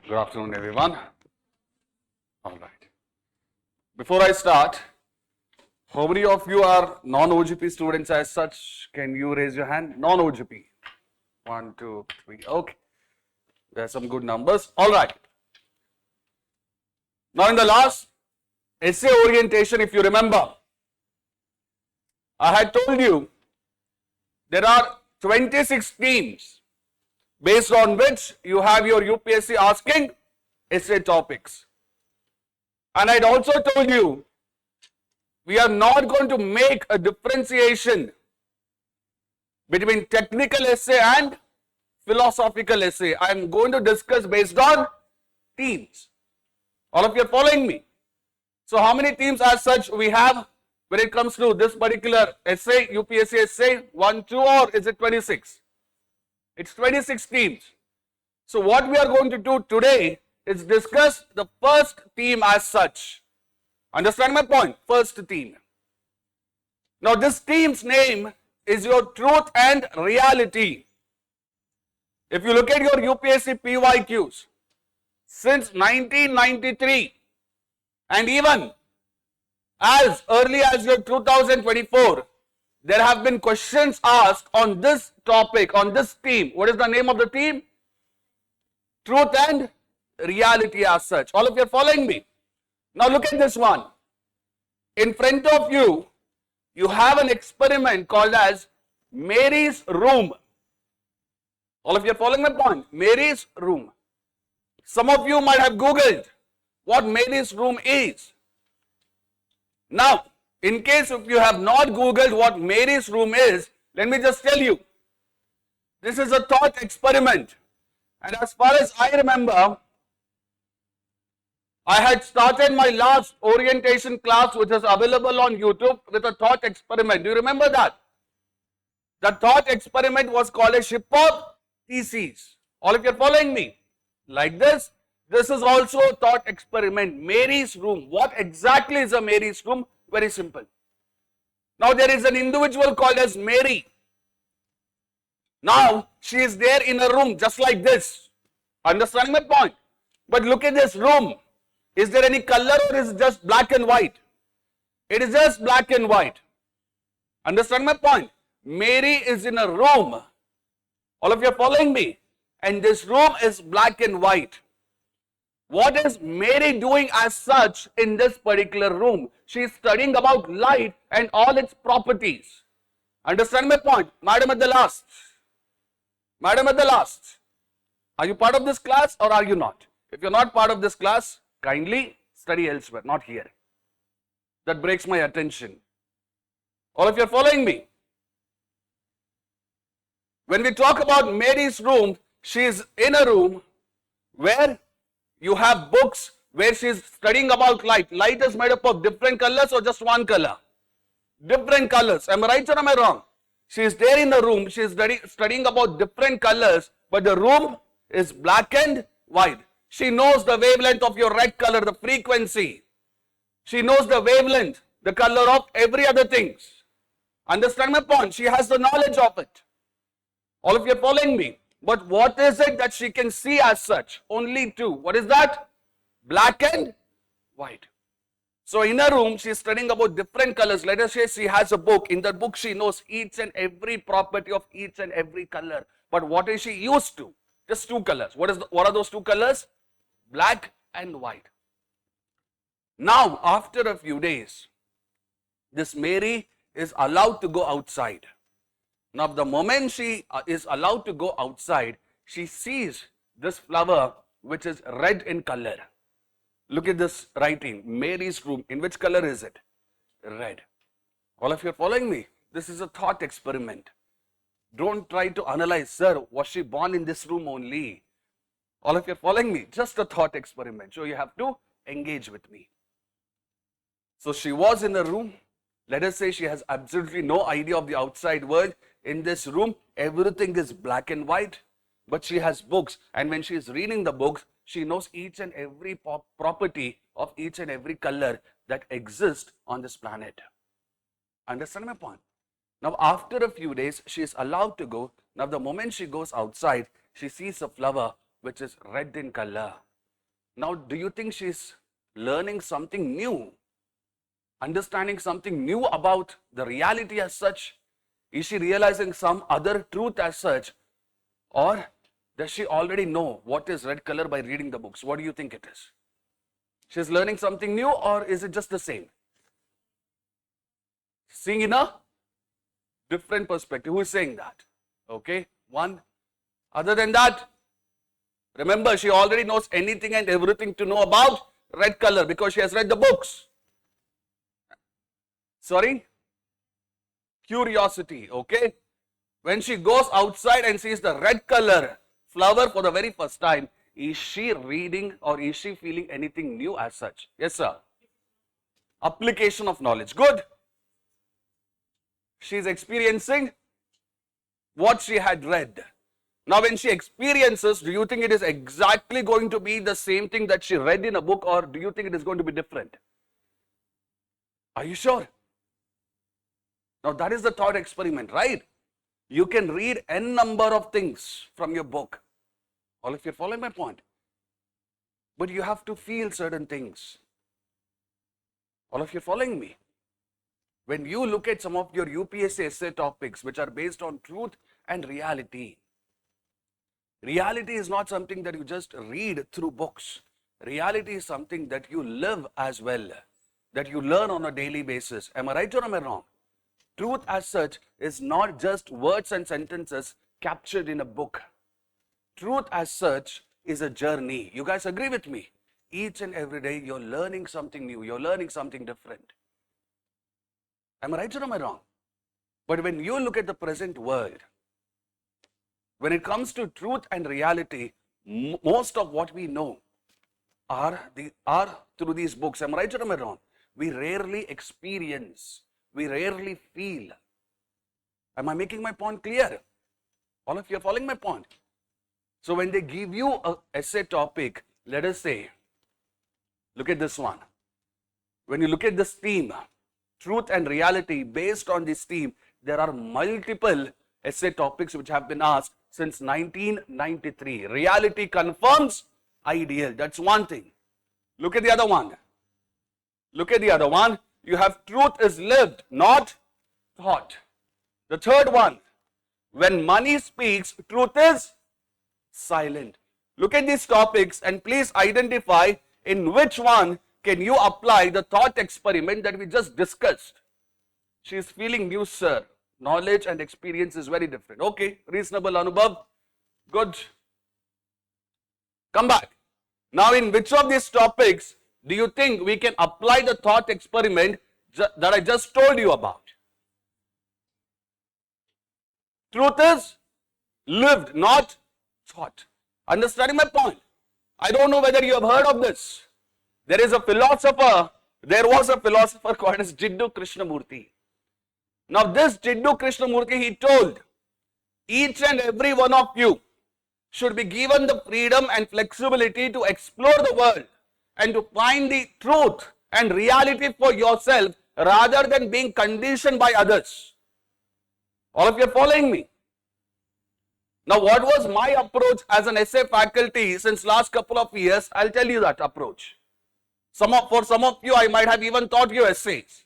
Good afternoon, everyone. All right. Before I start, how many of you are non-OGP students as such? Can you raise your hand? Non-OGP. 1, 2, 3. Okay. There are some good numbers. All right. Now, in the last essay orientation, if you remember, I had told you there are 26 themes based on which you have your UPSC asking essay topics. And I had also told you we are not going to make a differentiation between technical essay and philosophical essay. I am going to discuss based on themes. All of you are following me? So how many themes as such we have when it comes to this particular essay, UPSC essay? 1, 2, or is it 26? It's 26 themes. So what we are going to do today is discuss the first theme as such. Understand my point? First theme. Now this theme's name is your truth and reality. If you look at your UPSC PYQs, since 1993 and even as early as your 2024, there have been questions asked on this topic, on this theme. What is the name of the theme? Truth and reality as such. All of you are following me? Now look at this one. In front of you, you have an experiment called as Mary's room. All of you are following my point? Mary's room. Some of you might have Googled what Mary's room is. Now, in case if you have not Googled what Mary's room is, let me just tell you, this is a thought experiment. And as far as I remember, I had started my last orientation class which is available on YouTube with a thought experiment. Do you remember that? The thought experiment was called a ship of theses. All of you are following me? Like this. This is also a thought experiment. Mary's room. What exactly is a Mary's room? Very simple. Now there is an individual called as Mary. Now she is there in a room just like this. Understanding my point? But look at this room. Is there any color or is it just black and white? It is just black and white. Understand my point? Mary is in a room. All of you are following me? And this room is black and white. What is Mary doing as such in this particular room? She is studying about light and all its properties. Understand my point? Madam at the last. Madam at the last. Are you part of this class or are you not? If you are not part of this class, kindly study elsewhere, not here. That breaks my attention. All of you are following me? When we talk about Mary's room, she is in a room where you have books where she is studying about light. Light is made up of different colors or just one color? Different colors. Am I right or am I wrong? She is there in the room. She is studying about different colors, but the room is black and white. She knows the wavelength of your red color, the frequency. She knows the wavelength, the color of every other things. Understand my point? She has the knowledge of it. All of you are following me? But what is it that she can see as such? Only two. What is that? Black and white. So in her room, she is studying about different colors. Let us say she has a book. In that book, she knows each and every property of each and every color. But what is she used to? Just two colors. What are those two colors? Black and white. Now, after a few days, this Mary is allowed to go outside. Now, the moment she is allowed to go outside, she sees this flower which is red in color. Look at this writing, Mary's room. In which color is it? Red. All of you are following me? This is a thought experiment. Don't try to analyze, sir, was she born in this room only? All of you are following me? Just a thought experiment. So you have to engage with me. So she was in a room. Let us say she has absolutely no idea of the outside world. In this room, everything is black and white, but she has books. And when she is reading the books, she knows each and every property of each and every color that exists on this planet. Understand my point? Now, after a few days, she is allowed to go. Now, the moment she goes outside, she sees a flower which is red in color. Now, do you think she's learning something new? Understanding something new about the reality as such? Is she realizing some other truth as such? Or does she already know what is red color by reading the books? What do you think it is? She's learning something new, or is it just the same? Seeing in a different perspective. Who is saying that? Okay, one. Other than that, remember, she already knows anything and everything to know about red color because she has read the books. Sorry? Curiosity, okay? When she goes outside and sees the red color flower for the very first time, is she reading or is she feeling anything new as such? Yes, sir. Application of knowledge. Good. She is experiencing what she had read. Now, when she experiences, do you think it is exactly going to be the same thing that she read in a book, or do you think it is going to be different? Are you sure? Now, that is the thought experiment, right? You can read n number of things from your book. All of you are following my point. But you have to feel certain things. All of you are following me. When you look at some of your UPSC essay topics which are based on truth and reality, reality is not something that you just read through books. Reality is something that you live as well, that you learn on a daily basis. Am I right or am I wrong? Truth as such is not just words and sentences captured in a book. Truth as such is a journey. You guys agree with me? Each and every day you're learning something new, you're learning something different. Am I right or am I wrong? But when you look at the present world, when it comes to truth and reality, most of what we know are through these books. Am I right or am I wrong? We rarely experience, we rarely feel. Am I making my point clear? All of you are following my point. So when they give you an essay topic, let us say, look at this one. When you look at this theme, truth and reality, based on this theme, there are multiple essay topics which have been asked since 1993. Reality confirms ideal. That's one thing. Look at the other one. Look at the other one. You have truth is lived, not thought. The third one, when money speaks, truth is silent. Look at these topics and please identify in which one can you apply the thought experiment that we just discussed. She is feeling new, sir. Knowledge and experience is very different. Okay, reasonable, Anubhav. Good. Come back. Now, in which of these topics do you think we can apply the thought experiment that I just told you about? Truth is lived, not thought. Understanding my point? I don't know whether you have heard of this. There was a philosopher called as Jiddu Krishnamurti. Now this Jiddu Krishnamurti, he told, each and every one of you should be given the freedom and flexibility to explore the world and to find the truth and reality for yourself rather than being conditioned by others. All of you are following me? Now what was my approach as an essay faculty since last couple of years? I'll tell you that approach. For some of you, I might have even taught you essays.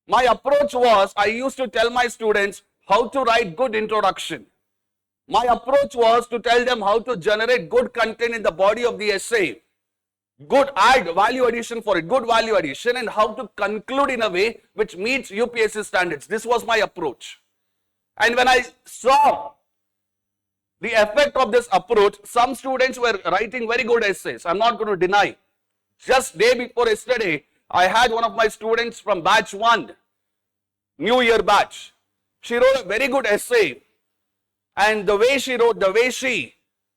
My approach was, I used to tell my students how to write good introduction. My approach was to tell them how to generate good content in the body of the essay. Good value addition for it, good value addition, and how to conclude in a way which meets UPSC standards. This was my approach. And when I saw the effect of this approach, some students were writing very good essays. I'm not going to deny. Just day before yesterday, I had one of my students from batch 1, New Year batch. She wrote a very good essay, and the way she wrote, the way she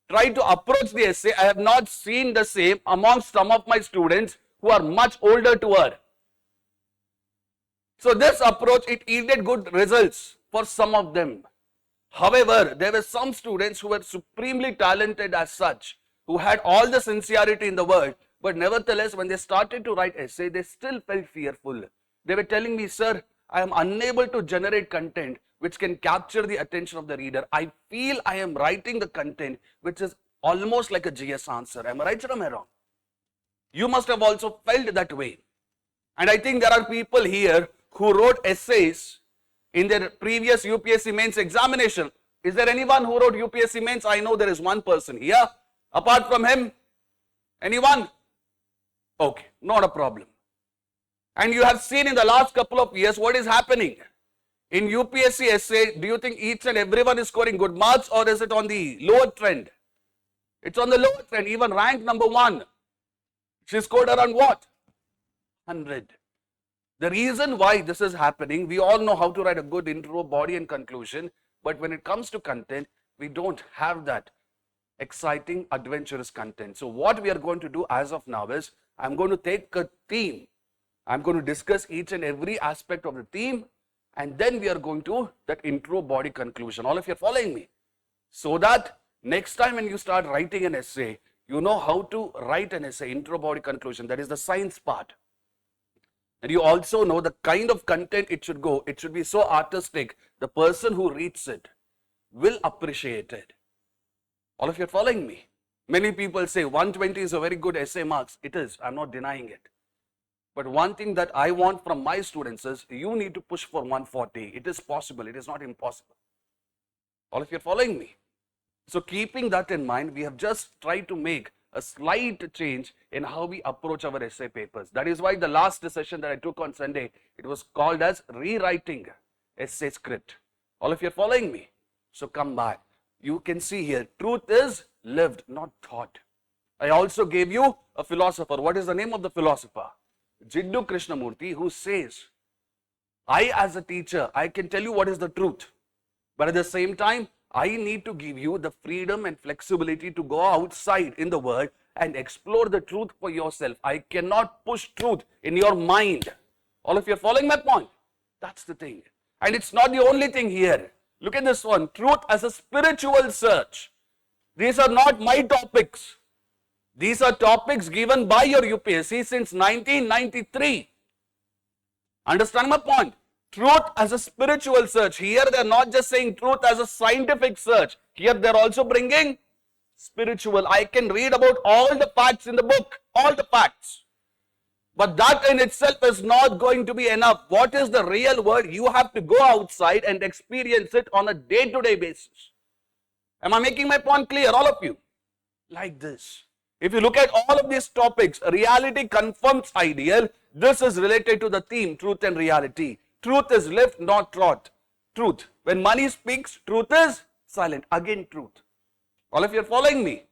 tried to approach the essay, I have not seen the same amongst some of my students who are much older to her. So this approach, it yielded good results for some of them. However, there were some students who were supremely talented as such, who had all the sincerity in the world, but nevertheless, when they started to write essay, they still felt fearful. They were telling me, sir, I am unable to generate content which can capture the attention of the reader. I feel I am writing the content which is almost like a GS answer. Am I right or am I wrong? You must have also felt that way. And I think there are people here who wrote essays in their previous UPSC Mains examination. Is there anyone who wrote UPSC Mains? I know there is one person here. Apart from him, anyone? Okay, not a problem. And you have seen in the last couple of years what is happening. In UPSC Essay, do you think each and everyone is scoring good marks, or is it on the lower trend? It's on the lower trend. Even rank number 1, she scored around what? 100. The reason why this is happening, we all know how to write a good intro, body and conclusion, but when it comes to content, we don't have that exciting, adventurous content. So what we are going to do as of now is, I'm going to take a theme. I'm going to discuss each and every aspect of the theme, and then we are going to that intro, body, conclusion. All of you are following me? So that next time when you start writing an essay, you know how to write an essay, intro, body, conclusion. That is the science part. And you also know the kind of content it should go. It should be so artistic, the person who reads it will appreciate it. All of you are following me? Many people say 120 is a very good essay marks. It is. I'm not denying it. But one thing that I want from my students is, you need to push for 140. It is possible. It is not impossible. All of you are following me? So keeping that in mind, we have just tried to make a slight change in how we approach our essay papers. That is why the last session that I took on Sunday, it was called as rewriting essay script. All of you are following me? So come back. You can see here, truth is lived, not thought. I also gave you a philosopher. What is the name of the philosopher? Jiddu Krishnamurti, who says, I as a teacher, I can tell you what is the truth. But at the same time, I need to give you the freedom and flexibility to go outside in the world and explore the truth for yourself. I cannot push truth in your mind. All of you are following my point? That's the thing. And it's not the only thing here. Look at this one. Truth as a spiritual search. These are not my topics. These are topics given by your UPSC since 1993. Understand my point? Truth as a spiritual search. Here they are not just saying truth as a scientific search. Here they are also bringing spiritual. I can read about all the facts in the book. All the facts. But that in itself is not going to be enough. What is the real world? You have to go outside and experience it on a day-to-day basis. Am I making my point clear, all of you? Like this. If you look at all of these topics, reality confirms ideal. This is related to the theme, truth and reality. Truth is lived, not taught. Truth. When money speaks, truth is silent. Again, truth. All of you are following me?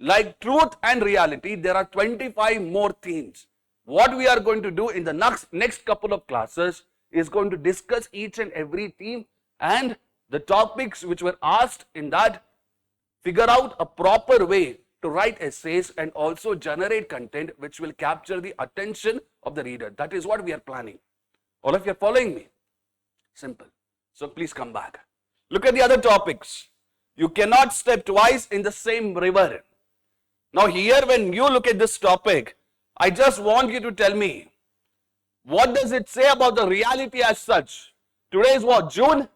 Like truth and reality, there are 25 more themes. What we are going to do in the next couple of classes is going to discuss each and every theme and the topics which were asked in that, figure out a proper way to write essays and also generate content which will capture the attention of the reader. That is what we are planning. All of you are following me? Simple. So please come back. Look at the other topics. You cannot step twice in the same river. Now here when you look at this topic, I just want you to tell me, what does it say about the reality as such? Today is what? June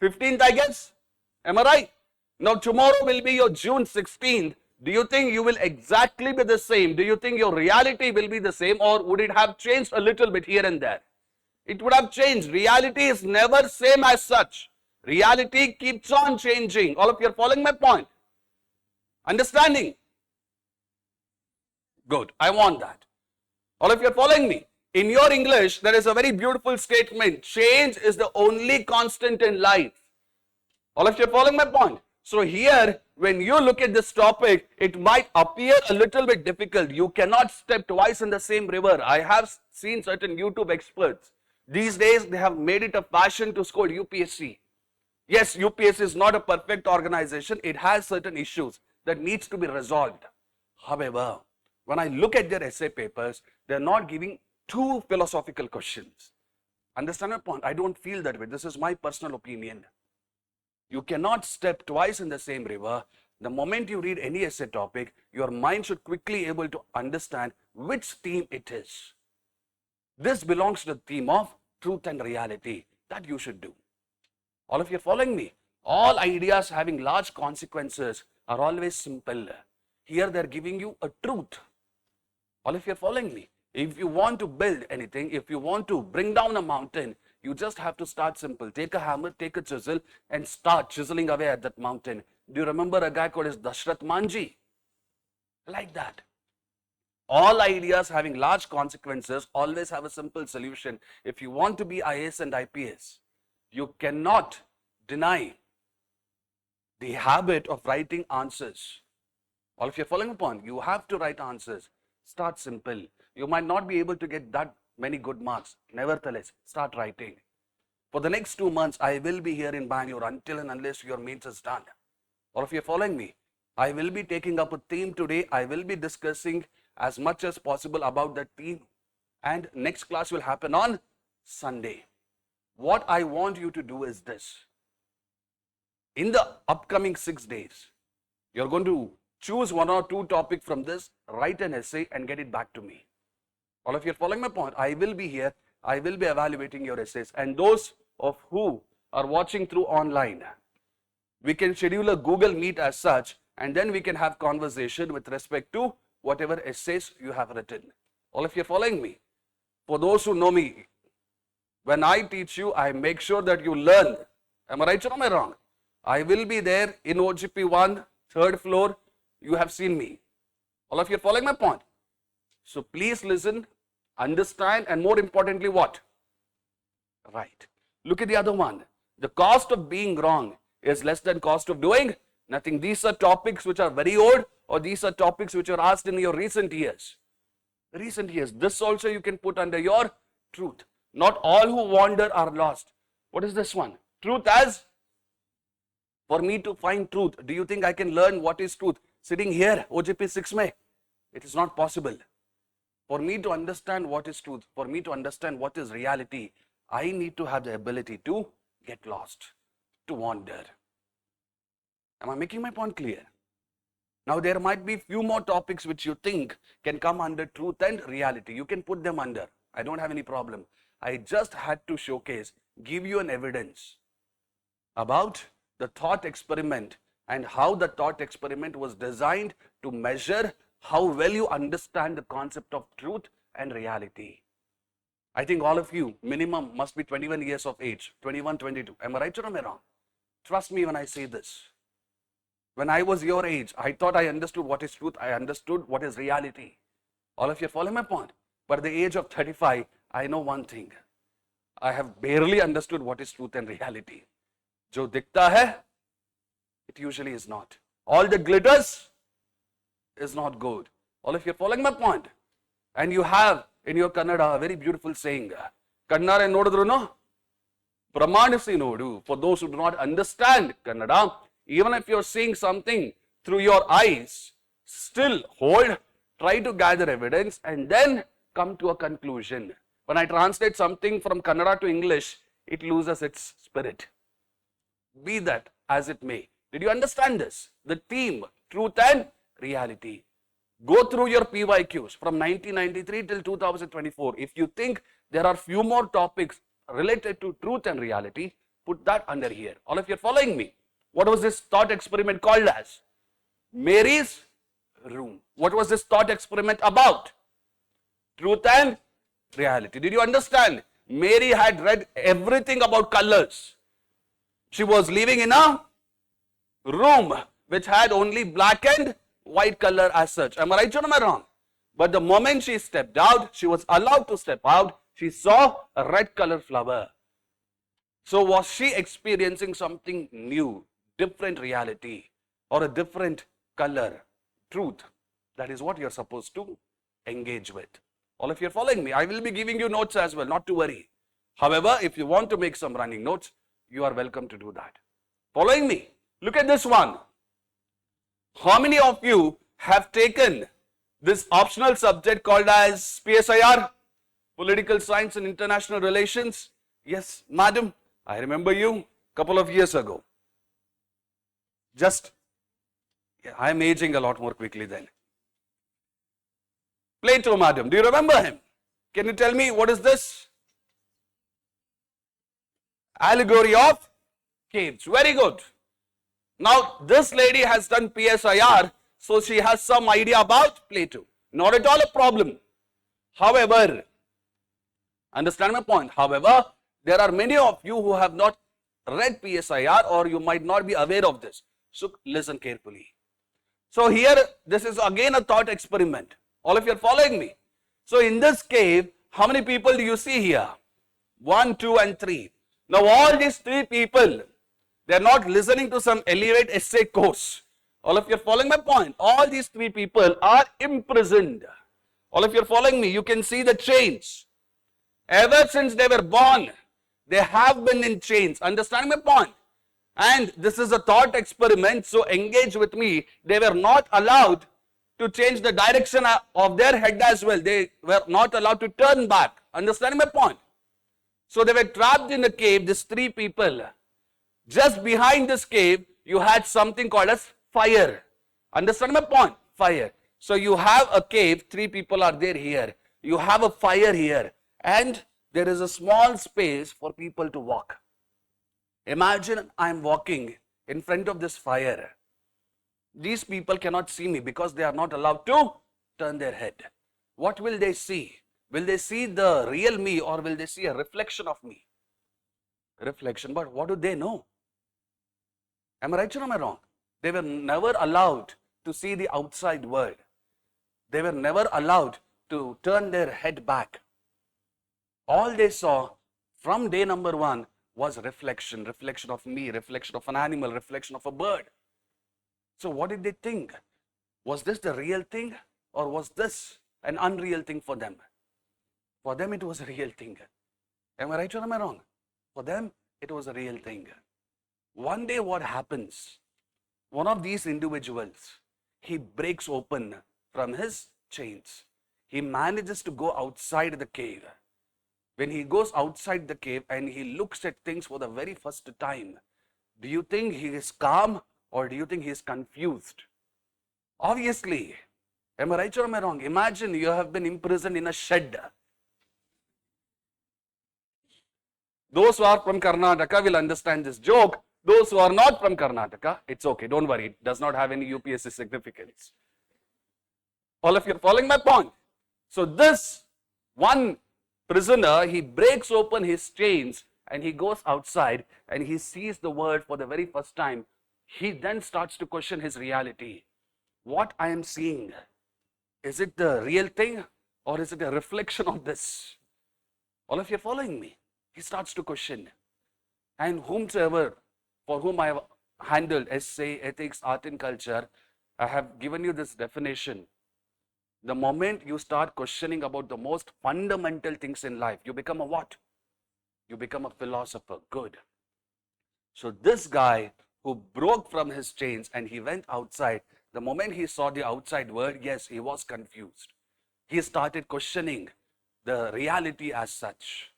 15th, I guess? Am I right? Now tomorrow will be your June 16th. Do you think you will exactly be the same? Do you think your reality will be the same, or would it have changed a little bit here and there? It would have changed. Reality is never same as such. Reality keeps on changing. All of you are following my point? Understanding? Good. I want that. All of you are following me? In your English, there is a very beautiful statement. Change is the only constant in life. All of you are following my point? So here, when you look at this topic, it might appear a little bit difficult. You cannot step twice in the same river. I have seen certain YouTube experts. These days, they have made it a fashion to scold UPSC. Yes, UPSC is not a perfect organization. It has certain issues that needs to be resolved. However, when I look at their essay papers, they are not giving two philosophical questions. Understand my point? I don't feel that way. This is my personal opinion. You cannot step twice in the same river. The moment you read any essay topic, your mind should quickly able to understand which theme it is. This belongs to the theme of truth and reality. That you should do. All of you are following me? All ideas having large consequences are always simple. Here they are giving you a truth. All of you are following me? If you want to build anything, if you want to bring down a mountain, you just have to start simple. Take a hammer, take a chisel, and start chiseling away at that mountain. Do you remember a guy called Dashrath Manji? Like that. All ideas having large consequences always have a simple solution. If you want to be IAS and IPS, you cannot deny the habit of writing answers. All of you are following upon, you have to write answers. Start simple. You might not be able to get that many good marks. Nevertheless, start writing. For the next 2 months, I will be here in Bangalore until and unless your mains is done. All of you are following me? I will be taking up a theme today. I will be discussing as much as possible about that theme. And next class will happen on Sunday. What I want you to do is this. In the upcoming 6 days, you're going to choose 1 or 2 topics from this, write an essay and get it back to me. All of you are following my point? I will be here. I will be evaluating your essays. And those of who are watching through online, we can schedule a Google Meet as such, and then we can have conversation with respect to whatever essays you have written. All of you are following me? For those who know me, when I teach you, I make sure that you learn. Am I right or am I wrong? I will be there in OGP 1, 3rd floor. You have seen me. All of you are following my point? So please listen, understand, and more importantly, what? Right. Look at the other one. The cost of being wrong is less than cost of doing nothing. These are topics which are very old, or these are topics which are asked in your recent years. Recent years. This also you can put under your truth. Not all who wander are lost. What is this one? Truth as? For me to find truth, do you think I can learn what is truth sitting here, OGP 6 May? It is not possible. For me to understand what is truth, for me to understand what is reality, I need to have the ability to get lost, to wander. Am I making my point clear? Now there might be few more topics which you think can come under truth and reality. You can put them under. I don't have any problem. I just had to showcase, give you an evidence about the thought experiment and how the thought experiment was designed to measure how well you understand the concept of truth and reality. I think all of you minimum must be 21 years of age, 21, 22. Am I right or am I wrong? Trust me when I say this. When I was your age, I thought I understood what is truth. I understood what is reality. All of you are following my point. But at the age of 35, I know one thing. I have barely understood what is truth and reality. Jo dikhta hai, it usually is not. All that glitters is not gold. All of you are following my point. And you have in your Kannada a very beautiful saying. Kannare nodidruno, pramanisi nodu. For those who do not understand Kannada, even if you are seeing something through your eyes, still hold, try to gather evidence and then come to a conclusion. When I translate something from Kannada to English, it loses its spirit. Be that as it may. Did you understand this? The theme, truth and reality. Go through your PYQs from 1993 till 2024. If you think there are few more topics related to truth and reality, put that under here. All of you are following me. What was this thought experiment called as? Mary's room. What was this thought experiment about? Truth and reality. Did you understand? Mary had read everything about colors. She was living in a room which had only black and white color as such. Am I right or am I wrong? But the moment she stepped out, she was allowed to step out, she saw a red color flower. So was she experiencing something new, different reality or a different color, truth? That is what you're supposed to engage with. All of you are following me. I will be giving you notes as well, not to worry. However, if you want to make some running notes, you are welcome to do that. Following me? Look at this one. How many of you have taken this optional subject called as PSIR, Political Science and International Relations? Yes, madam, I remember you a couple of years ago. I am aging a lot more quickly then. Plato, madam, do you remember him? Can you tell me what is this? Allegory of caves. Very good. Now, this lady has done PSIR, so she has some idea about Plato. Not at all a problem. However, understand my point. However, there are many of you who have not read PSIR or you might not be aware of this. So listen carefully. So here, this is again a thought experiment. All of you are following me. So in this cave, how many people do you see here? 1, 2 and 3. Now all these 3 people, they are not listening to some elevate essay course. All of you are following my point. All these 3 people are imprisoned. All of you are following me. You can see the chains. Ever since they were born, they have been in chains. Understand my point? And this is a thought experiment, so engage with me. They were not allowed to change the direction of their head as well. They were not allowed to turn back. Understand my point? So they were trapped in a cave, these 3 people. Just behind this cave, you had something called as fire. Understand my point? Fire. So you have a cave, 3 people are there here. You have a fire here. And there is a small space for people to walk. Imagine I am walking in front of this fire. These people cannot see me because they are not allowed to turn their head. What will they see? Will they see the real me or will they see a reflection of me? Reflection, but what do they know? Am I right or am I wrong? They were never allowed to see the outside world. They were never allowed to turn their head back. All they saw from day number 1 was reflection. Reflection of me, reflection of an animal, reflection of a bird. So what did they think? Was this the real thing or was this an unreal thing for them? For them it was a real thing. Am I right or am I wrong? For them it was a real thing. One day what happens? One of these individuals, he breaks open from his chains. He manages to go outside the cave. When he goes outside the cave and he looks at things for the very first time, do you think he is calm or do you think he is confused? Obviously, am I right or am I wrong? Imagine you have been imprisoned in a shed. Those who are from Karnataka will understand this joke. Those who are not from Karnataka, it's okay, don't worry, it does not have any UPSC significance. All of you are following my point. So this one prisoner, he breaks open his chains and he goes outside and he sees the world for the very first time. He then starts to question his reality. What I am seeing, is it the real thing or is it a reflection of this? All of you are following me. He starts to question. And whomsoever, for whom I have handled essay, ethics, art and culture, I have given you this definition. The moment you start questioning about the most fundamental things in life, you become a what? You become a philosopher. Good. So this guy who broke from his chains and he went outside, the moment he saw the outside world, yes, he was confused. He started questioning the reality as such.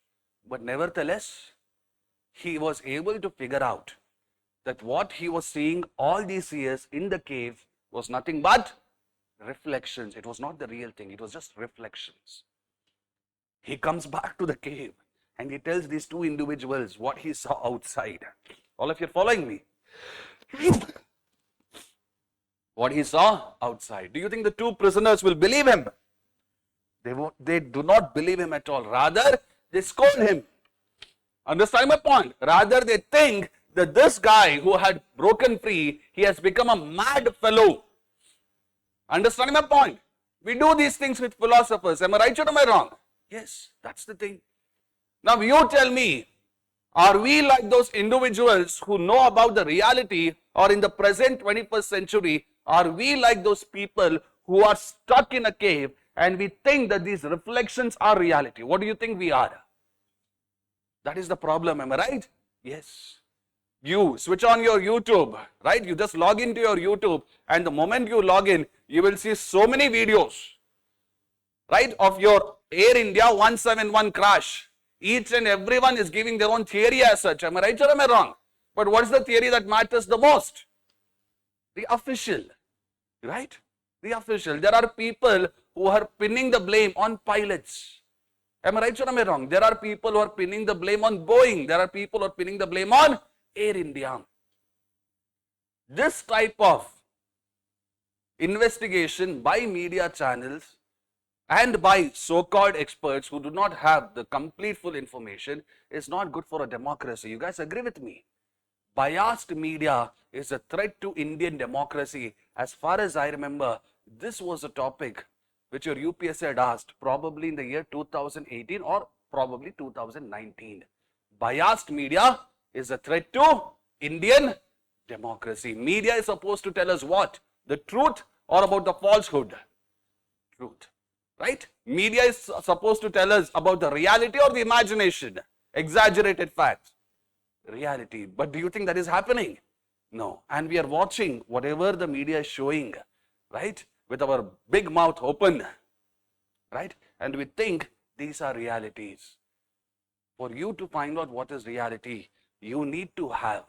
But nevertheless, he was able to figure out that what he was seeing all these years in the cave was nothing but reflections. It was not the real thing. It was just reflections. He comes back to the cave and he tells these 2 individuals what he saw outside. All of you are following me? What he saw outside. Do you think the 2 prisoners will believe him? They do not believe him at all. Rather, they scold him. Understand my point? Rather, they think that this guy who had broken free, he has become a mad fellow. Understand my point? We do these things with philosophers. Am I right or am I wrong? Yes, that's the thing. Now you tell me, are we like those individuals who know about the reality, or in the present 21st century, are we like those people who are stuck in a cave and we think that these reflections are reality? What do you think we are? That is the problem, am I right? Yes. You switch on your YouTube, right? You just log into your YouTube and the moment you log in, you will see so many videos, right, of your Air India 171 crash. Each and everyone is giving their own theory as such. Am I right or am I wrong? But what is the theory that matters the most? The official, right? The official. There are people who are pinning the blame on pilots. Am I right or am I wrong? There are people who are pinning the blame on Boeing. There are people who are pinning the blame on Air India. This type of investigation by media channels and by so-called experts who do not have the complete full information is not good for a democracy. You guys agree with me? Biased media is a threat to Indian democracy. As far as I remember, this was a topic which your UPSC had asked probably in the year 2018 or probably 2019. Biased media is a threat to Indian democracy. Media is supposed to tell us what? The truth or about the falsehood? Truth. Right? Media is supposed to tell us about the reality or the imagination, exaggerated facts. Reality. But do you think that is happening? No. And we are watching whatever the media is showing, right? With our big mouth open, right? And we think these are realities. For you to find out what is reality, you need to have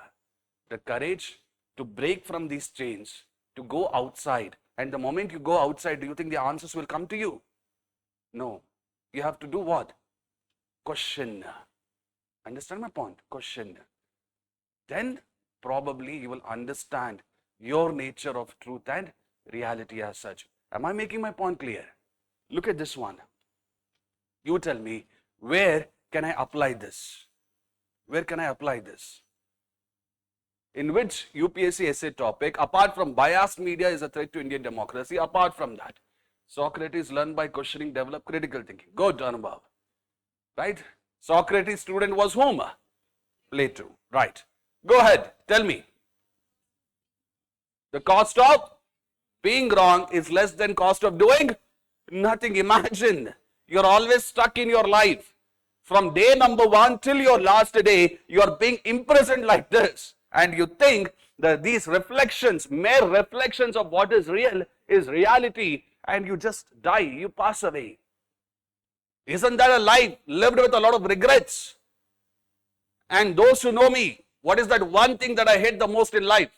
the courage to break from these chains, to go outside. And the moment you go outside, do you think the answers will come to you? No. You have to do what? Question. Understand my point? Question. Then probably you will understand your nature of truth and reality as such. Am I making my point clear? Look at this one. You tell me, where can I apply this? Where can I apply this? In which UPSC essay topic, apart from biased media is a threat to Indian democracy, apart from that, Socrates learned by questioning, developed critical thinking. Good, Anubhav. Right? Socrates' student was whom? Plato. Right. Go ahead. Tell me. The cost of being wrong is less than cost of doing nothing. Imagine you're always stuck in your life. From day number 1 till your last day, you're being imprisoned like this. And you think that these reflections, mere reflections of what is real, is reality. And you just die. You pass away. Isn't that a life lived with a lot of regrets? And those who know me, what is that one thing that I hate the most in life?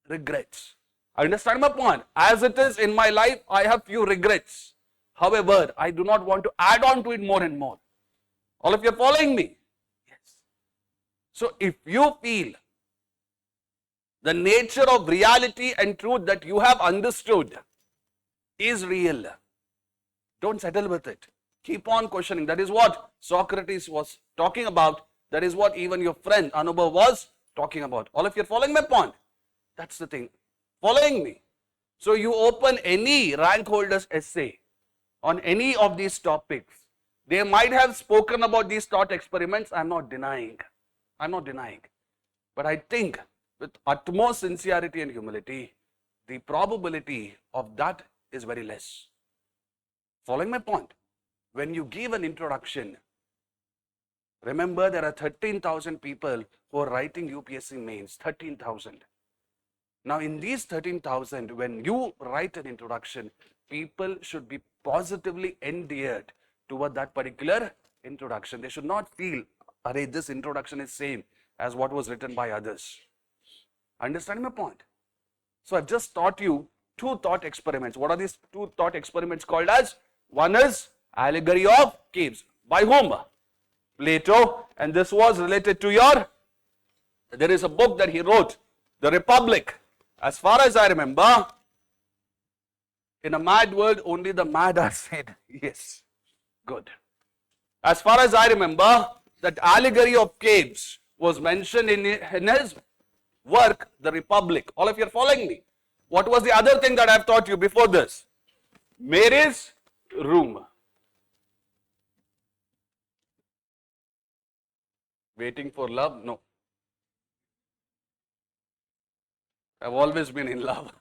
Regrets. Understand my point? As it is in my life, I have few regrets. However, I do not want to add on to it more and more. All of you are following me? Yes. So if you feel the nature of reality and truth that you have understood is real, don't settle with it. Keep on questioning. That is what Socrates was talking about. That is what even your friend Anubhav was talking about. All of you are following my point? That's the thing. Following me? So you open any rank holder's essay on any of these topics. They might have spoken about these thought experiments. I'm not denying. But I think with utmost sincerity and humility, the probability of that is very less. Following my point? When you give an introduction, remember there are 13,000 people who are writing UPSC Mains. 13,000. Now in these 13,000, when you write an introduction, people should be positively endeared toward that particular introduction. They should not feel, array, this introduction is same as what was written by others. Understand my point? So I've just taught you 2 thought experiments. What are these 2 thought experiments called as? One is Allegory of Caves. By whom? Plato. And this was related to there is a book that he wrote, The Republic. As far as I remember, in a mad world, only the mad are said. Yes. Good. As far as I remember, that Allegory of Caves was mentioned in his work, The Republic. All of you are following me? What was the other thing that I have taught you before this? Mary's room. Waiting for love? No. I've always been in love.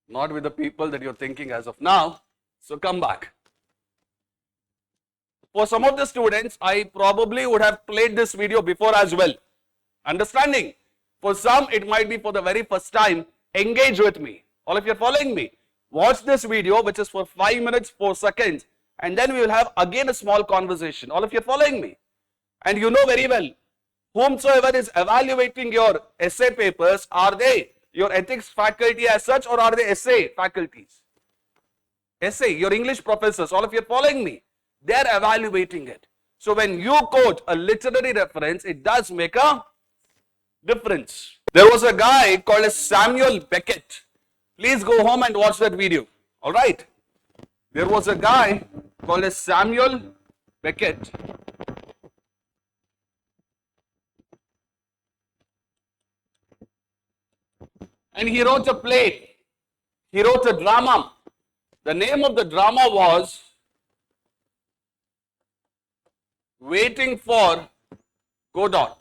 Not with the people that you're thinking as of now. So come back. For some of the students, I probably would have played this video before as well. Understanding? For some, it might be for the very first time. Engage with me. All of you are following me. Watch this video, which is for 5 minutes, 4 seconds. And then we will have again a small conversation. All of you are following me. And you know very well, whomsoever is evaluating your essay papers, are they your ethics faculty as such, or are they essay faculties? Essay, your English professors, all of you are following me. They are evaluating it. So when you quote a literary reference, it does make a difference. There was a guy called Samuel Beckett. Please go home and watch that video. Alright. There was a guy called as Samuel Beckett. And he wrote a play. He wrote a drama. The name of the drama was Waiting for Godot.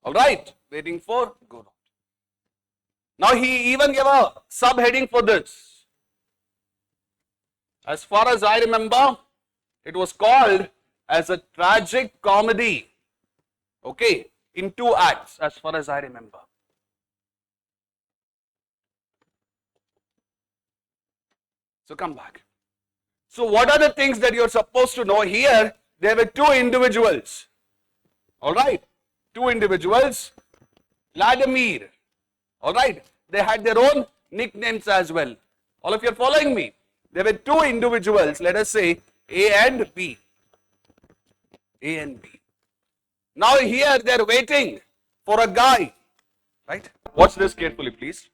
Alright, Waiting for Godot. Now he even gave a subheading for this. As far as I remember, it was called as a tragic comedy. Okay, in 2 acts, as far as I remember. So come back. So what are the things that you're supposed to know? Here, there were 2 individuals. Alright, 2 individuals. Vladimir. Alright, they had their own nicknames as well. All of you are following me? There were 2 individuals, let us say A and B. A and B. Now here they are waiting for a guy. Right? Watch this carefully, please.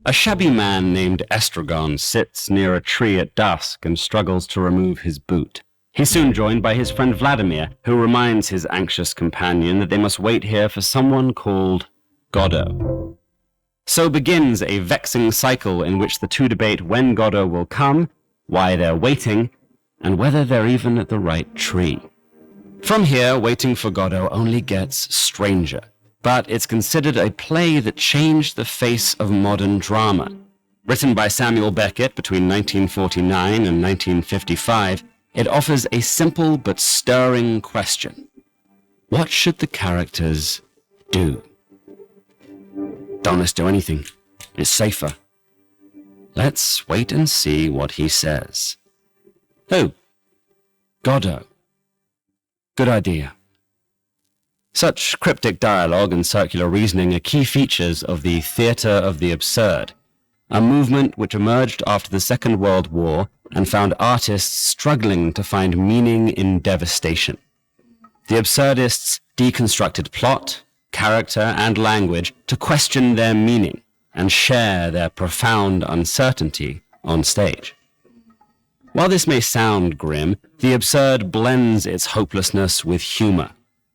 A shabby man named Estragon sits near a tree at dusk and struggles to remove his boot. He's soon joined by his friend Vladimir, who reminds his anxious companion that they must wait here for someone called Godot. So begins a vexing cycle in which the 2 debate when Godot will come, why they're waiting, and whether they're even at the right tree. From here, Waiting for Godot only gets stranger. But it's considered a play that changed the face of modern drama. Written by Samuel Beckett between 1949 and 1955, it offers a simple but stirring question. What should the characters do? Don't let's do anything. It's safer. Let's wait and see what he says. Who? Godot. Good idea. Such cryptic dialogue and circular reasoning are key features of the theatre of the absurd, a movement which emerged after the Second World War and found artists struggling to find meaning in devastation. The absurdists deconstructed plot, character, and language to question their meaning and share their profound uncertainty on stage. While this may sound grim, the absurd blends its hopelessness with humor.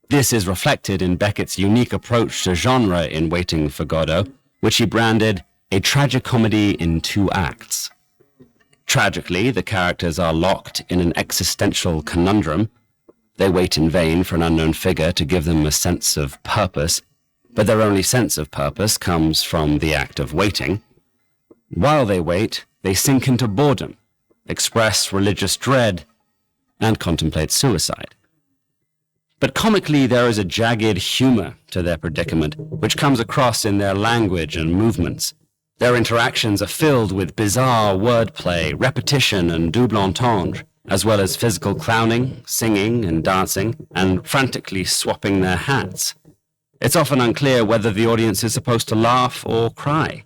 This is reflected in Beckett's unique approach to genre in Waiting for Godot, which he branded a tragicomedy in 2 acts. Tragically, the characters are locked in an existential conundrum. They wait in vain for an unknown figure to give them a sense of purpose, but their only sense of purpose comes from the act of waiting. While they wait, they sink into boredom, express religious dread, and contemplate suicide. But comically, there is a jagged humor to their predicament, which comes across in their language and movements. Their interactions are filled with bizarre wordplay, repetition, and double entendre, as well as physical clowning, singing, and dancing, and frantically swapping their hats. It's often unclear whether the audience is supposed to laugh or cry,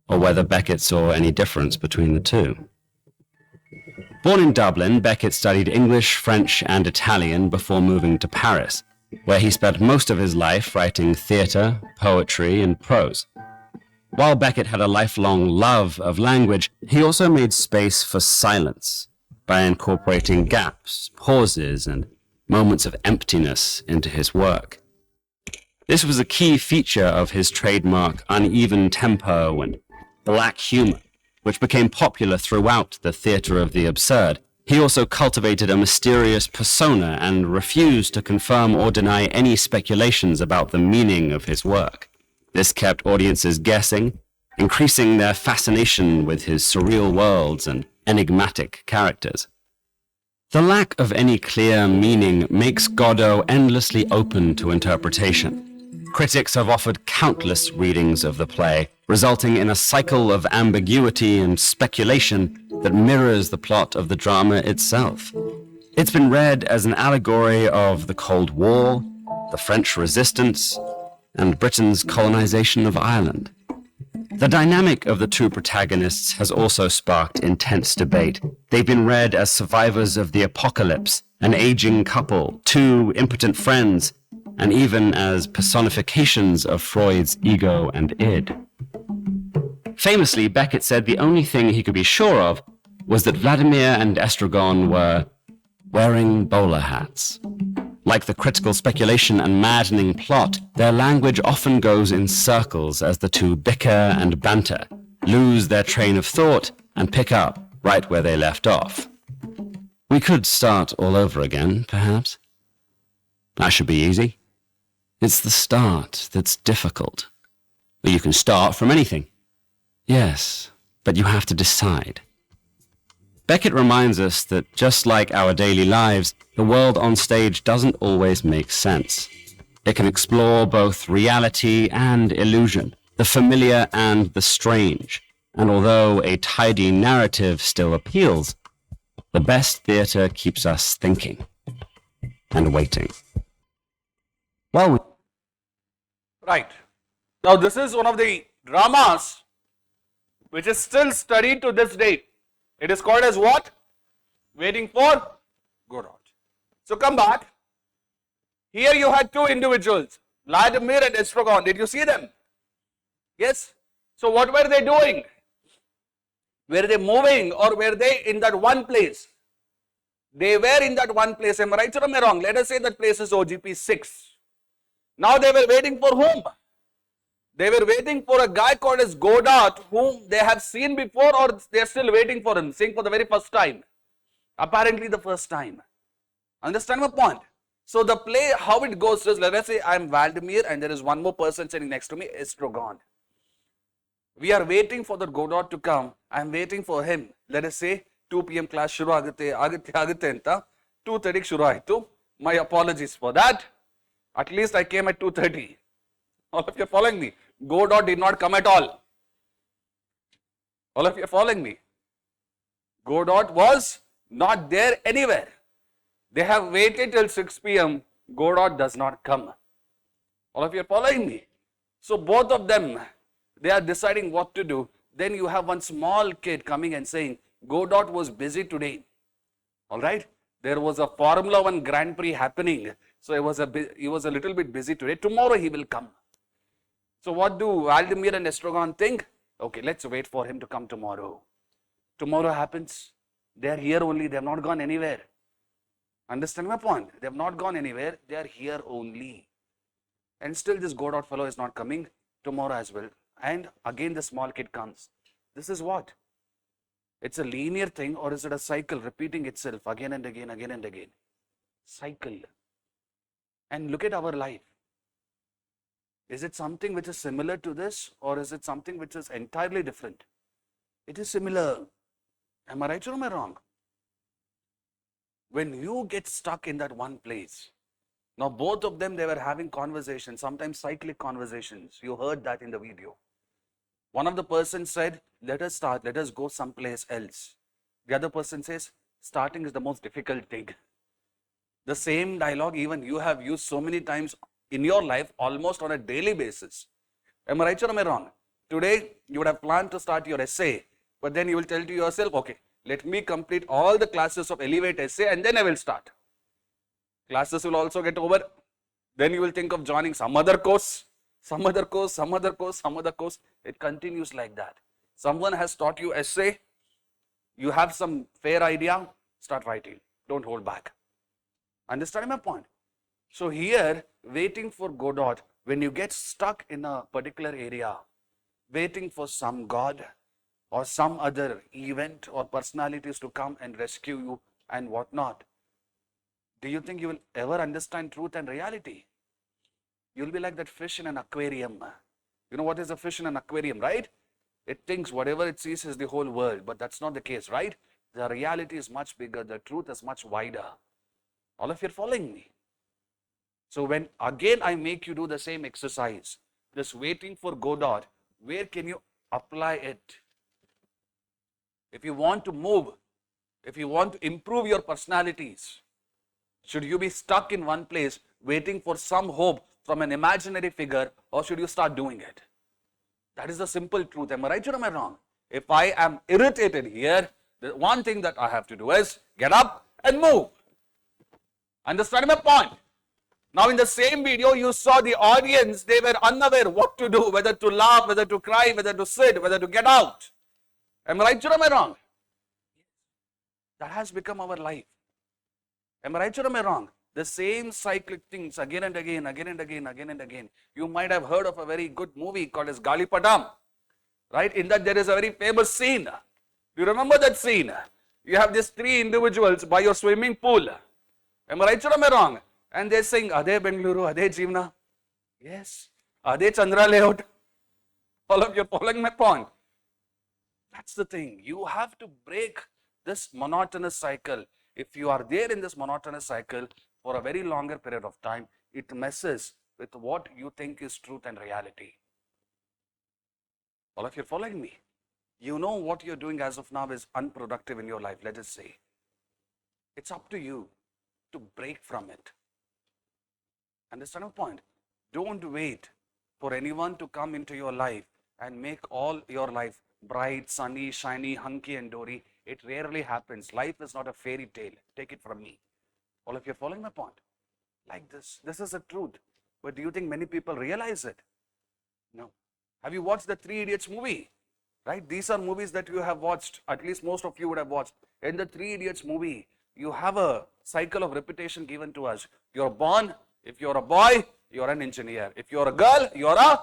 or whether Beckett saw any difference between the 2. Born in Dublin, Beckett studied English, French, and Italian before moving to Paris, where he spent most of his life writing theatre, poetry, and prose. While Beckett had a lifelong love of language, he also made space for silence by incorporating gaps, pauses, and moments of emptiness into his work. This was a key feature of his trademark uneven tempo and black humor, which became popular throughout the theatre of the absurd. He also cultivated a mysterious persona and refused to confirm or deny any speculations about the meaning of his work. This kept audiences guessing, increasing their fascination with his surreal worlds and enigmatic characters. The lack of any clear meaning makes Godot endlessly open to interpretation. Critics have offered countless readings of the play, resulting in a cycle of ambiguity and speculation that mirrors the plot of the drama itself. It's been read as an allegory of the Cold War, the French Resistance, and Britain's colonization of Ireland. The dynamic of the 2 protagonists has also sparked intense debate. They've been read as survivors of the apocalypse an aging couple, two impotent friends, and even as personifications of Freud's ego and id. Famously, Beckett said the only thing he could be sure of was that Vladimir and Estragon were wearing bowler hats. Like the critical speculation and maddening plot, their language often goes in circles as the two bicker and banter, lose their train of thought, and pick up right where they left off. We could start all over again, perhaps. That should be easy. It's the start that's difficult. You can start from anything. Yes, but you have to decide. Beckett reminds us that just like our daily lives, the world on stage doesn't always make sense. It can explore both reality and illusion, the familiar and the strange. And although a tidy narrative still appeals, the best theatre keeps us thinking and waiting. Well, Right. Now this is one of the dramas which is still studied to this day. It is called as what? Waiting for Godot. So come back. Here you had two individuals, Vladimir and Estragon. Did you see them? Yes. So what were they doing? Were they moving or were they in that one place? They were in that one place. Am I right or am I wrong? Let us say that place is OGP 6. Now they were waiting for whom? They were waiting for a guy called as Godot, whom they have seen before, or they are still waiting for him, seeing for the very first time. Apparently the first time. Understand my point? So the play, how it goes is, let us say I am Vladimir and there is one more person sitting next to me, Estragon. We are waiting for the Godot to come. I am waiting for him. Let us say 2 p.m. class shuru agate anta 2:30 shuru aitu. My apologies for that. At least I came at 2:30. All of you are following me? Godot did not come at all. All of you are following me? Godot was not there anywhere. They have waited till 6 p.m. Godot does not come. All of you are following me? So both of them, they are deciding what to do. Then you have one small kid coming and saying, Godot was busy today. All right? There was a Formula 1 Grand Prix happening. So he was a little bit busy today. Tomorrow he will come. So what do Vladimir and Estragon think? Okay, let's wait for him to come tomorrow. Tomorrow happens. They are here only. They have not gone anywhere. Understand my point? They have not gone anywhere. They are here only. And still this Godot fellow is not coming tomorrow as well. And again the small kid comes. This is what? It's a linear thing, or is it a cycle repeating itself again and again, again and again? Cycle. And look at our life. Is it something which is similar to this, or is it something which is entirely different? It is similar. Am I right or am I wrong? When you get stuck in that one place, now both of them, they were having conversations, sometimes cyclic conversations. You heard that in the video. One of the persons said, let us start, let us go someplace else. The other person says, starting is the most difficult thing. The same dialogue even you have used so many times in your life, almost on a daily basis. Am I right or am I wrong? Today, you would have planned to start your essay, but then you will tell to yourself, okay, let me complete all the classes of Elevate Essay and then I will start. Classes will also get over. Then you will think of joining some other course, some other course, some other course, some other course. It continues like that. Someone has taught you essay. You have some fair idea, start writing. Don't hold back. Understand my point? So here, waiting for Godot, when you get stuck in a particular area, waiting for some God or some other event or personalities to come and rescue you and whatnot, do you think you will ever understand truth and reality? You'll be like that fish in an aquarium. You know what is a fish in an aquarium, right? It thinks whatever it sees is the whole world, but that's not the case, right? The reality is much bigger, the truth is much wider. All of you are following me? So when again I make you do the same exercise, this waiting for Godot, where can you apply it? If you want to move, if you want to improve your personalities, should you be stuck in one place waiting for some hope from an imaginary figure, or should you start doing it? That is the simple truth. Am I right or am I wrong? If I am irritated here, the one thing that I have to do is get up and move. Understand my point? Now in the same video, you saw the audience, they were unaware what to do, whether to laugh, whether to cry, whether to sit, whether to get out. Am I right or am I wrong? That has become our life. Am I right or am I wrong? The same cyclic things again and again, again and again, again and again. You might have heard of a very good movie called as Galipadam. Right? In that there is a very famous scene. Do you remember that scene? You have these three individuals by your swimming pool. Am I right or am I wrong? And they're saying, Ade Bengaluru, Ade Jeevna. Yes. Ade Chandra layout. All of you following my point. That's the thing. You have to break this monotonous cycle. If you are there in this monotonous cycle for a very longer period of time, it messes with what you think is truth and reality. All of you following me? You know what you're doing as of now is unproductive in your life, let us say. It's up to you to break from it. Understand my point? Don't wait for anyone to come into your life and make all your life bright, sunny, shiny, hunky and dory. It rarely happens. Life is not a fairy tale. Take it from me. All of you are following my point? Like this. This is the truth. But do you think many people realize it? No. Have you watched the Three Idiots movie? Right? These are movies that you have watched. At least most of you would have watched. In the Three Idiots movie, you have a cycle of repetition given to us. You're born. If you're a boy, you're an engineer. If you're a girl, you're a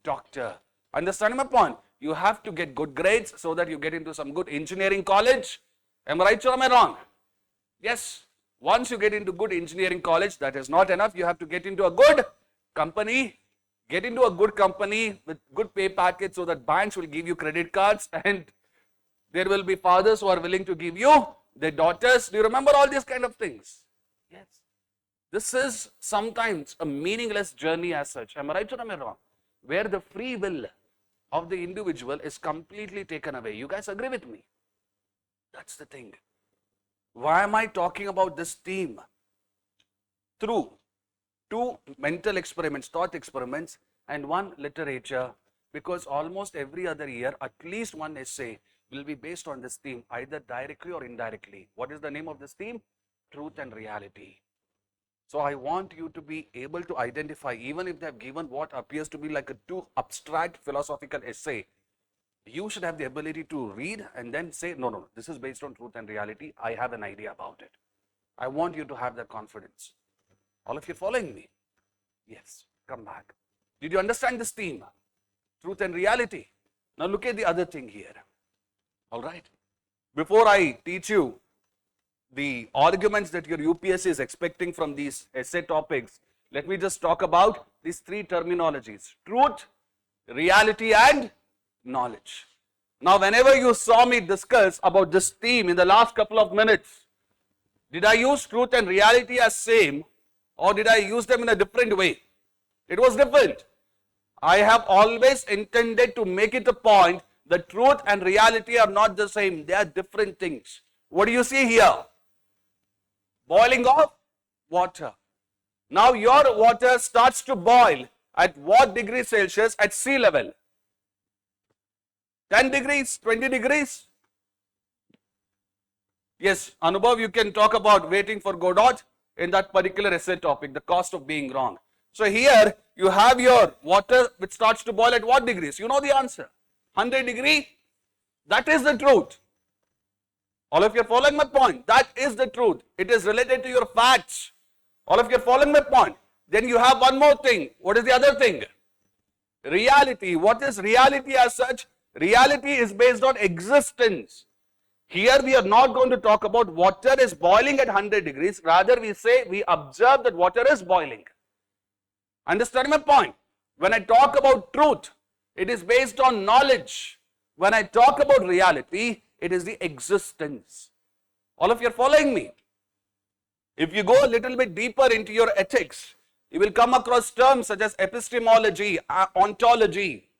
doctor. Understanding my point? You have to get good grades so that you get into some good engineering college. Am I right or am I wrong? Yes. Once you get into good engineering college, that is not enough. You have to get into a good company. Get into a good company with good pay package so that banks will give you credit cards and there will be fathers who are willing to give you their daughters. Do you remember all these kind of things? Yes. This is sometimes a meaningless journey as such. Am I right or am I wrong? Where the free will of the individual is completely taken away. You guys agree with me? That's the thing. Why am I talking about this theme? Through two mental experiments, thought experiments, and one literature, because almost every other year, at least one essay will be based on this theme, either directly or indirectly. What is the name of this theme? Truth and reality. So I want you to be able to identify, even if they have given what appears to be like a too abstract philosophical essay, you should have the ability to read and then say, no, this is based on truth and reality. I have an idea about it. I want you to have that confidence. All of you following me? Yes, come back. Did you understand this theme? Truth and reality. Now look at the other thing here. All right. Before I teach you the arguments that your UPSC is expecting from these essay topics, let me just talk about these three terminologies: truth, reality and knowledge. Now whenever you saw me discuss about this theme in the last couple of minutes, did I use truth and reality as same or did I use them in a different way? It was different. I have always intended to make it a point that truth and reality are not the same. They are different things. What do you see here? Boiling of water. Now your water starts to boil at what degree Celsius? At sea level? 10 degrees, 20 degrees? Yes, Anubhav, you can talk about waiting for Godot in that particular essay topic, the cost of being wrong. So here you have your water which starts to boil at what degrees? You know the answer. 100 degree. That is the truth. All of you are following my point. That is the truth. It is related to your facts. All of you are following my point. Then you have one more thing. What is the other thing? Reality. What is reality as such? Reality is based on existence. Here we are not going to talk about water is boiling at 100 degrees. Rather we say we observe that water is boiling. Understand my point? When I talk about truth, it is based on knowledge. When I talk about reality, it is the existence. All of you are following me? If you go a little bit deeper into your ethics, you will come across terms such as epistemology, ontology.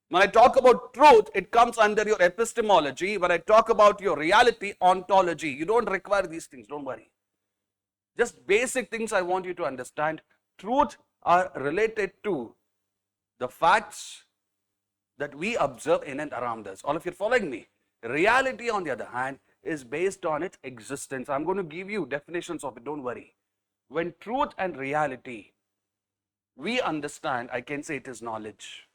When I talk about truth, it comes under your epistemology. When I talk about your reality, ontology. You don't require these things, don't worry. Just basic things I want you to understand. Truth are related to the facts that we observe in and around us. All of you are following me? Reality, on the other hand, is based on its existence. I'm going to give you definitions of it, don't worry. when truth and reality, we understand, I can say it is knowledge.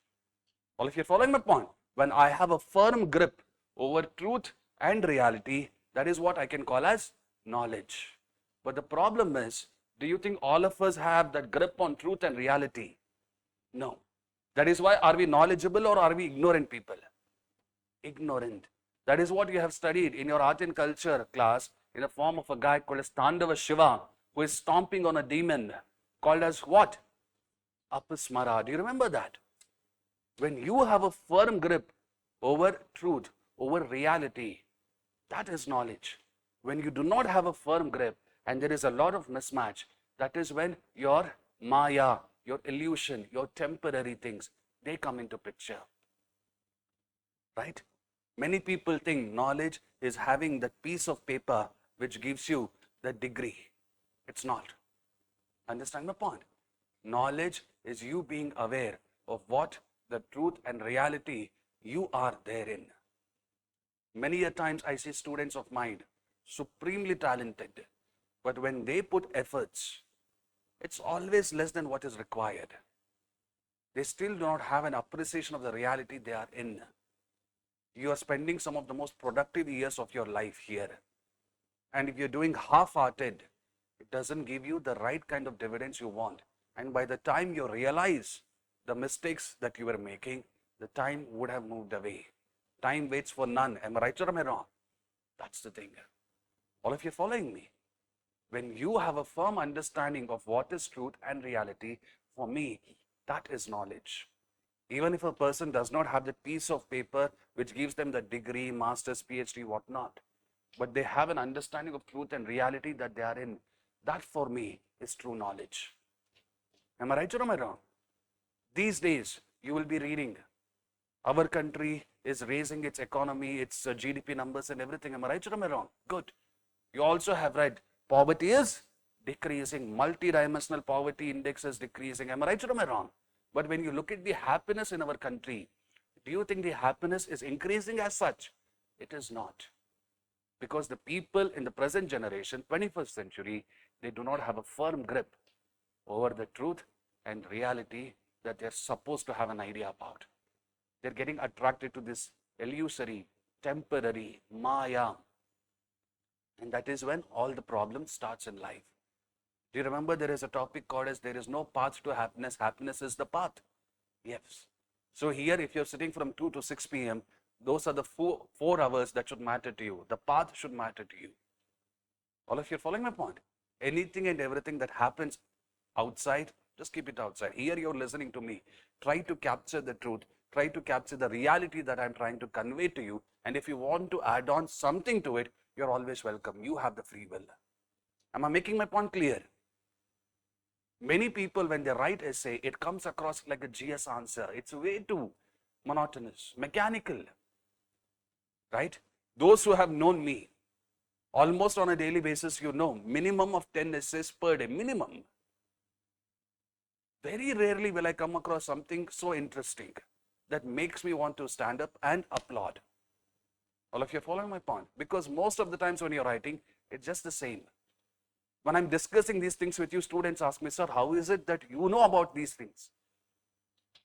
All of you are following my point? When I have a firm grip over truth and reality, that is what I can call as knowledge. But the problem is, do you think all of us have that grip on truth and reality? No. That is why, are we knowledgeable or are we ignorant people? Ignorant. That is what you have studied in your art and culture class in the form of a guy called as Tandava Shiva, who is stomping on a demon called as what? Apasmara. Do you remember that? When you have a firm grip over truth, over reality, that is knowledge. When you do not have a firm grip and there is a lot of mismatch, that is when your maya, your illusion, your temporary things, they come into picture. Right? Many people think knowledge is having that piece of paper which gives you the degree. It's not. Understand my point? Knowledge is you being aware of what the truth and reality you are therein. Many a times I see students of mine, supremely talented, but when they put efforts, it's always less than what is required. They still do not have an appreciation of the reality they are in. You are spending some of the most productive years of your life here. And if you're doing half-hearted, it doesn't give you the right kind of dividends you want. And by the time you realize the mistakes that you were making, the time would have moved away. Time waits for none. Am I right or am I wrong? That's the thing. All of you are following me? When you have a firm understanding of what is truth and reality, for me, that is knowledge. Even if a person does not have the piece of paper which gives them the degree, master's, PhD, whatnot, but they have an understanding of truth and reality that they are in, that for me is true knowledge. Am I right or am I wrong? These days, you will be reading, our country is raising its economy, its GDP numbers and everything. Am I right or am I wrong? Good. You also have read, poverty is decreasing, multi-dimensional poverty index is decreasing. Am I right or am I wrong? But when you look at the happiness in our country, do you think the happiness is increasing as such? It is not. Because the people in the present generation, 21st century, they do not have a firm grip over the truth and reality that they're supposed to have an idea about. They're getting attracted to this illusory, temporary, maya. And that is when all the problem starts in life. Do you remember there is a topic called as there is no path to happiness, happiness is the path? Yes. So here if you're sitting from 2 to 6 p.m., those are the 4 hours that should matter to you. The path should matter to you. All of you are following my point? Anything and everything that happens outside, just keep it outside. Here you're listening to me. Try to capture the truth. Try to capture the reality that I'm trying to convey to you. And if you want to add on something to it, you're always welcome. You have the free will. Am I making my point clear? Many people, when they write essay, it comes across like a GS answer. It's way too monotonous, mechanical, right? Those who have known me, almost on a daily basis, you know, minimum of 10 essays per day, minimum. Very rarely will I come across something so interesting that makes me want to stand up and applaud. All of you are following my point? Because most of the times when you're writing, it's just the same. When I'm discussing these things with you, students ask me, sir, how is it that you know about these things?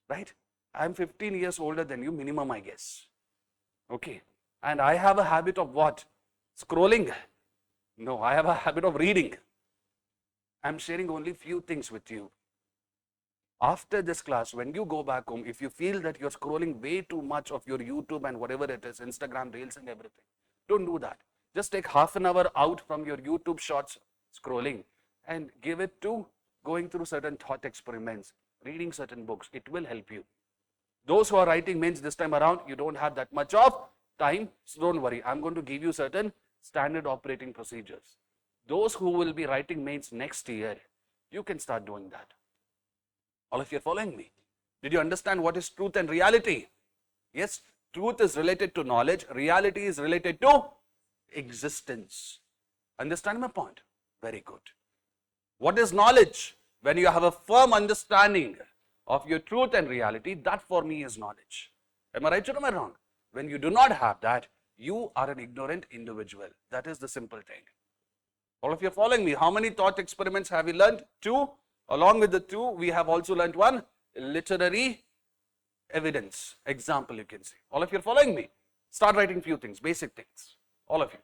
Right? I'm 15 years older than you, minimum, I guess. Okay. And I have a habit of what? Scrolling? No, I have a habit of reading. I'm sharing only few things with you. After this class, when you go back home, if you feel that you're scrolling way too much of your YouTube and whatever it is, Instagram, Reels and everything, don't do that. Just take half an hour out from your YouTube shorts scrolling and give it to going through certain thought experiments, reading certain books. It will help you. Those who are writing mains this time around, you don't have that much of time, so don't worry. I'm going to give you certain standard operating procedures. Those who will be writing mains next year, you can start doing that. All of you are following me? Did you understand what is truth and reality? Yes, truth is related to knowledge. Reality is related to existence. Understand my point? Very good. What is knowledge? When you have a firm understanding of your truth and reality, that for me is knowledge. Am I right or am I wrong? When you do not have that, you are an ignorant individual. That is the simple thing. All of you are following me. How many thought experiments have we learned? 2. Along with the 2, we have also learned 1 literary evidence. Example, you can say. All of you are following me. Start writing few things, basic things. All of you.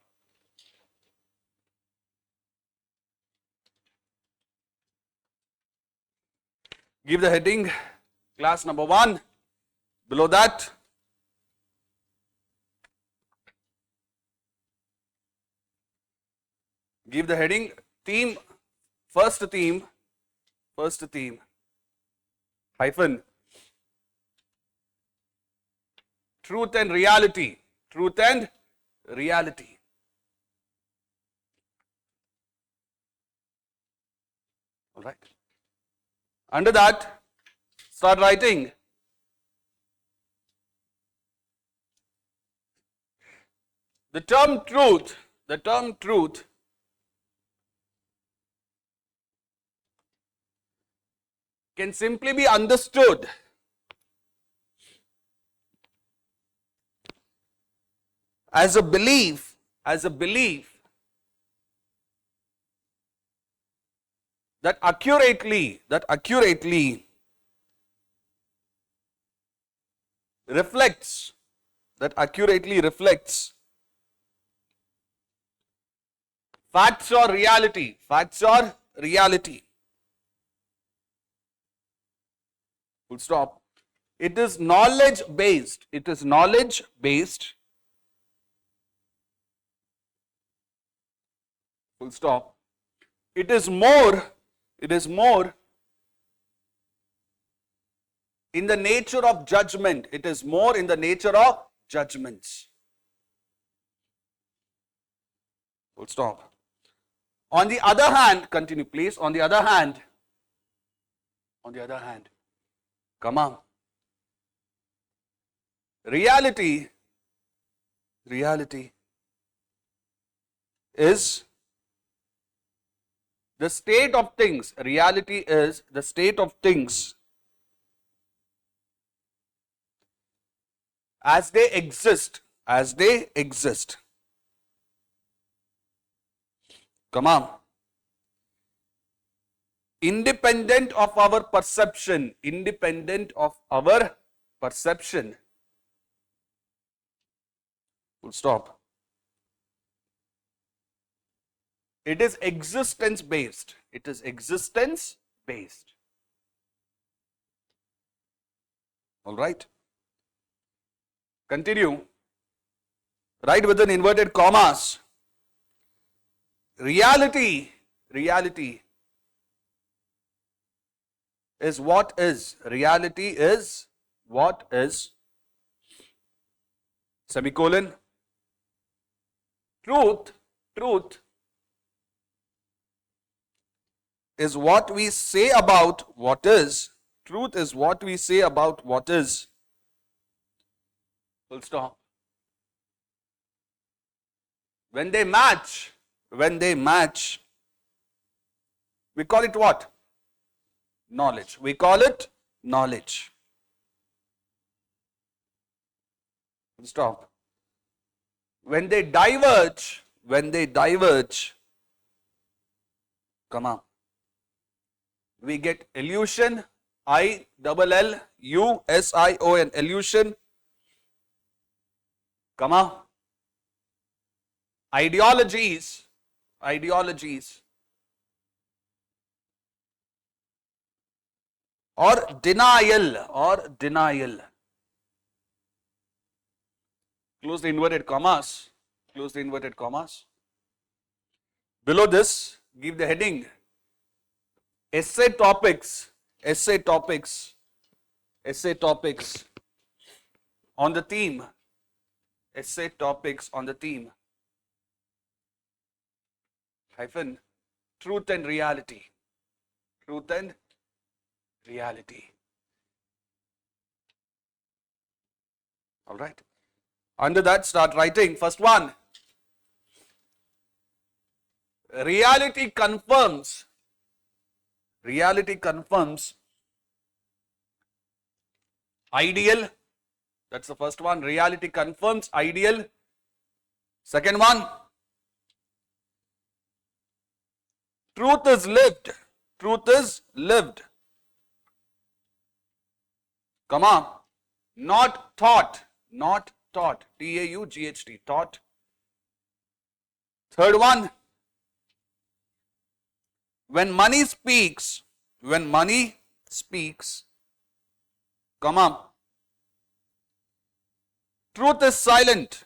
Give the heading, class number 1. Below that, give the heading, theme, first theme, hyphen, truth and reality, truth and reality. All right. Under that, start writing the term truth can simply be understood as a belief that accurately reflects facts or reality. Full stop. It is knowledge based. Full stop. It is more in the nature of judgment. It is more in the nature of judgments. Full stop. On the other hand, continue please. On the other hand, come on. Reality is the state of things. Reality is the state of things as they exist. Come on. Independent of our perception. Full stop. It is existence based. All right. Continue. Write within inverted commas. Reality is what is. Reality is what is. Semicolon. Truth is what we say about what is. Truth is what we say about what is. Full stop. When they match, we call it what? Knowledge. Full stop. When they diverge, come on. We get illusion, ILLUSION, illusion. Come on. Ideologies. Or denial. Close the inverted commas. Below this, give the heading. Essay topics on the theme. Hyphen, truth and reality. All right. Under that, start writing. First one. Reality confirms ideal. That's the first one. Reality confirms ideal. Second one. Truth is lived. Truth is lived. Come on. Not thought. Not taught. T-A-U-G-H-T. Thought. Third one. When money speaks, come on. Truth is silent.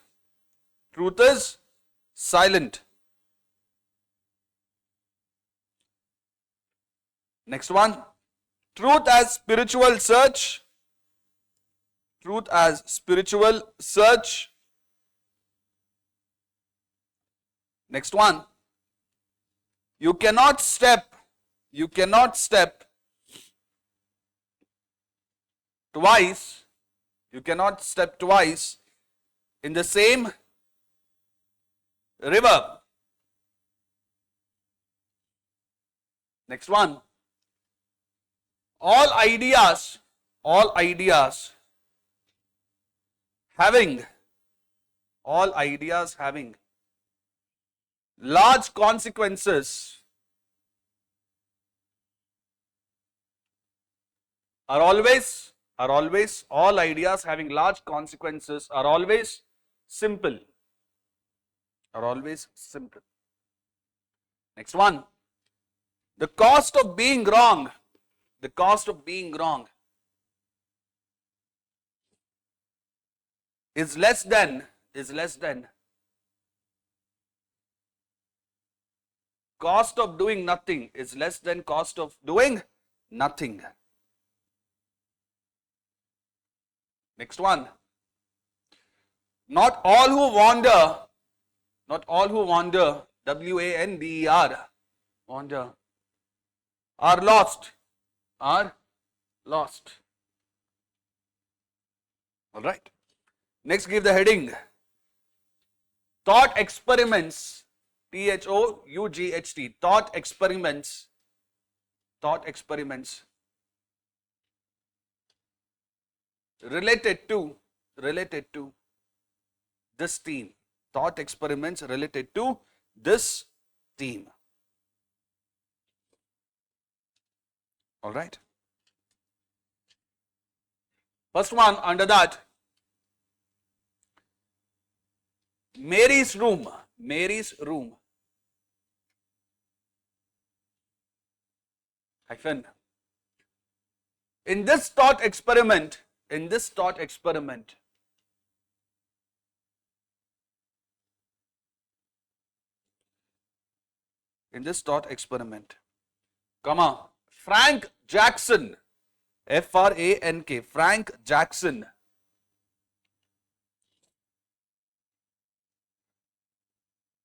Truth is silent. Next one. Truth as spiritual search. Truth as spiritual search. Next one. You cannot step twice. You cannot step twice in the same river. Next one. All ideas having large consequences are always all ideas having large consequences are always simple. Next one. The cost of being wrong is less than cost of doing nothing is less than cost of doing nothing. Next one. Not all who wander, W-A-N-D-E-R, wander, are lost. All right. Next, give the heading. Thought experiments. T-H-O-U-G-H-T. Thought experiments. Related to this theme. Thought experiments related to this theme. All right. First one under that. Mary's room. Hyphen. In this thought experiment, comma, Frank Jackson, F-R-A-N-K, Frank Jackson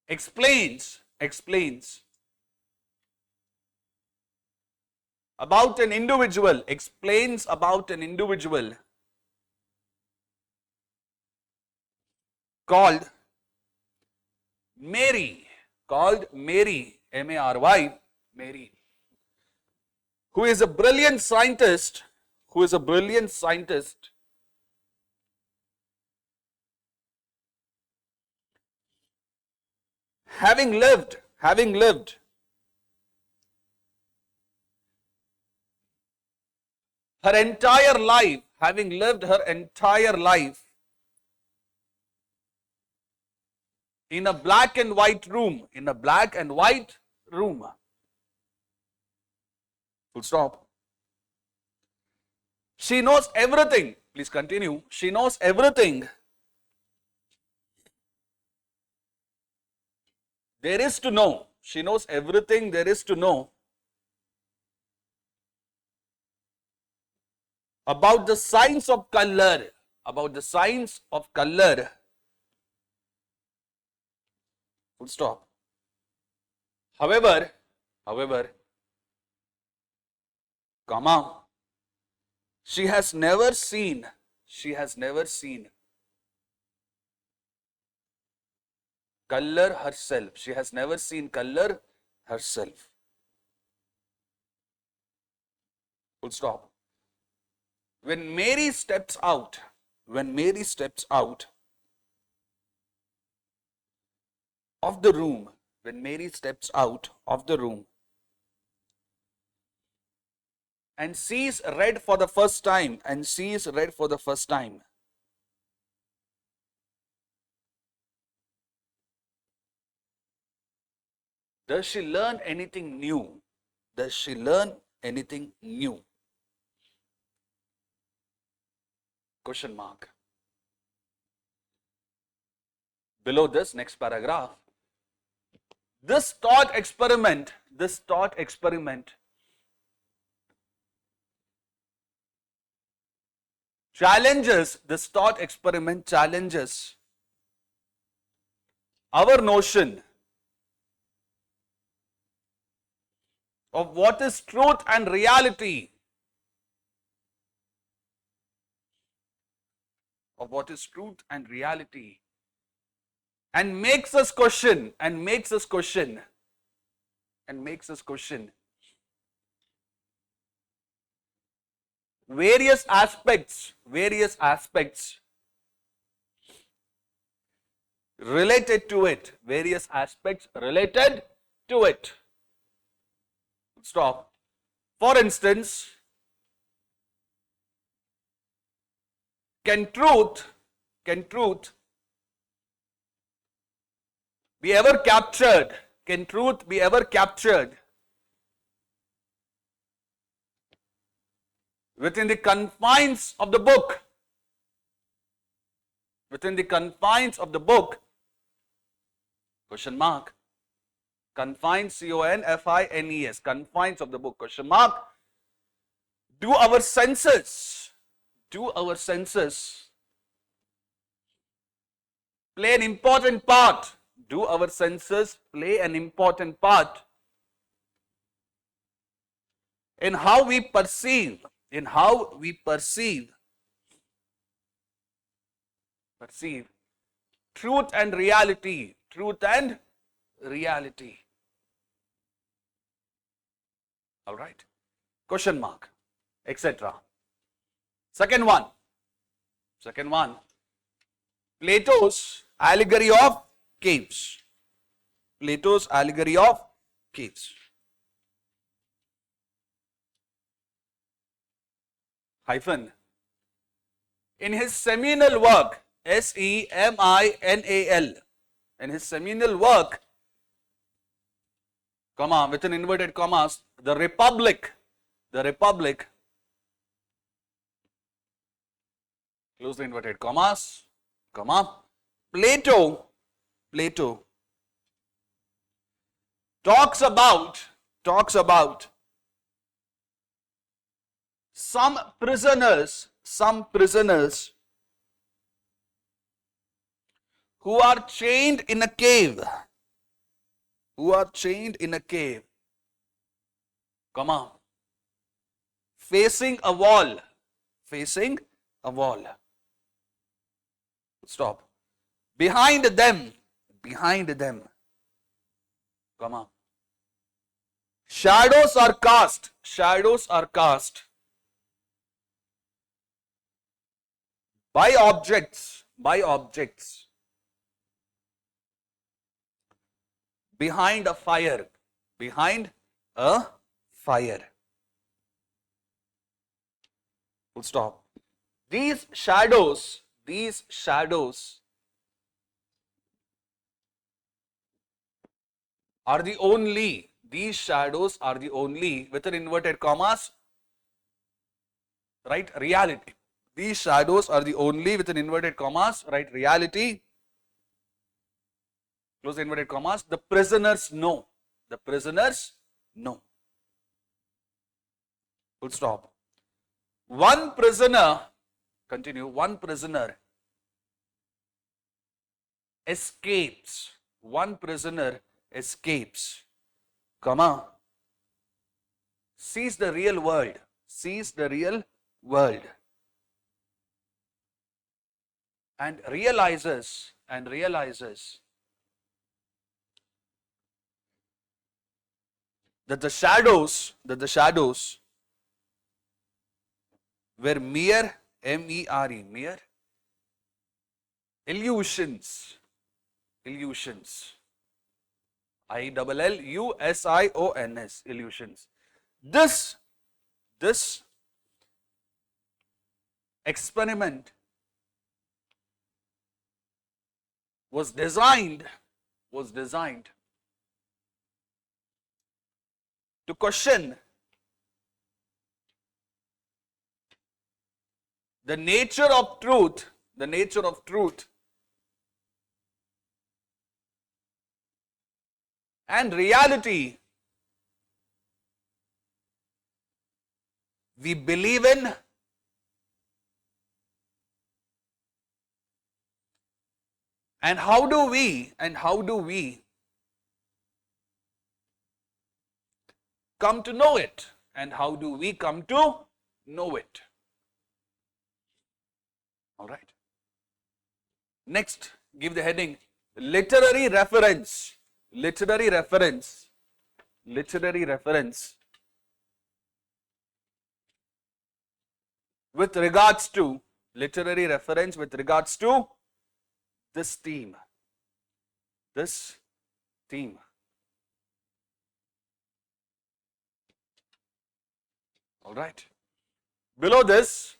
explains about an individual, called Mary, M-A-R-Y, Mary, who is a brilliant scientist, having lived her entire life, in a black and white room, full stop. She knows everything. Please continue. She knows everything there is to know. She knows everything there is to know about the science of color. Full stop. However, comma, she has never seen color herself. She has never seen color herself. Full stop. When Mary steps out of the room, and sees red for the first time, and sees red for the first time, does she learn anything new? Does she learn anything new? Question mark. Below this, next paragraph. This thought experiment challenges our notion of what is truth and reality. Of what is truth and reality. And makes us question various aspects related to it. Stop. For instance, can truth be ever captured? Can truth be ever captured within the confines of the book? Within the confines of the book? Question mark. Confines, C-O-N-F-I-N-E-S. Confines of the book. Question mark. Do our senses play an important part? Do our senses play an important part in how we perceive truth and reality? All right. Question mark, etc. Second one. Plato's allegory of caves. Hyphen. In his seminal work, S-E-M-I-N-A-L, in his seminal work, comma, within inverted commas, the Republic, close the inverted commas, comma, Plato talks about some prisoners who are chained in a cave, comma, facing a wall. Stop. Behind them, comma, shadows are cast by objects behind a fire. Full stop. These shadows are the only, within inverted commas, right, reality. These shadows are the only, within inverted commas, right, reality, close the inverted commas, the prisoners know. Full stop. One prisoner escapes, comma, sees the real world, and realizes that the shadows were mere, M-E-R-E, mere illusions. I-double-L-U-S-I-O-N-S, illusions. This This experiment was designed to question the nature of truth, and reality we believe in, and how do we come to know it, all right. Next, give the heading literary reference with regards to this theme. All right. Below this,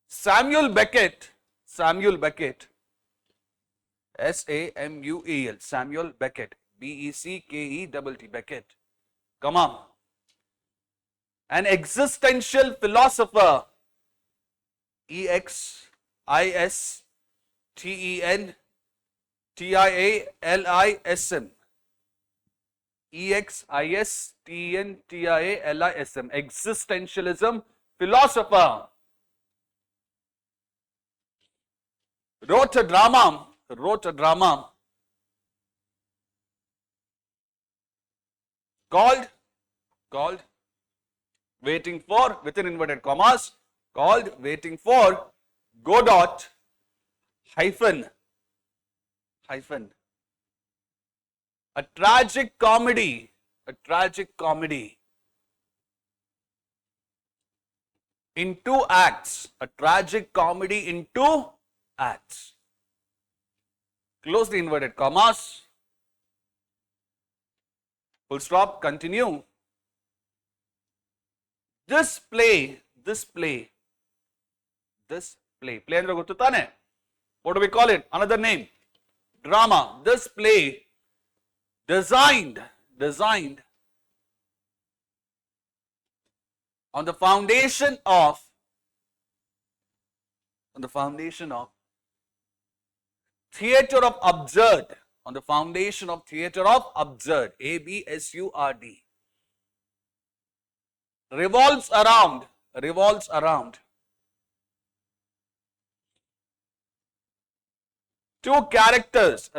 Samuel Beckett, Samuel Beckett, B-E-C-K-E-T-T, Beckett, come on, an existential philosopher, E-X-I-S-T-E-N-T-I-A-L-I-S-M, E-X-I-S-T-E-N-T-I-A-L-I-S-M, existentialism philosopher, wrote a drama called waiting for, within inverted commas, called waiting for Godot hyphen a tragic comedy in two acts, close the inverted commas, full stop, continue. This play, play andre gottutane, what do we call it? Another name, drama. This play designed on the foundation of theatre of absurd, ABSURD, revolves around two characters,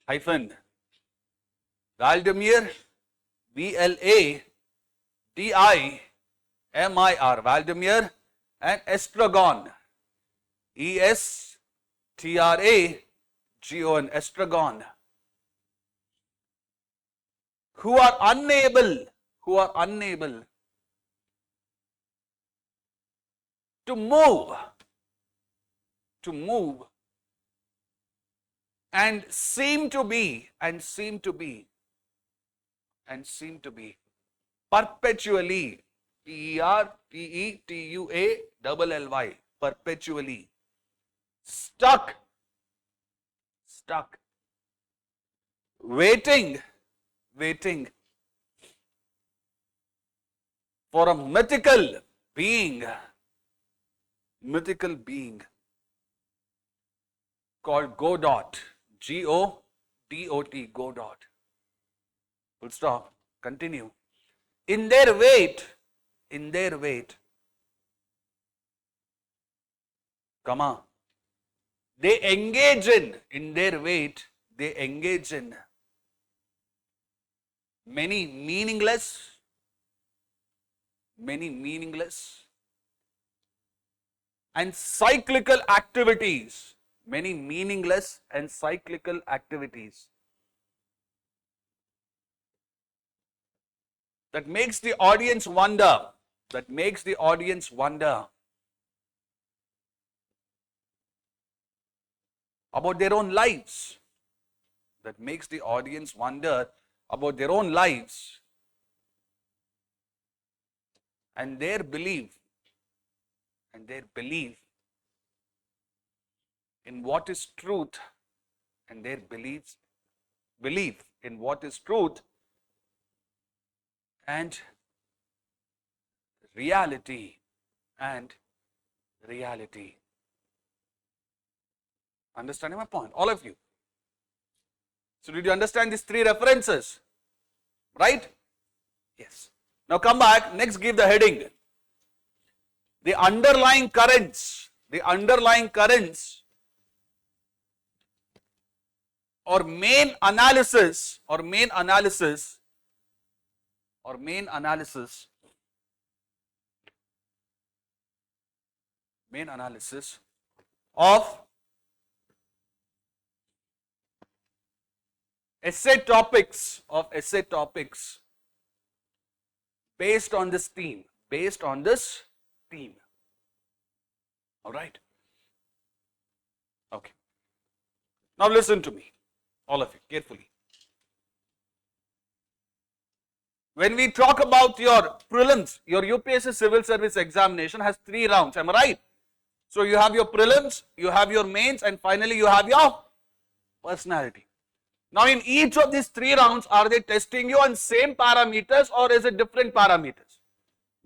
hyphen Valdemir, V-L-A-D-I-M-I-R, Valdemir, and Estragon, E-S-T-R-A-G-O-N, Estragon, who are unable to move and seem to be perpetually, P-E-R-P-E-T-U-A-L-L-Y, perpetually stuck, waiting for a mythical being called Godot, G-O-D-O-T, Godot. Full stop. Continue. In their wait, comma, they engage in many meaningless and cyclical activities, that makes the audience wonder, about their own lives, about their own lives and their belief in what is truth and their belief in what is truth and reality. Understanding my point, all of you? So did you understand these three references? Right? Yes. Now come back, next give the heading. The underlying currents or main analysis of essay topics based on this theme. All right. Okay. Now listen to me, all of you, carefully. When we talk about your prelims, your UPSC civil service examination has 3 rounds, am I right? So you have your prelims, you have your mains, and finally you have your personality. Now in each of these 3 rounds, are they testing you on same parameters or is it different parameters?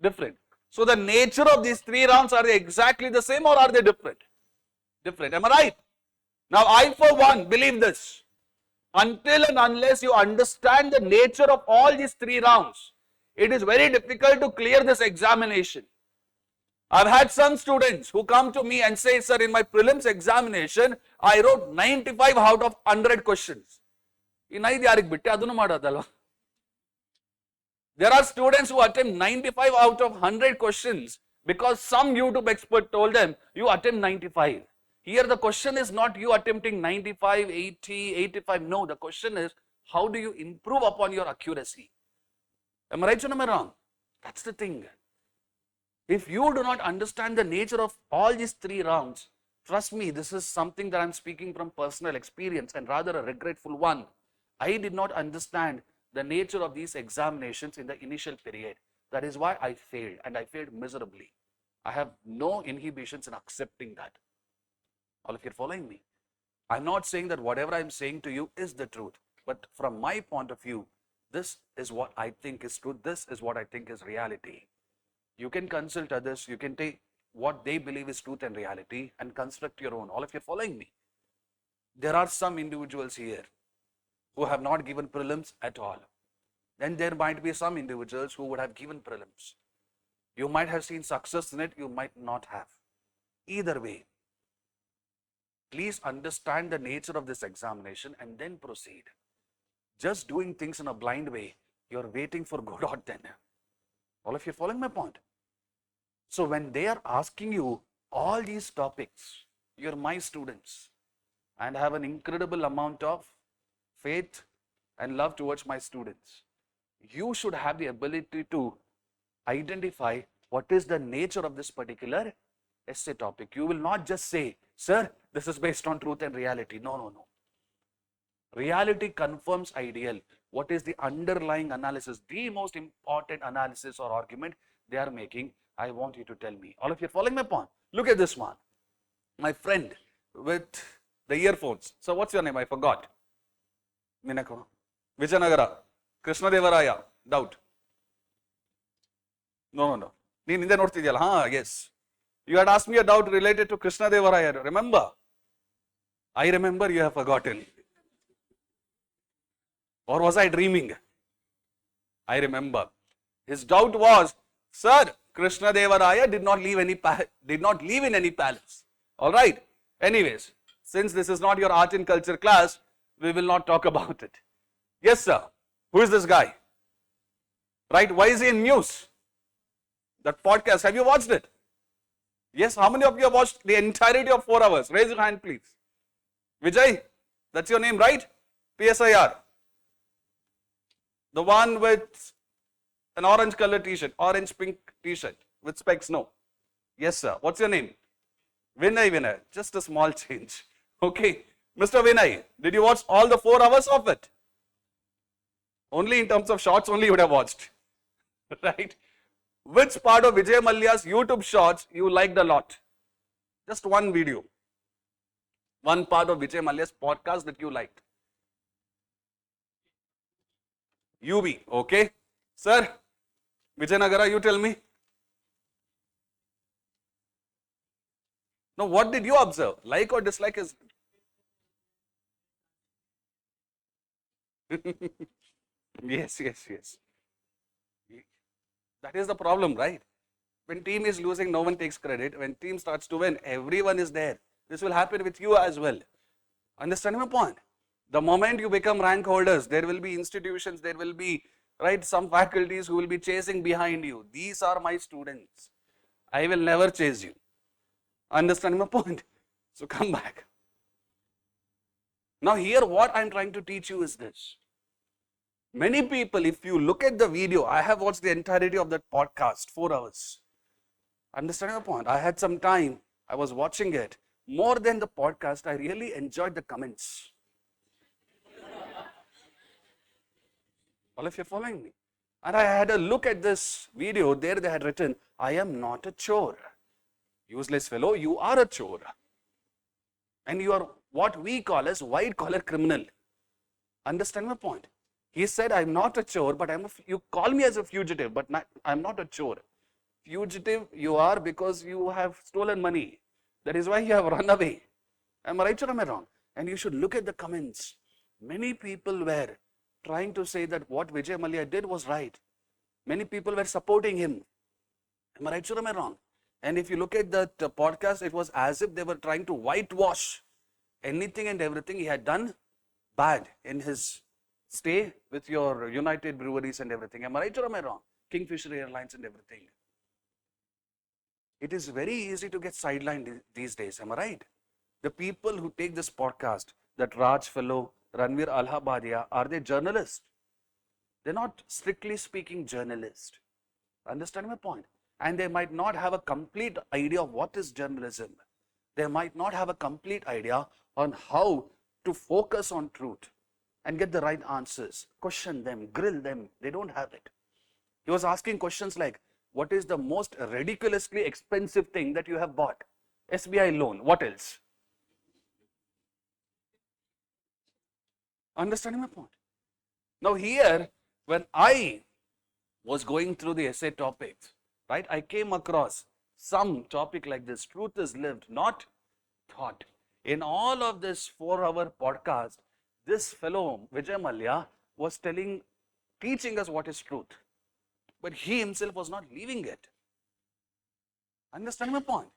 Different. So the nature of these 3 rounds, are they exactly the same or are they different? Different, am I right? Now I for one believe this. Until and unless you understand the nature of all these 3 rounds, it is very difficult to clear this examination. I've had some students who come to me and say, sir, in my prelims examination, I wrote 95 out of 100 questions. There are students who attempt 95 out of 100 questions because some YouTube expert told them, you attempt 95. Here the question is not you attempting 95, 80, 85. No, the question is, how do you improve upon your accuracy? Am I right or am I wrong? That's the thing. If you do not understand the nature of all these 3 rounds, trust me, this is something that I'm speaking from personal experience and rather a regretful one. I did not understand the nature of these examinations in the initial period. That is why I failed, and I failed miserably. I have no inhibitions in accepting that. All of you are following me? I'm not saying that whatever I'm saying to you is the truth, but from my point of view, this is what I think is truth. This is what I think is reality. You can consult others, you can take what they believe is truth and reality and construct your own. All of you are following me? There are some individuals here who have not given prelims at all. Then there might be some individuals who would have given prelims. You might have seen success in it, you might not have. Either way, please understand the nature of this examination and then proceed. Just doing things in a blind way, you're waiting for Godot then. All of you following my point? So when they are asking you all these topics, you're my students and have an incredible amount of faith and love towards my students. You should have the ability to identify what is the nature of this particular essay topic. You will not just say, sir, this is based on truth and reality. No. Reality confirms ideal. What is the underlying analysis, the most important analysis or argument they are making? I want you to tell me. All of you are following my point? Look at this one. My friend with the earphones. So what's your name? I forgot. Minako. Vijayanagara. Krishnadevaraya. Doubt. No. Yes. You had asked me a doubt related to Krishnadevaraya. Remember? I remember, you have forgotten. Or was I dreaming? I remember. His doubt was, sir, Krishnadevaraya did not live in any palace. All right. Anyways, since this is not your art and culture class, we will not talk about it. Yes, sir. Who is this guy? Right? Why is he in news? That podcast, have you watched it? Yes. How many of you have watched the entirety of 4 hours? Raise your hand, please. Vijay, that's your name, right? PSIR. The one with an orange color t-shirt, orange pink t-shirt with specs, no. Yes, sir. What's your name? Vinay. Just a small change. Okay. Mr. Vinay, did you watch all the 4 hours of it? Only in terms of shorts only you would have watched. Right? Which part of Vijay Mallya's YouTube shorts you liked a lot? Just one video. One part of Vijay Mallya's podcast that you liked. UB, okay? Sir, Vijay Nagara, you tell me. Now, what did you observe? Like or dislike is... Yes. That is the problem, right? When team is losing, no one takes credit. When team starts to win, everyone is there. This will happen with you as well. Understand my point? The moment you become rank holders, there will be institutions, there will be, right, some faculties who will be chasing behind you. These are my students. I will never chase you. Understand my point? So come back. Now here what I am trying to teach you is this. Many people, if you look at the video, I have watched the entirety of that podcast, 4 hours. Understand my point? I had some time, I was watching it. More than the podcast, I really enjoyed the comments. All of you are following me? And I had a look at this video, there they had written, I am not a chore. Useless fellow, you are a chore. And you are what we call as white collar criminal. Understand my point? He said, I'm not a chore, but you call me as a fugitive, but I'm not a chore. Fugitive you are because you have stolen money. That is why you have run away. Am I right or am I wrong? And you should look at the comments. Many people were trying to say that what Vijay Mallya did was right. Many people were supporting him. Am I right or am I wrong? And if you look at that podcast, it was as if they were trying to whitewash anything and everything he had done bad in his stay with your United Breweries and everything. Am I right or am I wrong? Kingfisher Airlines and everything. It is very easy to get sidelined these days. Am I right? The people who take this podcast, that Raj fellow, Ranveer Allahabadia, are they journalists? They're not strictly speaking journalists. Understand my point? And they might not have a complete idea of what is journalism. They might not have a complete idea on how to focus on truth and get the right answers, question them, grill them. They don't have it. He was asking questions like, what is the most ridiculously expensive thing that you have bought? SBI loan. What else? Understanding my point? Now here, when I was going through the essay topics, right, I came across some topic like this. Truth is lived, not thought. In all of this 4-hour podcast, this fellow, Vijay Mallya, was teaching us what is truth. But he himself was not living it. Understand my point?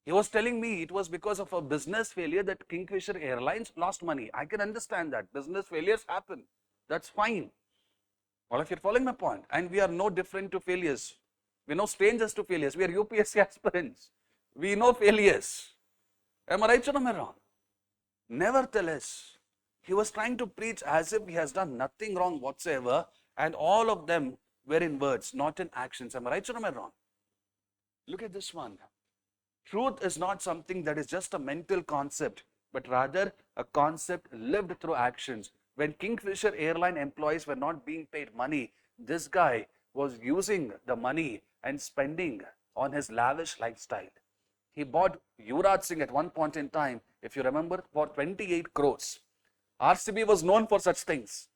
He was telling me it was because of a business failure that Kingfisher Airlines lost money. I can understand that. Business failures happen. That's fine. All of you are following my point. And we are no different to failures. We are no strangers to failures. We are UPSC aspirants. We know failures. Am I right or am I wrong? Nevertheless, he was trying to preach as if he has done nothing wrong whatsoever, and all of them were in words, not in actions. Am I right or am I wrong? Look at this one. Truth is not something that is just a mental concept, but rather a concept lived through actions. When Kingfisher Airline employees were not being paid money, this guy was using the money and spending on his lavish lifestyle. He bought Yuvraj Singh at one point in time, if you remember, for 28 crores. RCB was known for such things.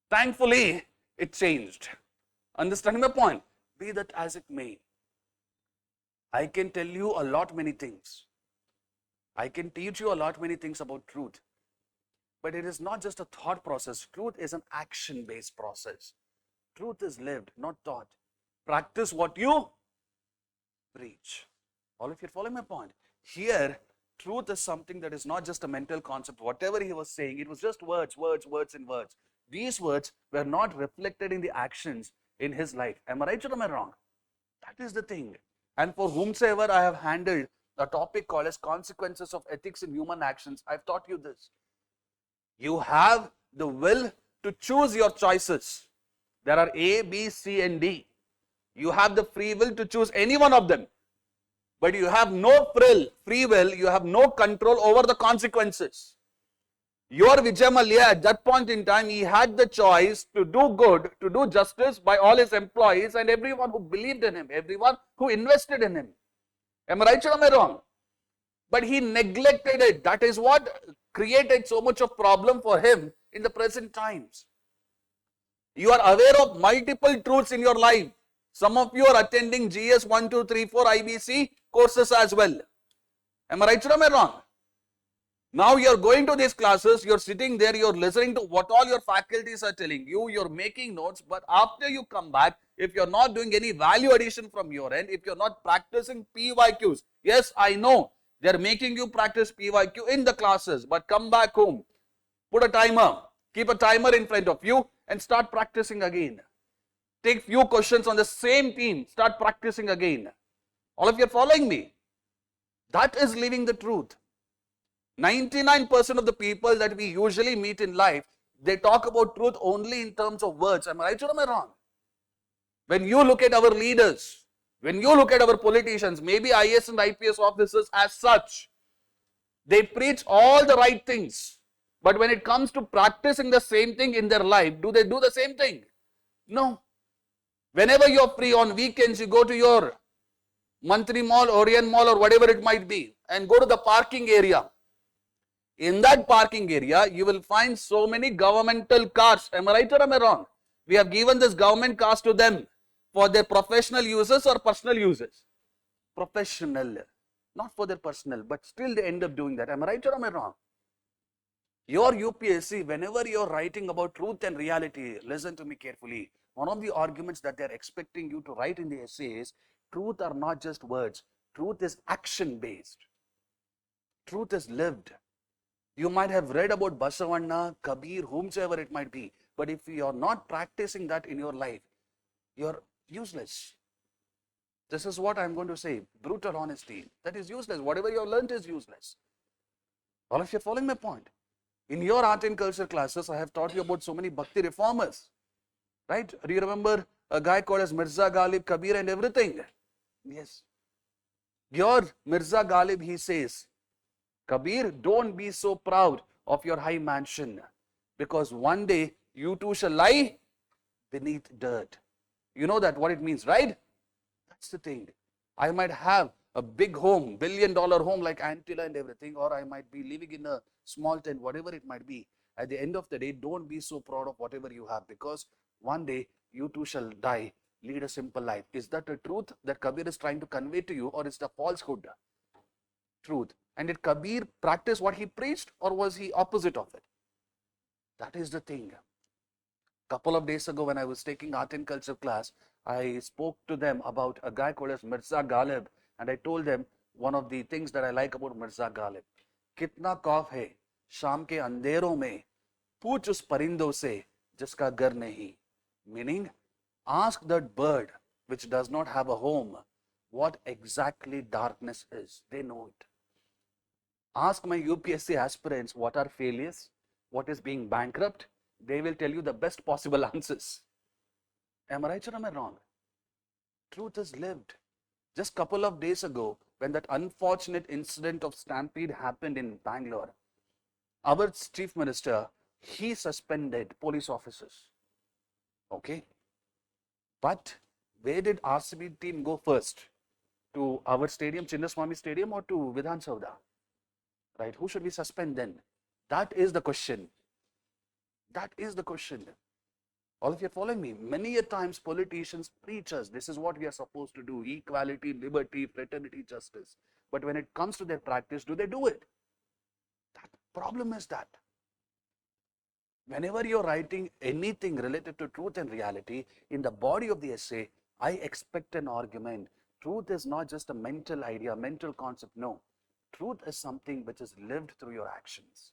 Thankfully, it changed. Understanding my point? Be that as it may, I can tell you a lot many things. I can teach you a lot many things about truth. But it is not just a thought process. Truth is an action-based process. Truth is lived, not taught. Practice what you preach. All of you are following my point? Here, truth is something that is not just a mental concept. Whatever he was saying, it was just words, words, words and words. These words were not reflected in the actions in his life. Am I right or am I wrong? That is the thing. And for whomsoever I have handled a topic called as consequences of ethics in human actions, I've taught you this. You have the will to choose your choices. There are A, B, C and D. You have the free will to choose any one of them. But you have no free will, you have no control over the consequences. Your Vijay Mallya, at that point in time, he had the choice to do good, to do justice by all his employees and everyone who believed in him, everyone who invested in him. Am I right or am I wrong? But he neglected it. That is what created so much of problem for him in the present times. You are aware of multiple truths in your life. Some of you are attending GS 1, 2, 3, 4 IBC courses as well. Am I right or am I wrong? Now you are going to these classes, you are sitting there, you are listening to what all your faculties are telling you, you are making notes, but after you come back, if you are not doing any value addition from your end, if you are not practicing PYQs, yes, I know, they are making you practice PYQ in the classes, but come back home, put a timer, keep a timer in front of you and start practicing again. Take few questions on the same theme, start practicing again. All of you are following me? That is living the truth. 99% of the people that we usually meet in life, they talk about truth only in terms of words. Am I right or am I wrong? When you look at our leaders, when you look at our politicians, maybe IAS and IPS officers as such, they preach all the right things. But when it comes to practicing the same thing in their life, do they do the same thing? No. Whenever you're free on weekends, you go to your Mantri Mall, Orient Mall or whatever it might be and go to the parking area. In that parking area, you will find so many governmental cars. Am I right or am I wrong? We have given this government cars to them for their professional uses or personal uses. Professional, not for their personal, but still they end up doing that. Am I right or am I wrong? Your UPSC, whenever you're writing about truth and reality, listen to me carefully. One of the arguments that they're expecting you to write in the essay is, truth are not just words. Truth is action based. Truth is lived. You might have read about Basavanna, Kabir, whomsoever it might be. But if you are not practicing that in your life, you're useless. This is what I'm going to say. Brutal honesty. That is useless. Whatever you have learned is useless. All of you are following my point. In your art and culture classes, I have taught you about so many Bhakti reformers. Right? Do you remember a guy called as Mirza Ghalib, Kabir and everything? Yes. Your Mirza Ghalib, he says, Kabir, don't be so proud of your high mansion, because one day you too shall lie beneath dirt. You know that what it means, right? That's the thing. I might have a big home, billion-dollar home like Antilla and everything, or I might be living in a small tent, whatever it might be. At the end of the day, don't be so proud of whatever you have, because one day you too shall die, lead a simple life. Is that the truth that Kabir is trying to convey to you, or is the falsehood? Truth. And did Kabir practice what he preached, or was he opposite of it? That is the thing. Couple of days ago when I was taking art and culture class, I spoke to them about a guy called as Mirza Ghalib, and I told them one of the things that I like about Mirza Ghalib. Kitna खौफ hai, शाम के अंधेरों में, पूछ उस परिंदों से जिसका घर नहीं. Meaning, ask that bird which does not have a home what exactly darkness is. They know it. Ask my UPSC aspirants what are failures, what is being bankrupt. They will tell you the best possible answers. Am I right or am I wrong? Truth is lived. Just couple of days ago, when that unfortunate incident of stampede happened in Bangalore, our chief minister, he suspended police officers. Okay. But where did RCB team go first? To our stadium, Chinnaswamy Stadium, or to Vidhan Sauda? Right? Who should we suspend then? That is the question. That is the question. All of you are following me? Many a times politicians preach us, this is what we are supposed to do, equality, liberty, fraternity, justice. But when it comes to their practice, do they do it? That problem is that whenever you're writing anything related to truth and reality, in the body of the essay, I expect an argument. Truth is not just a mental idea, mental concept. No. Truth is something which is lived through your actions.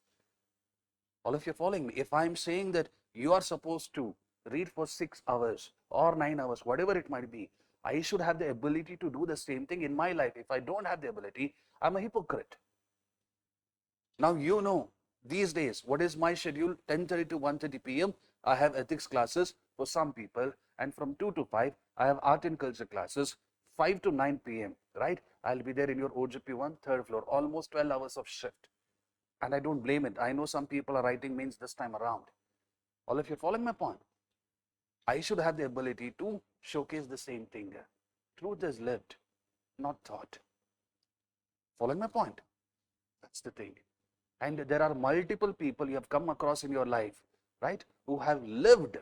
All of you are following me? If I'm saying that you are supposed to read for 6 hours or 9 hours, whatever it might be, I should have the ability to do the same thing in my life. If I don't have the ability, I'm a hypocrite. Now you know, these days, what is my schedule? 10:30 to 1:30 p.m. I have ethics classes for some people, and from 2 to 5, I have art and culture classes, 5 to 9 p.m., right? I'll be there in your OGP1, third floor, almost 12 hours of shift. And I don't blame it. I know some people are writing mains this time around. All of you following my point? I should have the ability to showcase the same thing. Truth is lived, not thought. Following my point? That's the thing. And there are multiple people you have come across in your life, right, who have lived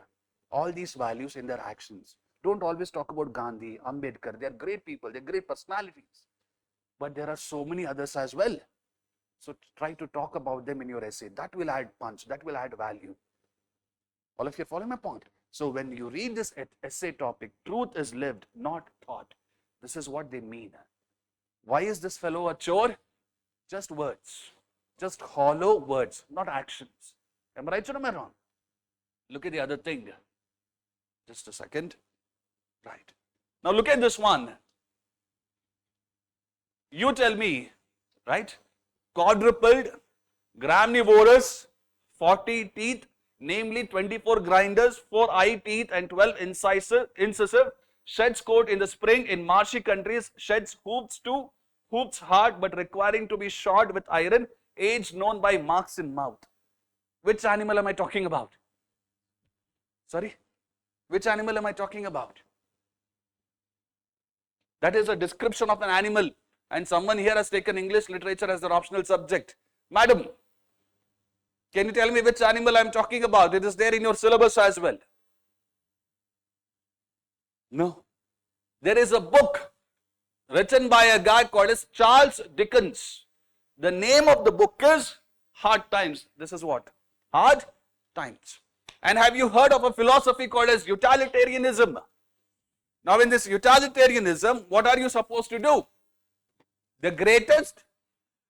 all these values in their actions. Don't always talk about Gandhi, Ambedkar. They are great people, they are great personalities. But there are so many others as well. So try to talk about them in your essay. That will add punch, that will add value. All of you are following my point? So when you read this essay topic, truth is lived, not thought. This is what they mean. Why is this fellow a chore? Just words. Just hollow words, not actions. Am I right or am I wrong? Look at the other thing. Just a second. Right. Now look at this one. You tell me, right? Quadrupled, gramnivorous, 40 teeth, namely 24 grinders, 4 eye teeth and 12 incisive, sheds coat in the spring in marshy countries, sheds hoops too, hoops hard but requiring to be shod with iron, age known by marks in mouth. Which animal am I talking about? Sorry? Which animal am I talking about? That is a description of an animal, and someone here has taken English literature as their optional subject. Madam, can you tell me which animal I am talking about? It is there in your syllabus as well. No. There is a book written by a guy called as Charles Dickens. The name of the book is Hard Times. This is what? Hard Times. And have you heard of a philosophy called as utilitarianism? Now in this utilitarianism, what are you supposed to do? The greatest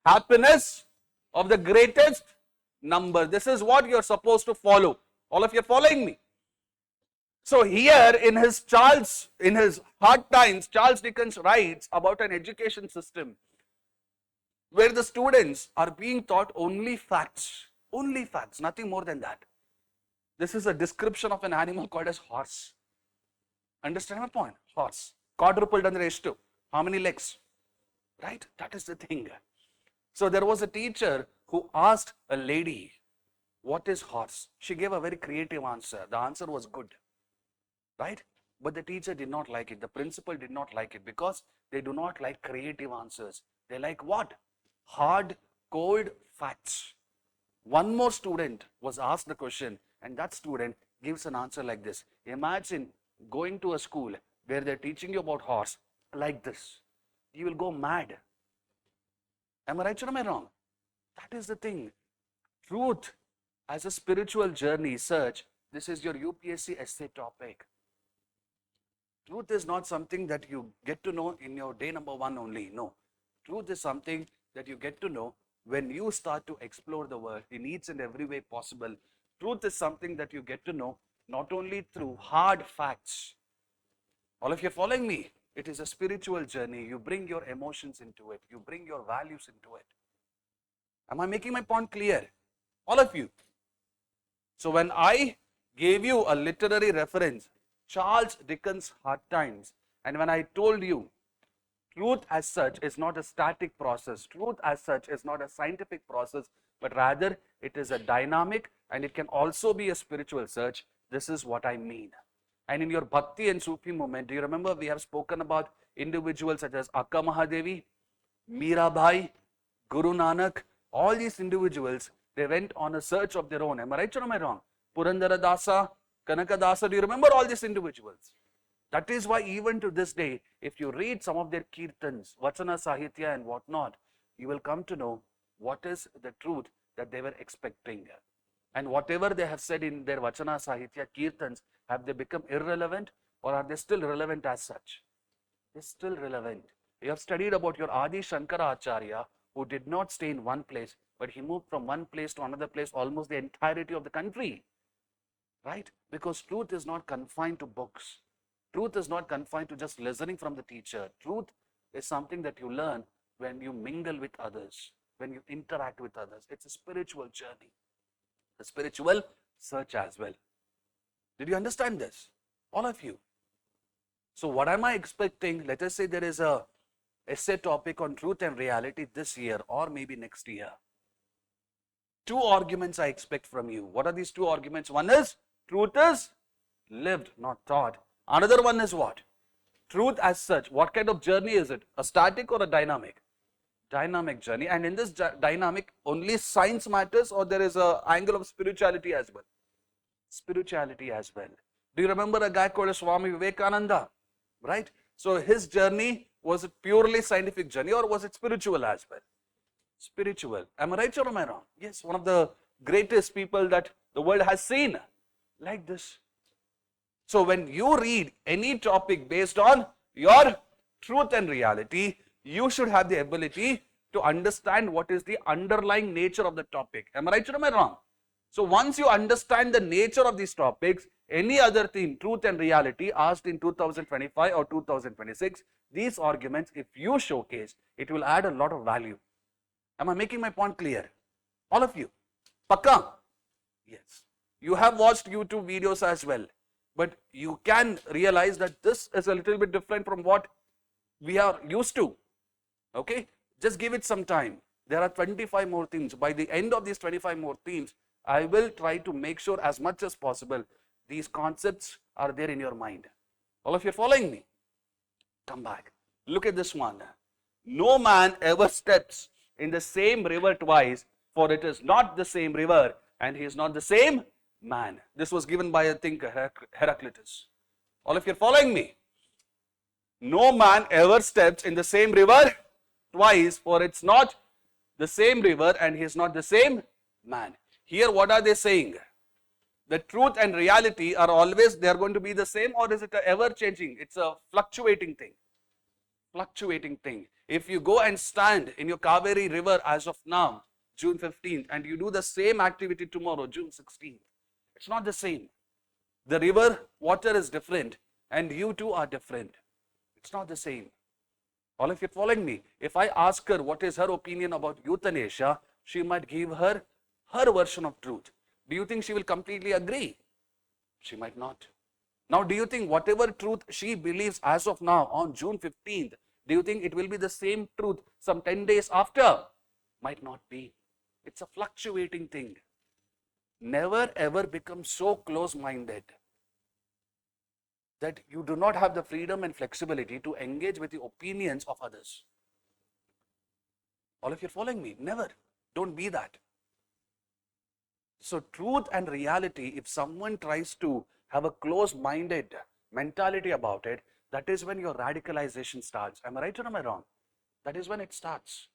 happiness of the greatest number. This is what you are supposed to follow. All of you are following me? So here in his Hard Times, Charles Dickens writes about an education system where the students are being taught only facts, nothing more than that. This is a description of an animal called as horse. Understand my point? Horse. Quadrupled under H2. How many legs? Right? That is the thing. So there was a teacher who asked a lady, what is horse? She gave a very creative answer. The answer was good. Right? But the teacher did not like it. The principal did not like it because they do not like creative answers. They like what? Hard, cold facts. One more student was asked the question, and that student gives an answer like this. Imagine going to a school where they're teaching you about horse like this. You will go mad. Am I right or am I wrong? That is the thing. Truth as a spiritual journey search. This is your UPSC essay topic. Truth is not something that you get to know in your day number 1 only. No. Truth is something that you get to know when you start to explore the world in each and every way possible. Truth is something that you get to know not only through hard facts. All of you are following me? It is a spiritual journey. You bring your emotions into it. You bring your values into it. Am I making my point clear? All of you. So when I gave you a literary reference, Charles Dickens' Hard Times, and when I told you truth as such is not a static process, truth as such is not a scientific process, but rather it is a dynamic and it can also be a spiritual search. This is what I mean. And in your Bhakti and Sufi movement, do you remember we have spoken about individuals such as Akka Mahadevi, Mirabai, Guru Nanak, all these individuals, they went on a search of their own. Am I right or am I wrong? Purandara Dasa, Kanaka Dasa, do you remember all these individuals? That is why even to this day, if you read some of their kirtans, Vachana Sahitya and whatnot, you will come to know what is the truth that they were expecting. And whatever they have said in their Vachana Sahitya kirtans, have they become irrelevant or are they still relevant as such? They're still relevant. You have studied about your Adi Shankara Acharya, who did not stay in one place, but he moved from one place to another place almost the entirety of the country. Right? Because truth is not confined to books. Truth is not confined to just listening from the teacher. Truth is something that you learn when you mingle with others, when you interact with others. It's a spiritual journey, a spiritual search as well. Did you understand this? All of you. So what am I expecting? Let us say there is a essay topic on truth and reality this year or maybe next year. Two arguments I expect from you. What are these two arguments? One is truth is lived, not thought. Another one is what? Truth as such. What kind of journey is it? A static or a dynamic? Dynamic journey. And in this dynamic, only science matters, or there is an angle of spirituality as well? Spirituality as well. Do you remember a guy called Swami Vivekananda? Right? So his journey, was it purely scientific journey or was it spiritual as well? Spiritual. Am I right or am I wrong? Yes, one of the greatest people that the world has seen like this. So when you read any topic based on your truth and reality, you should have the ability to understand what is the underlying nature of the topic. Am I right or am I wrong? So once you understand the nature of these topics, any other theme, truth and reality, asked in 2025 or 2026, these arguments, if you showcase, it will add a lot of value. Am I making my point clear? All of you? Pakka? Yes. You have watched YouTube videos as well, but you can realize that this is a little bit different from what we are used to. Okay? Just give it some time. There are 25 more themes. By the end of these 25 more themes, I will try to make sure as much as possible these concepts are there in your mind. All of you are following me? Come back. Look at this one. No man ever steps in the same river twice, for it is not the same river and he is not the same man. This was given by a thinker, Heraclitus. All of you are following me? No man ever steps in the same river twice, for it's not the same river and he is not the same man. Here what are they saying? The truth and reality are always, they are going to be the same, or is it ever changing? It's a fluctuating thing. Fluctuating thing. If you go and stand in your Kaveri river as of now, June 15th, and you do the same activity tomorrow, June 16th, it's not the same. The river water is different and you two are different. It's not the same. All of you are following me? If I ask her what is her opinion about euthanasia, she might give her version of truth. Do you think she will completely agree? She might not. Now, do you think whatever truth she believes as of now on June 15th, do you think it will be the same truth some 10 days after? Might not be. It's a fluctuating thing. Never ever become so close-minded that you do not have the freedom and flexibility to engage with the opinions of others. All of you are following me? Never. Don't be that. So truth and reality, if someone tries to have a close-minded mentality about it, that is when your radicalization starts. Am I right or am I wrong? That is when it starts.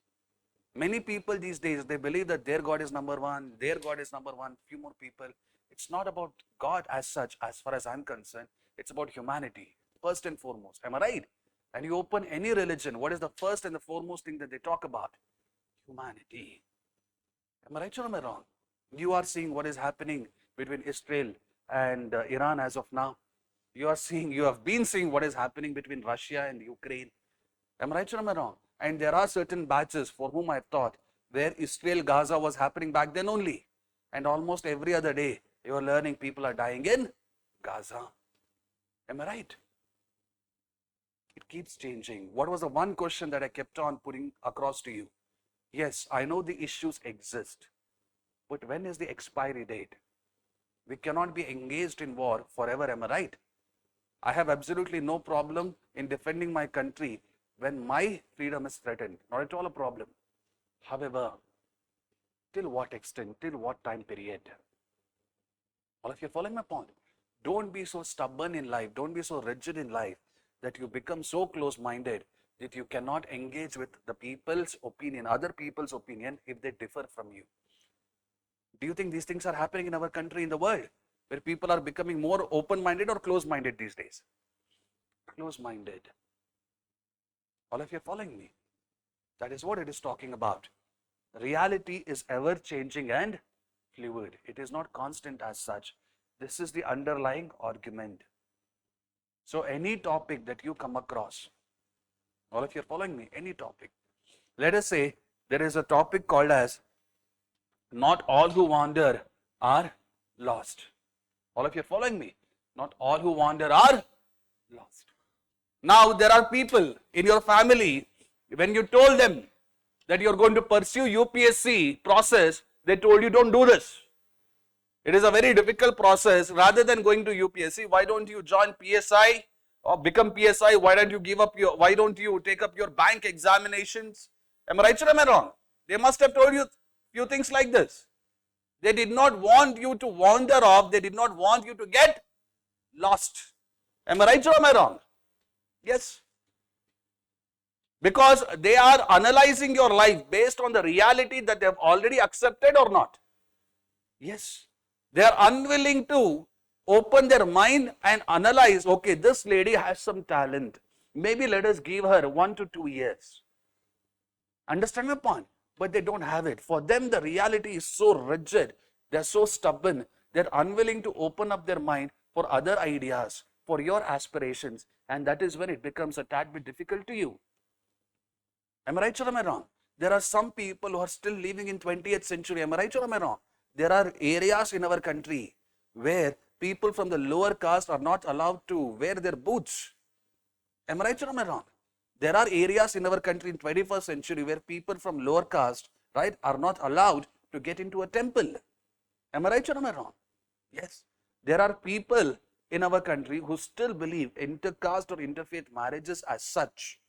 Many people these days, they believe that their God is number one, their God is number one, few more people. It's not about God as such, as far as I'm concerned. It's about humanity, first and foremost. Am I right? And you open any religion, what is the first and the foremost thing that they talk about? Humanity. Am I right or am I wrong? You are seeing what is happening between Israel and Iran as of now. You have been seeing what is happening between Russia and Ukraine. Am I right or am I wrong? And there are certain batches for whom I have taught where Israel-Gaza was happening back then only. And almost every other day, you are learning people are dying in Gaza. Am I right? It keeps changing. What was the one question that I kept on putting across to you? Yes, I know the issues exist. But when is the expiry date? We cannot be engaged in war forever, am I right? I have absolutely no problem in defending my country when my freedom is threatened. Not at all a problem. However, till what extent, till what time period? All of you are following my point? Don't be so stubborn in life, don't be so rigid in life that you become so close-minded that you cannot engage with the people's opinion, other people's opinion if they differ from you. Do you think these things are happening in our country, in the world, where people are becoming more open-minded or close-minded these days? Close-minded. All of you are following me? That is what it is talking about. Reality is ever-changing and fluid. It is not constant as such. This is the underlying argument. So any topic that you come across, all of you are following me? Any topic. Let us say there is a topic called as not all who wander are lost. All of you are following me? Not all who wander are lost. Now there are people in your family, when you told them that you are going to pursue UPSC process, they told you don't do this. It is a very difficult process. Rather than going to UPSC, why don't you join PSI or become PSI? Why don't you take up your bank examinations? Am I right or am I wrong? They must have told you few things like this. They did not want you to wander off. They did not want you to get lost. Am I right or am I wrong? Yes. Because they are analyzing your life based on the reality that they have already accepted or not. Yes. They are unwilling to open their mind and analyze, okay, this lady has some talent. Maybe let us give her 1 to 2 years. Understand my point? But they don't have it. For them, the reality is so rigid. They're so stubborn. They're unwilling to open up their mind for other ideas, for your aspirations. And that is when it becomes a tad bit difficult to you. Am I right or am I wrong? There are some people who are still living in 20th century. Am I right or am I wrong? There are areas in our country where people from the lower caste are not allowed to wear their boots. Am I right or am I wrong? There are areas in our country in 21st century where people from lower caste, right, are not allowed to get into a temple. Am I right or am I wrong? Yes. There are people in our country who still believe intercaste or interfaith marriages as such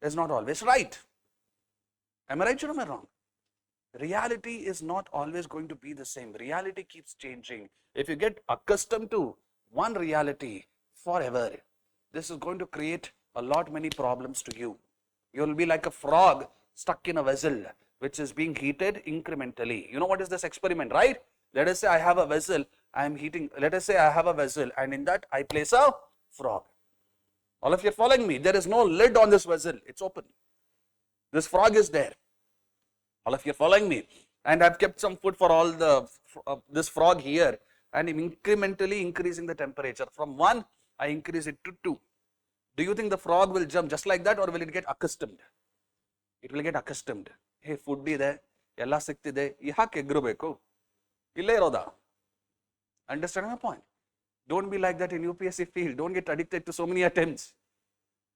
is not always right. Am I right or am I wrong? Reality is not always going to be the same. Reality keeps changing. If you get accustomed to one reality forever, this is going to create a lot many problems to you. You will be like a frog stuck in a vessel which is being heated incrementally. You know what is this experiment, right? Let us say I have a vessel, let us say I have a vessel and in that I place a frog. All of you are following me? There is no lid on this vessel. It's open. This frog is there. All of you are following me? And I've kept some food for all this frog here and I'm incrementally increasing the temperature. From 1, I increase it to 2. Do you think the frog will jump just like that or will it get accustomed? It will get accustomed. Hey, food ide, ella siktide, yake egrubeko. Ille iroda. Understand my point? Don't be like that in UPSC field. Don't get addicted to so many attempts.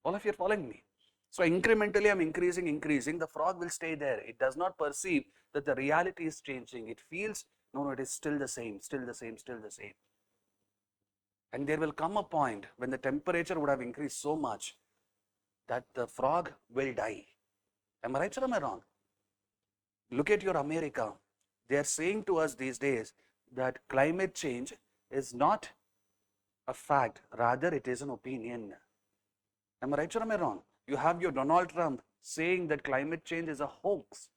All of you are following me? So incrementally I'm increasing, the frog will stay there. It does not perceive that the reality is changing. It feels, no, it is still the same. And there will come a point when the temperature would have increased so much that the frog will die. Am I right or am I wrong? Look at your America. They are saying to us these days that climate change is not a fact, rather it is an opinion. Am I right or am I wrong? You have your Donald Trump saying that climate change is a hoax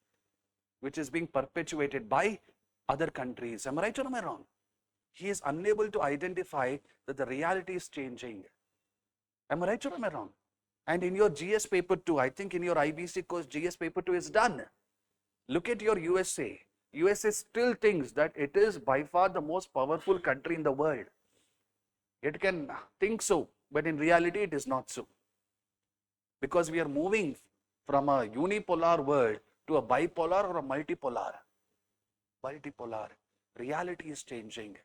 which is being perpetuated by other countries. Am I right or am I wrong? He is unable to identify that the reality is changing. Am I right or am I wrong? And in your GS paper 2, I think in your IBC course, GS paper 2 is done. Look at your USA. USA still thinks that it is by far the most powerful country in the world. It can think so, but in reality it is not so. Because we are moving from a unipolar world to a bipolar or a multipolar. Multipolar. Reality is changing.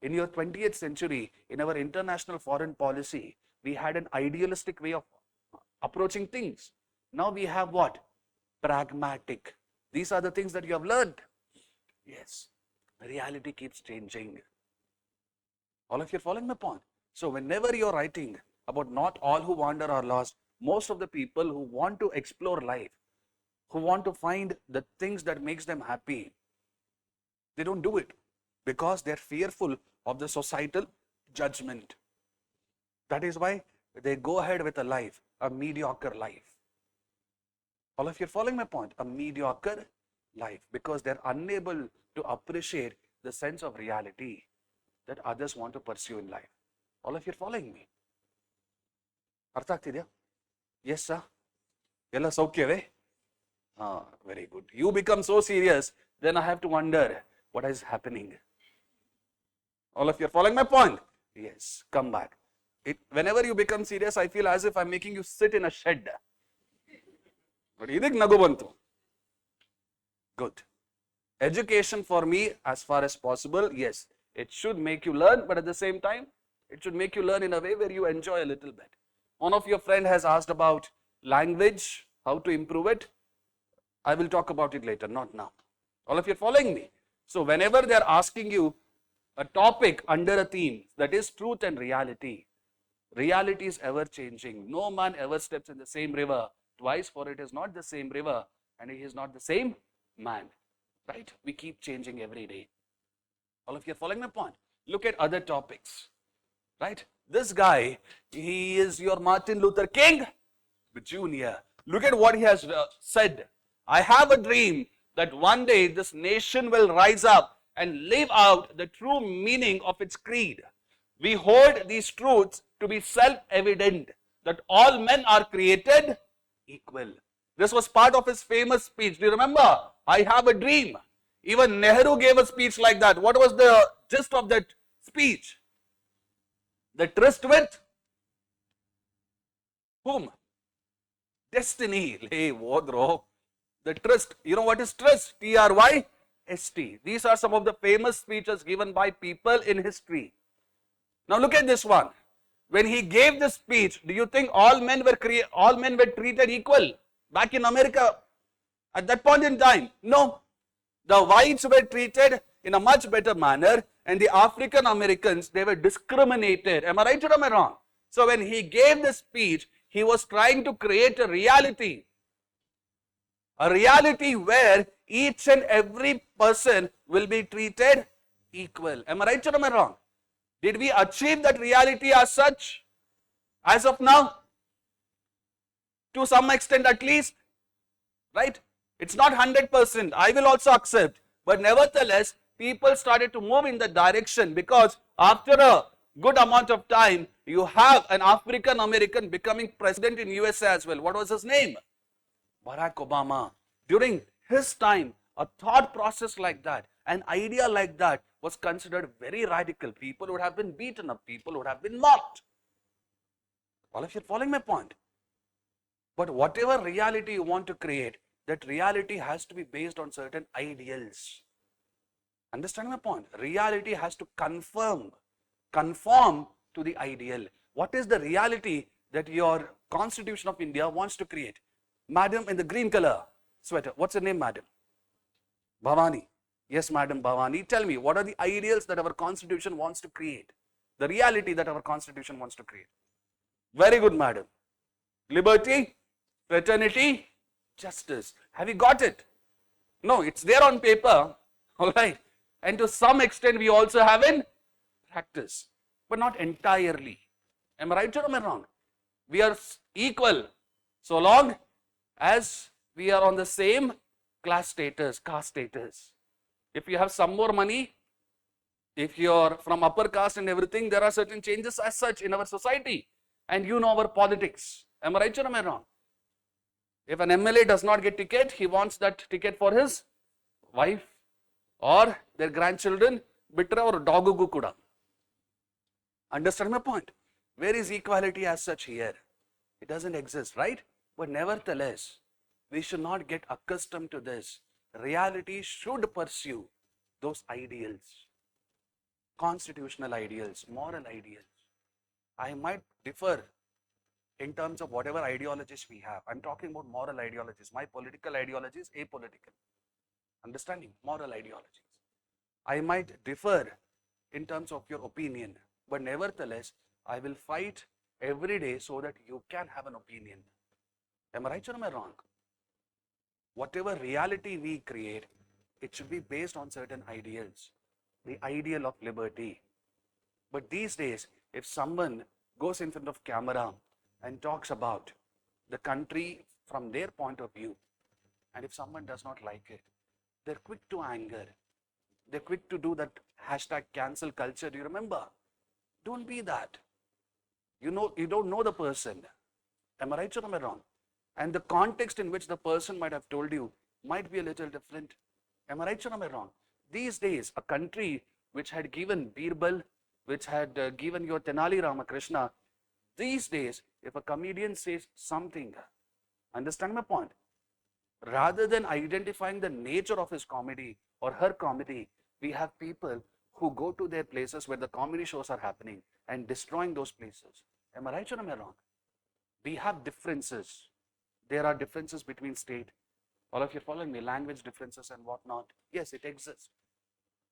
In your 20th century, in our international foreign policy, we had an idealistic way of approaching things. Now we have what? Pragmatic. These are the things that you have learned. Yes, reality keeps changing. All of you are following my point? So whenever you are writing about not all who wander are lost, most of the people who want to explore life, who want to find the things that makes them happy, they don't do it because they're fearful of the societal judgment. That is why they go ahead with a life, a mediocre life. All of you are following my point? A mediocre life, because they're unable to appreciate the sense of reality that others want to pursue in life. All of you are following me? ಅರ್ಥ ಆಗ್ತಿದೆಯಾ? Yes, sir. ಎಲ್ಲ ಸೌಖ್ಯವೇ? Very good. You become so serious, then I have to wonder what is happening. All of you are following my point? Yes, come back. Whenever you become serious, I feel as if I'm making you sit in a shed. But idik nagu bantu. Good. Education for me, as far as possible, yes, it should make you learn, but at the same time, it should make you learn in a way where you enjoy a little bit. One of your friend has asked about language, how to improve it. I will talk about it later, not now. All of you are following me? So whenever they are asking you a topic under a theme, that is truth and reality. Reality is ever changing. No man ever steps in the same river twice, for it is not the same river and he is not the same man. Right? We keep changing every day. All of you are following my point? Look at other topics. Right? This guy, he is your Martin Luther King Jr. Look at what he has said. I have a dream that one day this nation will rise up and live out the true meaning of its creed. We hold these truths to be self-evident, that all men are created equal. This was part of his famous speech. Do you remember? I have a dream. Even Nehru gave a speech like that. What was the gist of that speech? The tryst with whom? Destiny. Hey, what bro? The tryst. You know what is tryst? T-R-Y-S-T. These are some of the famous speeches given by people in history. Now look at this one. When he gave this speech, do you think all men were treated equal back in America at that point in time? No. The whites were treated in a much better manner, and the African Americans, they were discriminated. Am I right or am I wrong? So when he gave this speech, he was trying to create a reality where each and every person will be treated equal. Am I right or am I wrong? Did we achieve that reality as such? As of now? To some extent at least? Right? It's not 100%. I will also accept. But nevertheless, people started to move in that direction, because after a good amount of time, you have an African American becoming president in USA as well. What was his name? Barack Obama. During his time, a thought process like that, an idea like that was considered very radical. People would have been beaten up. People would have been mocked. All of you are following my point? But whatever reality you want to create, that reality has to be based on certain ideals. Understand my point? Reality has to conform to the ideal. What is the reality that your Constitution of India wants to create? Madam in the green color sweater, what's your name, madam? Bhavani. Yes, madam Bhavani. Tell me, what are the ideals that our Constitution wants to create? The reality that our Constitution wants to create. Very good, madam. Liberty, fraternity, justice. Have you got it? No, it's there on paper. All right. And to some extent, we also have in practice, but not entirely. Am I right or am I wrong? We are equal so long as we are on the same class status, caste status. If you have some more money, if you're from upper caste and everything, there are certain changes as such in our society. And you know our politics. Am I right or am I wrong? If an MLA does not get ticket, he wants that ticket for his wife or their grandchildren, bitra or dogugu kuda. Understand my point? Where is equality as such here? It doesn't exist, right? But nevertheless, we should not get accustomed to this. Reality should pursue those ideals, constitutional ideals, moral ideals. I might differ in terms of whatever ideologies we have. I'm talking about moral ideologies. My political ideology is apolitical. Understanding? Moral ideologies. I might differ in terms of your opinion, but nevertheless, I will fight every day so that you can have an opinion. Am I right or am I wrong? Whatever reality we create, it should be based on certain ideals. The ideal of liberty. But these days, if someone goes in front of camera and talks about the country from their point of view, and if someone does not like it, they're quick to anger. They're quick to do that hashtag cancel culture. Do you remember? Don't be that. You don't know the person. Am I right or am I wrong? And the context in which the person might have told you might be a little different. Am I right or am I wrong? These days, a country which had given Birbal, which had given your Tenali Ramakrishna, these days, if a comedian says something, understand my point? Rather than identifying the nature of his comedy or her comedy, we have people who go to their places where the comedy shows are happening and destroying those places. Am I right or am I wrong? We have differences. There are differences between state. All of you following me? Language differences and whatnot. Yes, it exists.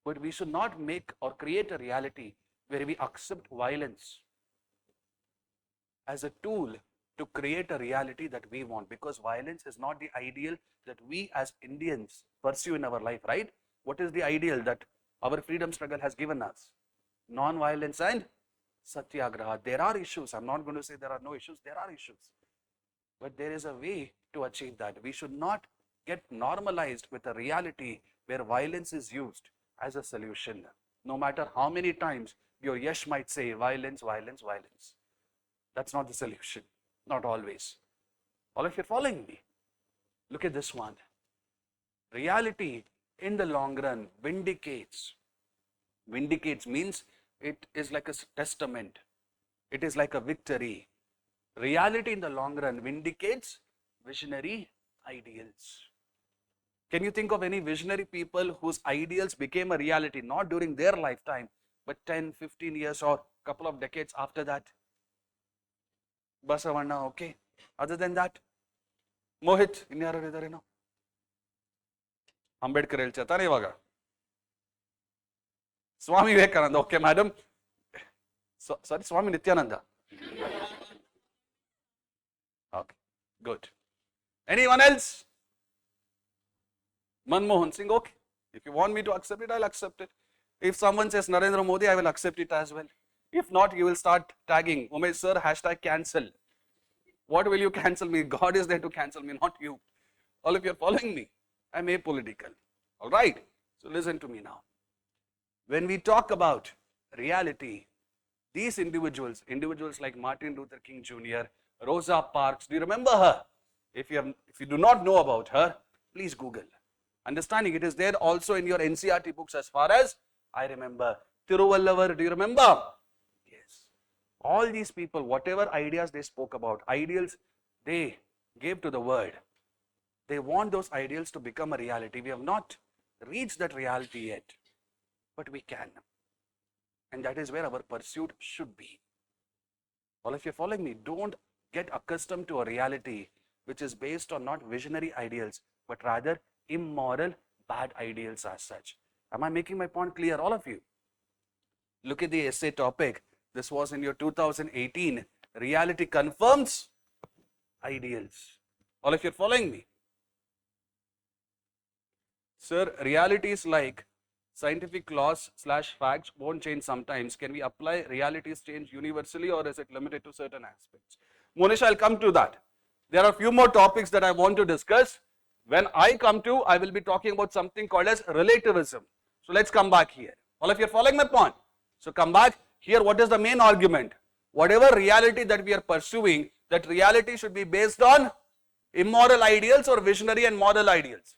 But we should not make or create a reality where we accept violence as a tool to create a reality that we want, because violence is not the ideal that we as Indians pursue in our life, right? What is the ideal that our freedom struggle has given us? Non-violence and satyagraha. There are issues. I'm not going to say there are no issues. There are issues. But there is a way to achieve that. We should not get normalized with a reality where violence is used as a solution. No matter how many times your Yash might say violence, violence, violence. That's not the solution. Not always. All of you are following me? Look at this one. Reality in the long run vindicates. Vindicates means it is like a testament. It is like a victory. Reality in the long run vindicates visionary ideals. Can you think of any visionary people whose ideals became a reality, not during their lifetime, but 10, 15 years or couple of decades after that? Basavanna, okay. Other than that, Mohit, inyaru idaréನೋ? Ambedkar ಹೇಳ್ತಾನೆ ಇವಾಗ. Swami Vivekananda, okay, madam. Sorry, Swami Nityananda. Okay, good. Anyone else? Manmohan Singh, okay. If you want me to accept it, I'll accept it. If someone says Narendra Modi, I will accept it as well. If not, you will start tagging Umesh Sir, hashtag cancel. What will you cancel me? God is there to cancel me, not you. All of you are following me. I'm apolitical. All right. So listen to me now. When we talk about reality, these individuals like Martin Luther King Jr., Rosa Parks, do you remember her? If you do not know about her, please Google. Understanding, it is there also in your NCERT books as far as I remember. Thiruvallavar, do you remember? Yes. All these people, whatever ideas they spoke about, ideals they gave to the world, they want those ideals to become a reality. We have not reached that reality yet, but we can. And that is where our pursuit should be. All of you are following me? Don't get accustomed to a reality which is based on not visionary ideals, but rather immoral, bad ideals as such. Am I making my point clear, all of you? Look at the essay topic. This was in your 2018. Reality confirms ideals. All of you are following me? Sir, reality is like scientific laws / facts won't change sometimes. Can we apply realities change universally, or is it limited to certain aspects? Monish, I'll come to that. There are a few more topics that I want to discuss. When I come to, I will be talking about something called as relativism. So let's come back here. All of you are following my point? So come back here. What is the main argument? Whatever reality that we are pursuing, that reality should be based on immoral ideals or visionary and moral ideals.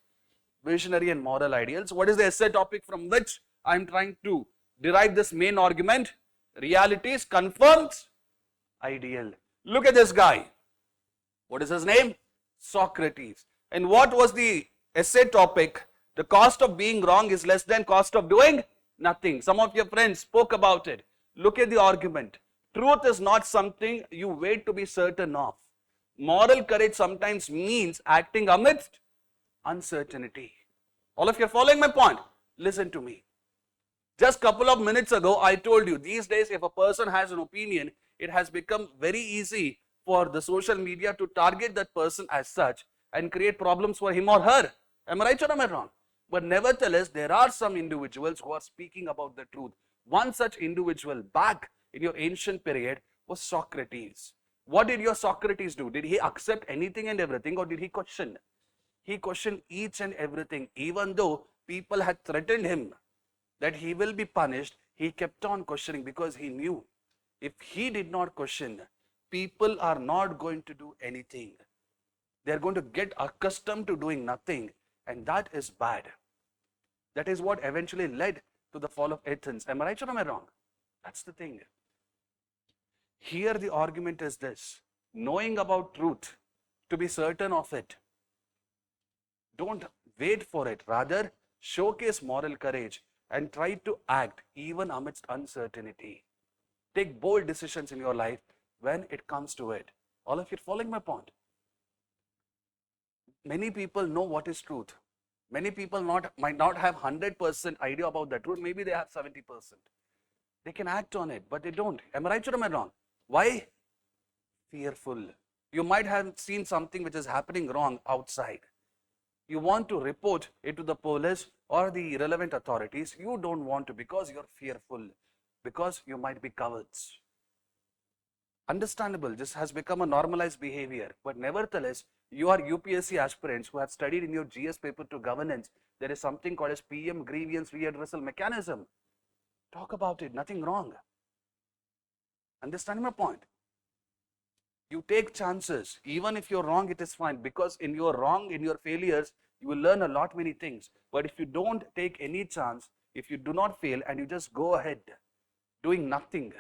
Visionary and moral ideals. What is the essay topic from which I am trying to derive this main argument? Realities confirms ideal. Look at this guy. What is his name? Socrates. And what was the essay topic? The cost of being wrong is less than cost of doing nothing. Some of your friends spoke about it. Look at the argument. Truth is not something you wait to be certain of. Moral courage sometimes means acting amidst uncertainty. All of you are following my point? Listen to me. Just a couple of minutes ago, I told you, these days if a person has an opinion, it has become very easy for the social media to target that person as such and create problems for him or her. Am I right or am I wrong? But nevertheless, there are some individuals who are speaking about the truth. One such individual back in your ancient period was Socrates. What did your Socrates do? Did he accept anything and everything, or did he question? He questioned each and everything. Even though people had threatened him that he will be punished, he kept on questioning because he knew if he did not question, people are not going to do anything. They are going to get accustomed to doing nothing, and that is bad. That is what eventually led to the fall of Athens. Am I right or am I wrong? That's the thing. Here the argument is this: knowing about truth, to be certain of it. Don't wait for it. Rather, showcase moral courage and try to act even amidst uncertainty. Take bold decisions in your life when it comes to it. All of you are following my point? Many people know what is truth. Many people might not have 100% idea about the truth. Maybe they have 70%. They can act on it, but they don't. Am I right or am I wrong? Why? Fearful. You might have seen something which is happening wrong outside. You want to report it to the police or the relevant authorities. You don't want to because you're fearful, because you might be cowards. Understandable, this has become a normalized behavior, but nevertheless, you are UPSC aspirants who have studied in your GS paper to governance. There is something called as PM grievance readdressal mechanism. Talk about it, nothing wrong. Understand my point? You take chances. Even if you're wrong, it is fine, because in your wrong, in your failures, you will learn a lot many things. But if you don't take any chance, if you do not fail and you just go ahead doing nothing,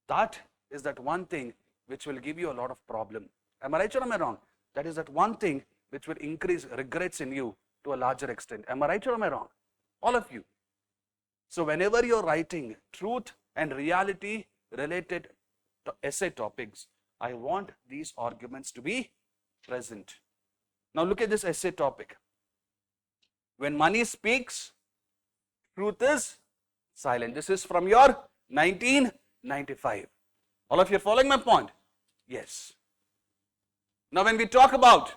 that is that one thing which will give you a lot of problem. Am I right or am I wrong? That is that one thing which will increase regrets in you to a larger extent. Am I right or am I wrong? All of you. So whenever you're writing truth and reality related essay topics, I want these arguments to be present. Now look at this essay topic. When money speaks, truth is silent. This is from your 1995. All of you are following my point? Yes. Now when we talk about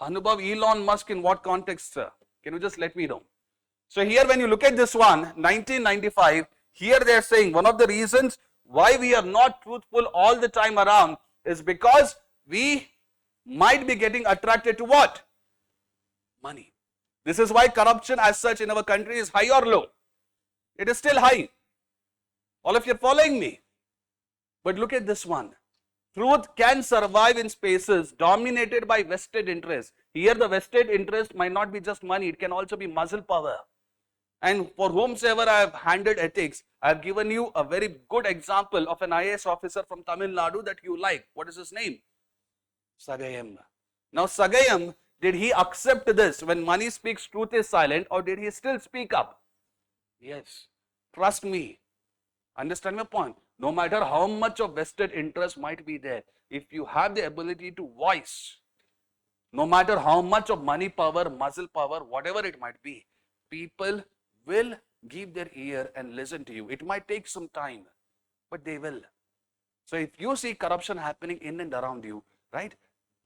Anubhav, Elon Musk, in what context, sir? Can you just let me know? So here when you look at this one, 1995, here they are saying one of the reasons why we are not truthful all the time around is because we might be getting attracted to what? Money. This is why corruption as such in our country is high or low? It is still high. All of you are following me? But look at this one. Truth can survive in spaces dominated by vested interests. Here the vested interest might not be just money, it can also be muscle power. And for whomsoever I have handled ethics, I have given you a very good example of an IAS officer from Tamil Nadu that you like. What is his name? Sagayam. Now Sagayam, did he accept this? When money speaks, truth is silent, or did he still speak up? Yes. Trust me. Understand my point? No matter how much of vested interest might be there, if you have the ability to voice, no matter how much of money power, muscle power, whatever it might be, people will give their ear and listen to you. It might take some time, but they will. So if you see corruption happening in and around you, right,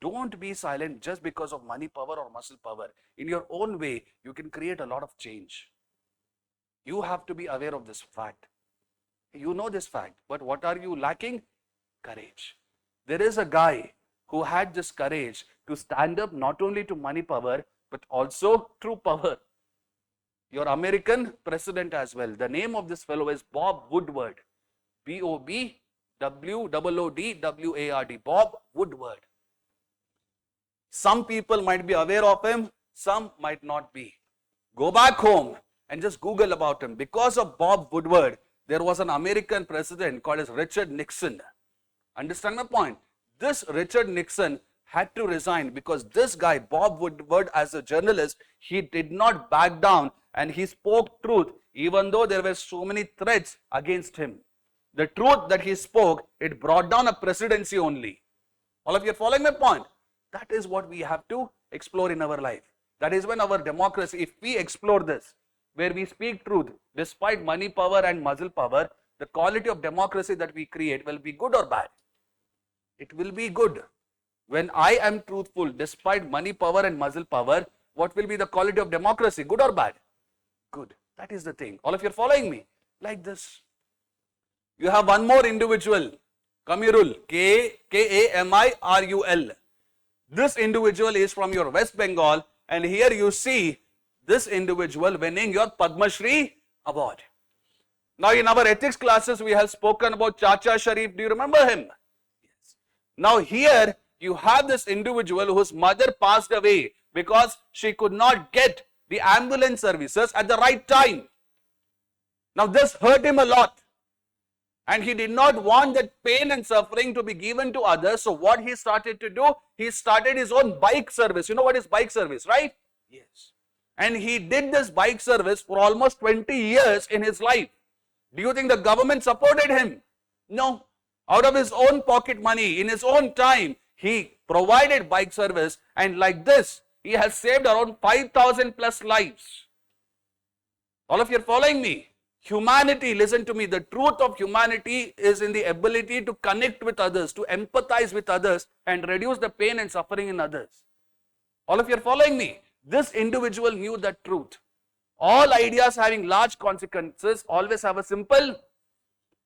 don't be silent just because of money power or muscle power. In your own way, you can create a lot of change. You have to be aware of this fact. You know this fact, but what are you lacking? Courage. There is a guy who had this courage to stand up not only to money power, but also true power. Your American president as well. The name of this fellow is Bob Woodward. B-O-B-W-O-O-D-W-A-R-D. Bob Woodward. Some people might be aware of him, some might not be. Go back home and just Google about him. Because of Bob Woodward, there was an American president called as Richard Nixon. Understand my point? This Richard Nixon had to resign because this guy, Bob Woodward, as a journalist, he did not back down and he spoke truth even though there were so many threats against him. The truth that he spoke, it brought down a presidency only. All of you are following my point? That is what we have to explore in our life. That is when our democracy, if we explore this, where we speak truth despite money power and muscle power, the quality of democracy that we create will be good or bad? It will be good. When I am truthful despite money power and muscle power, what will be the quality of democracy? Good or bad? Good. That is the thing. All of you are following me? Like this. You have one more individual, Kamirul, Kamirul. This individual is from your West Bengal, and here you see this individual winning your Padma Shri award. Now in our ethics classes we have spoken about Chacha Sharif. Do you remember him? Yes. Now here you have this individual whose mother passed away because she could not get the ambulance services at the right time. Now this hurt him a lot. And he did not want that pain and suffering to be given to others. So what he started to do, he started his own bike service. You know what is bike service, right? Yes. And he did this bike service for almost 20 years in his life. Do you think the government supported him? No. Out of his own pocket money, in his own time, he provided bike service, and like this, he has saved around 5,000 plus lives. All of you are following me? Humanity, listen to me, the truth of humanity is in the ability to connect with others, to empathize with others and reduce the pain and suffering in others. All of you are following me? This individual knew that truth. All ideas having large consequences always have a simple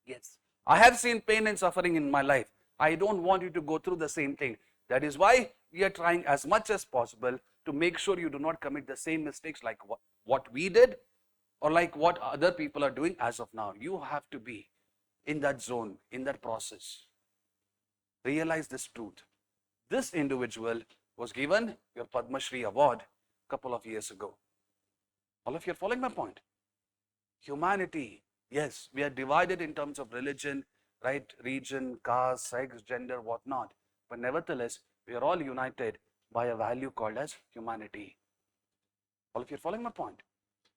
yes. I have seen pain and suffering in my life. I don't want you to go through the same thing. That is why we are trying as much as possible to make sure you do not commit the same mistakes like what we did or like what other people are doing as of now. You have to be in that zone, in that process. Realize this truth. This individual was given your Padma Shri award a couple of years ago. All of you are following my point? Humanity, yes, we are divided in terms of religion, right, region, caste, sex, gender, whatnot. But nevertheless, we are all united by a value called as humanity. All of you are following my point?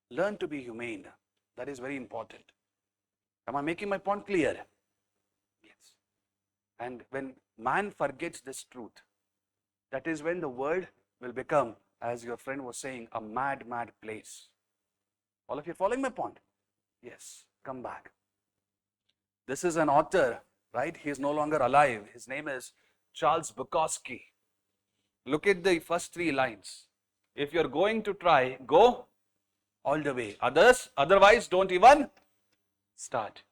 Learn to be humane. That is very important. Am I making my point clear? Yes. And when man forgets this truth, that is when the world will become, as your friend was saying, a mad, mad place. All of you are following my point? Yes. Come back. This is an author, right? He is no longer alive. His name is Charles Bukowski. Look at the first 3 lines. If you're going to try, go all the way. Otherwise, don't even start.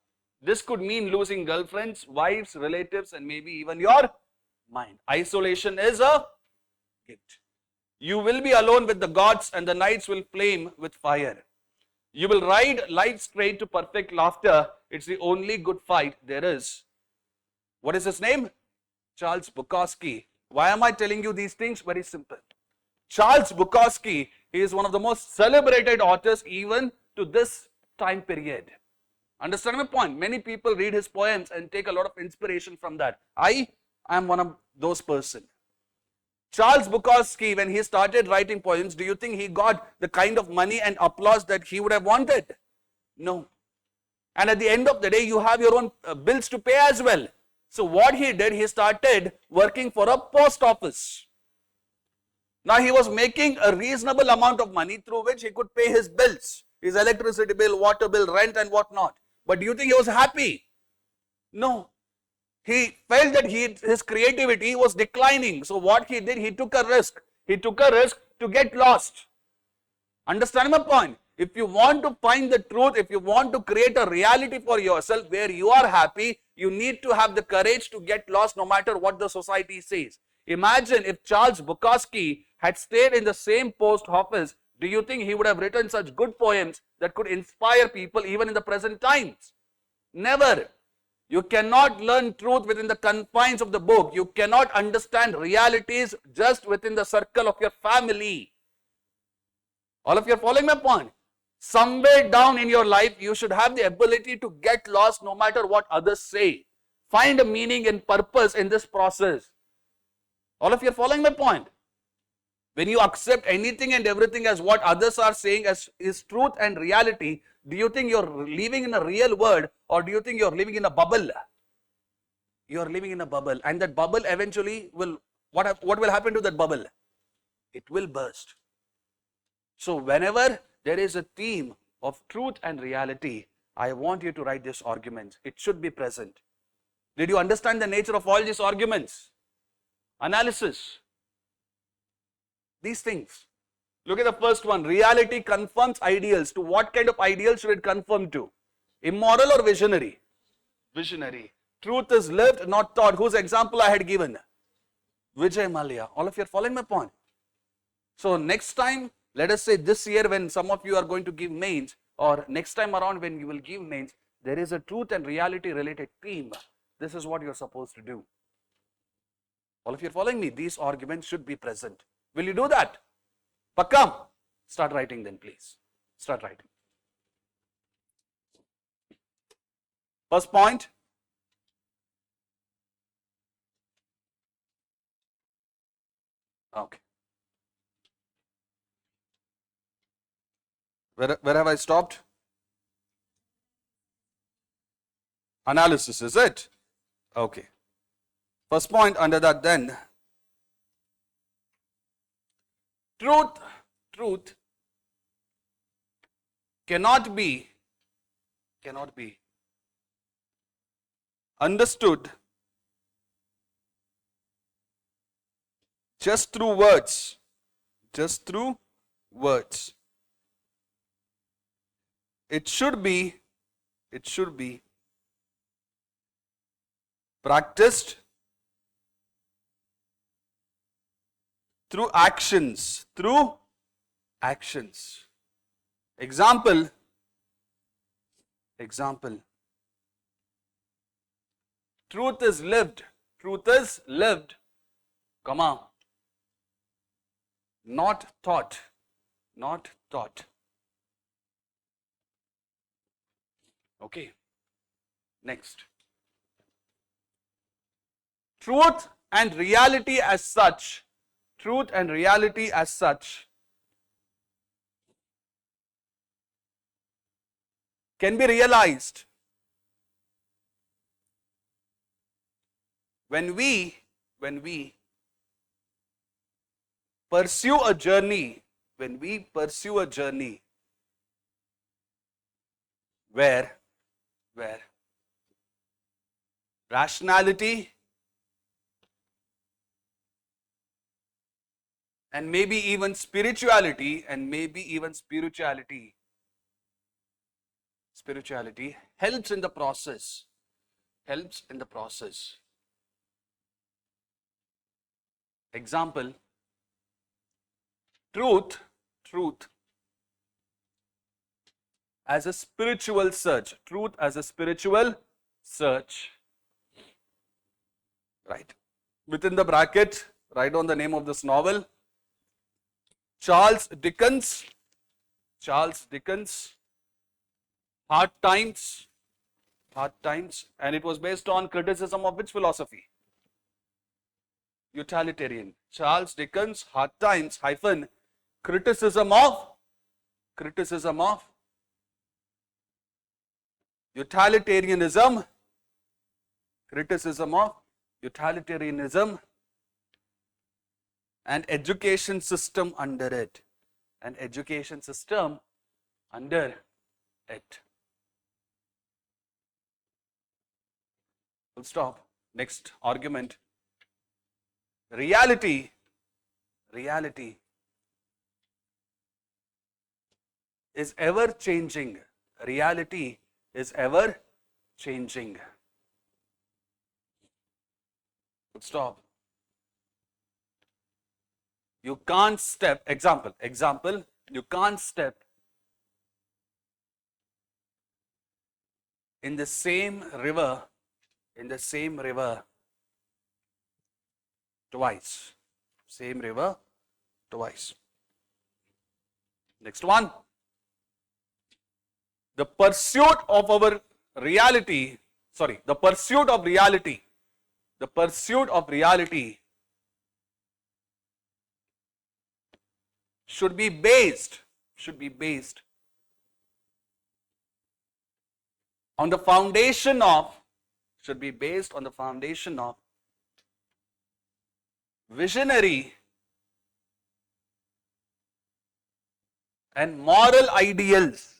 This could mean losing girlfriends, wives, relatives, and maybe even your mind. Isolation is a gift. You will be alone with the gods and the nights will flame with fire. You will ride life straight to perfect laughter. It's the only good fight there is. What is his name? Charles Bukowski. Why am I telling you these things? Very simple. Charles Bukowski, he is one of the most celebrated authors even to this time period. Understand my point? Many people read his poems and take a lot of inspiration from that. I am one of those persons. Charles Bukowski, when he started writing poems, do you think he got the kind of money and applause that he would have wanted? No. And at the end of the day, you have your own bills to pay as well. So what he did, he started working for a post office. Now he was making a reasonable amount of money through which he could pay his bills, his electricity bill, water bill, rent and whatnot. But do you think he was happy? No. He felt that his creativity was declining. So what he did, he took a risk. He took a risk to get lost. Understand my point? If you want to find the truth, if you want to create a reality for yourself where you are happy, you need to have the courage to get lost no matter what the society says. Imagine if Charles Bukowski had stayed in the same post office, do you think he would have written such good poems that could inspire people even in the present times? Never. You cannot learn truth within the confines of the book. You cannot understand realities just within the circle of your family. All of you are following my point? Somewhere down in your life, you should have the ability to get lost no matter what others say. Find a meaning and purpose in this process. All of you are following my point? When you accept anything and everything as what others are saying as is truth and reality, do you think you're living in a real world or do you think you're living in a bubble? You're living in a bubble, and that bubble eventually will, what will happen to that bubble? It will burst. So whenever there is a theme of truth and reality, I want you to write this argument. It should be present. Did you understand the nature of all these arguments? Analysis. These things. Look at the first one. Reality confirms ideals. To what kind of ideals should it conform to? Immoral or visionary? Visionary. Truth is lived, not taught. Whose example I had given? Vijay Mallya. All of you are following my point. So next time, let us say this year when some of you are going to give mains, or next time around when you will give mains, there is a truth and reality related theme. This is what you are supposed to do. All of you are following me? These arguments should be present. Will you do that? But come, start writing then please. Start writing. First point. Okay. Where have I stopped? Analysis, is it? Okay. First point under that then, Truth cannot be understood just through words. It should be practiced through actions. Example. Truth is lived, comma, not thought. Okay. Next. Truth and reality as such can be realized when we pursue a journey, where rationality and maybe even spirituality helps in the process. Example, truth as a spiritual search. Right. Within the bracket, write down the name of this novel. Charles Dickens, Hard Times, and it was based on criticism of which philosophy? Utilitarian. Charles Dickens, Hard Times hyphen criticism of utilitarianism, and education system under it. Full stop. Next argument. Reality is ever changing. Full stop. You can't step, example, you can't step in the same river twice. Next one. The pursuit of reality should be based on the foundation of visionary and moral ideals.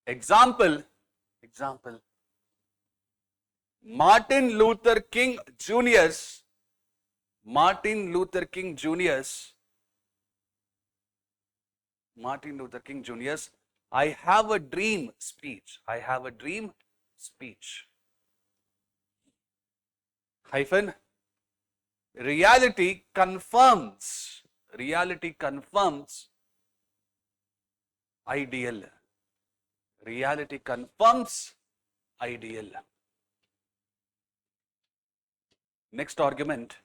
Example, Martin Luther King Jr.'s I have a dream speech. Hyphen, reality confirms ideal. Next argument.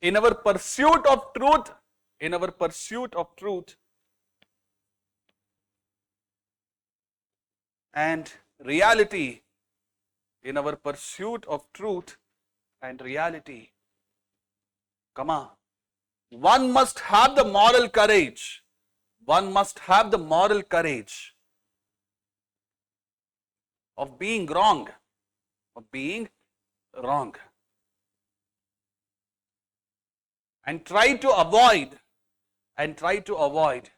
In our pursuit of truth and reality, one must have the moral courage. Of being wrong. And try to avoid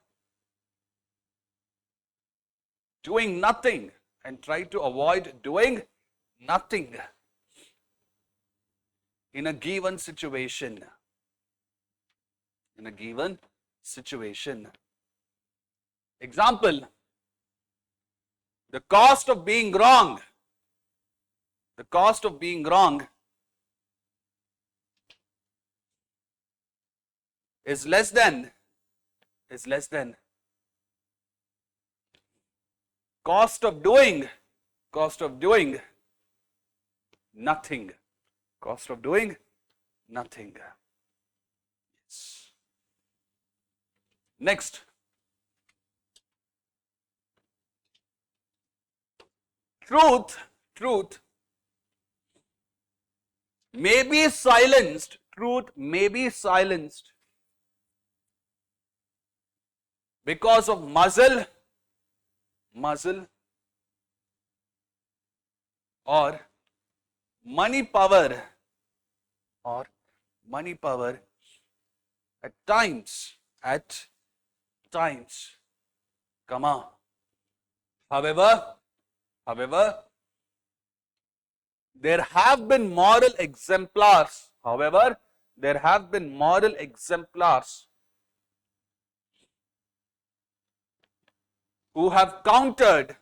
doing nothing, and try to avoid doing nothing in a given situation. In a given situation. Example, the cost of being wrong. The cost of being wrong is less than cost of doing nothing. Cost of doing nothing. Yes. Next. Truth may be silenced. Truth may be silenced because of muzzle or money power at times, comma. However, there have been moral exemplars. However, there have been moral exemplars who have countered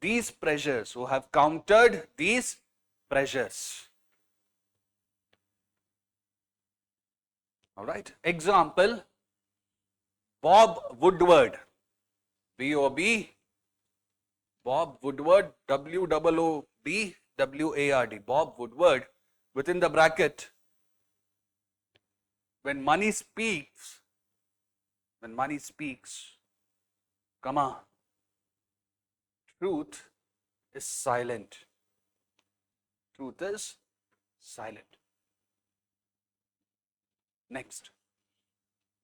these pressures, All right. Example, Bob Woodward, B-O-B, Bob Woodward, W-O-O-D-W-A-R-D, Bob Woodward, within the bracket, when money speaks, comma, truth is silent. Truth is silent. Next,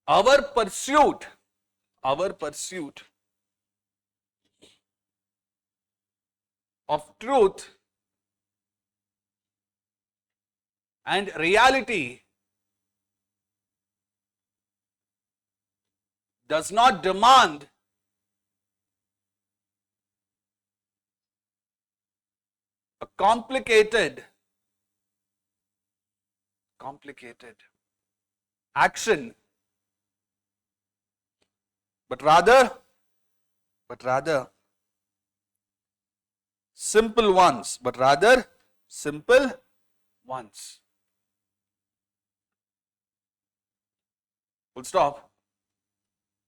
our pursuit of truth and reality does not demand a complicated action, but rather simple ones. Full stop.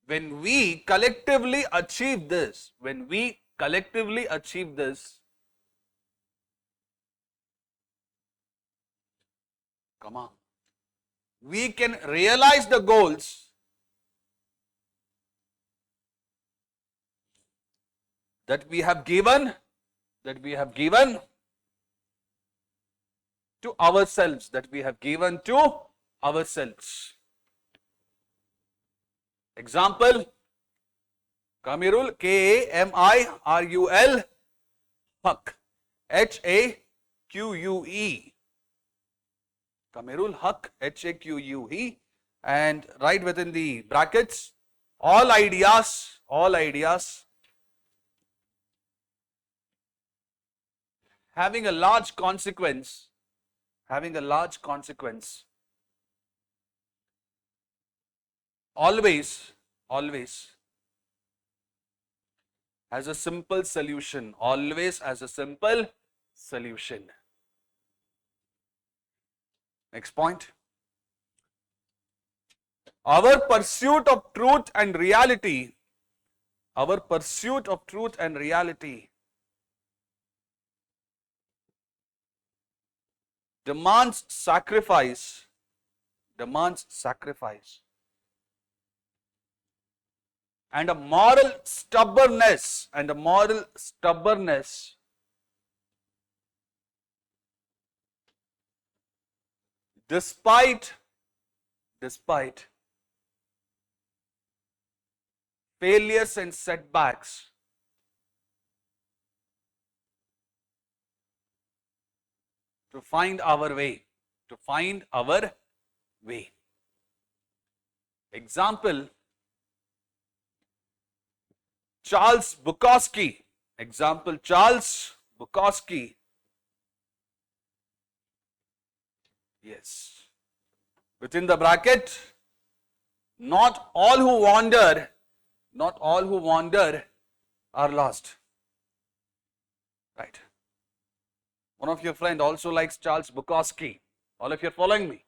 When we collectively achieve this, comma, we can realize the goals that we have given to ourselves, Example, Kamirul, K-A-M-I-R-U-L, Haq, H-A-Q-U-E. Kamirul Haq, H-A-Q-U-E, and right within the brackets, all ideas having a large consequence, always has a simple solution, Next point. Our pursuit of truth and reality demands sacrifice and a moral stubbornness despite failures and setbacks. To find our way. To find our way. Example, Charles Bukowski. Example, Charles Bukowski. Yes. Within the bracket, not all who wander are lost. Right. One of your friend also likes Charles Bukowski. All of you are following me.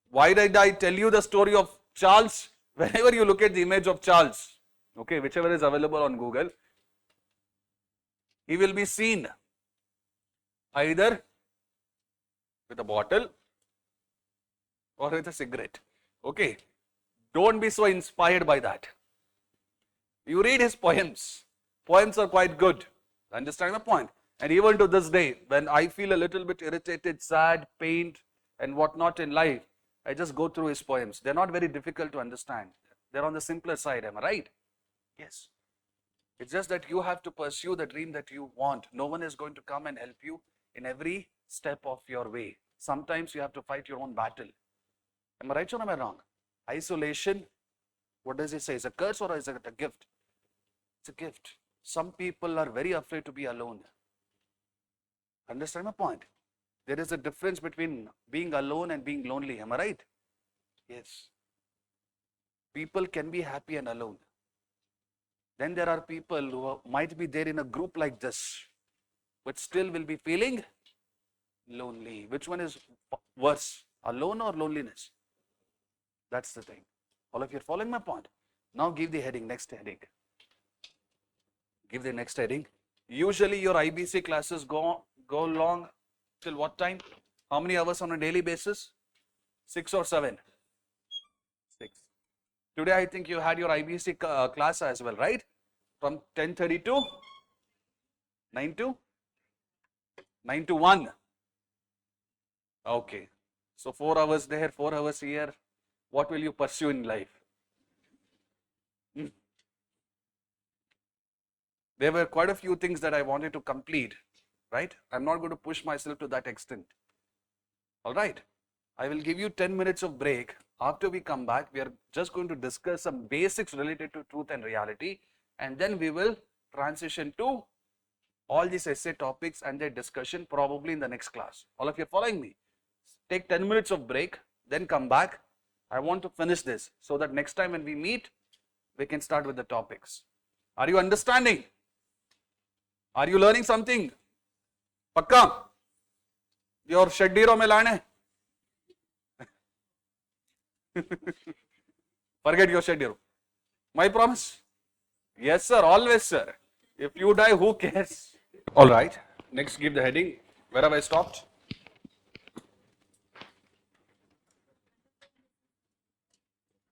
Why did I tell you the story of Charles? Whenever you look at the image of Charles, okay, whichever is available on Google, he will be seen either with a bottle or with a cigarette. Okay, don't be so inspired by that. You read his poems. Poems are quite good. Understand my point? And even to this day, when I feel a little bit irritated, sad, pained, and whatnot in life, I just go through his poems. They're not very difficult to understand. They're on the simpler side, am I right? Yes. It's just that you have to pursue the dream that you want. No one is going to come and help you in every step of your way. Sometimes you have to fight your own battle. Am I right or am I wrong? Isolation, what does it say? Is it a curse or is it a gift? It's a gift. Some people are very afraid to be alone. Understand my point? There is a difference between being alone and being lonely. Am I right? Yes. People can be happy and alone. Then there are people who might be there in a group like this, but still will be feeling lonely. Which one is worse, alone or loneliness? That's the thing. All of you are following my point. Now give the heading, next heading. Give the next heading. Usually your IBC classes go long till what time? How many hours on a daily basis? 6 or 7? 6. Today I think you had your IBC class as well, right? From 10:30 to 9 to 1. Okay. So 4 hours there, 4 hours here. What will you pursue in life? There were quite a few things that I wanted to complete, right? I'm not going to push myself to that extent. All right. I will give you 10 minutes of break. After we come back, we are just going to discuss some basics related to truth and reality, and then we will transition to all these essay topics and their discussion probably in the next class. All of you are following me? Take 10 minutes of break, then come back. I want to finish this so that next time when we meet, we can start with the topics. Are you understanding? Are you learning something? Pakka? Your sheddiro mein laane? Forget your sheddiro. My promise? Yes, sir. Always, sir. If you die, who cares? All right. Next, give the heading. Where have I stopped?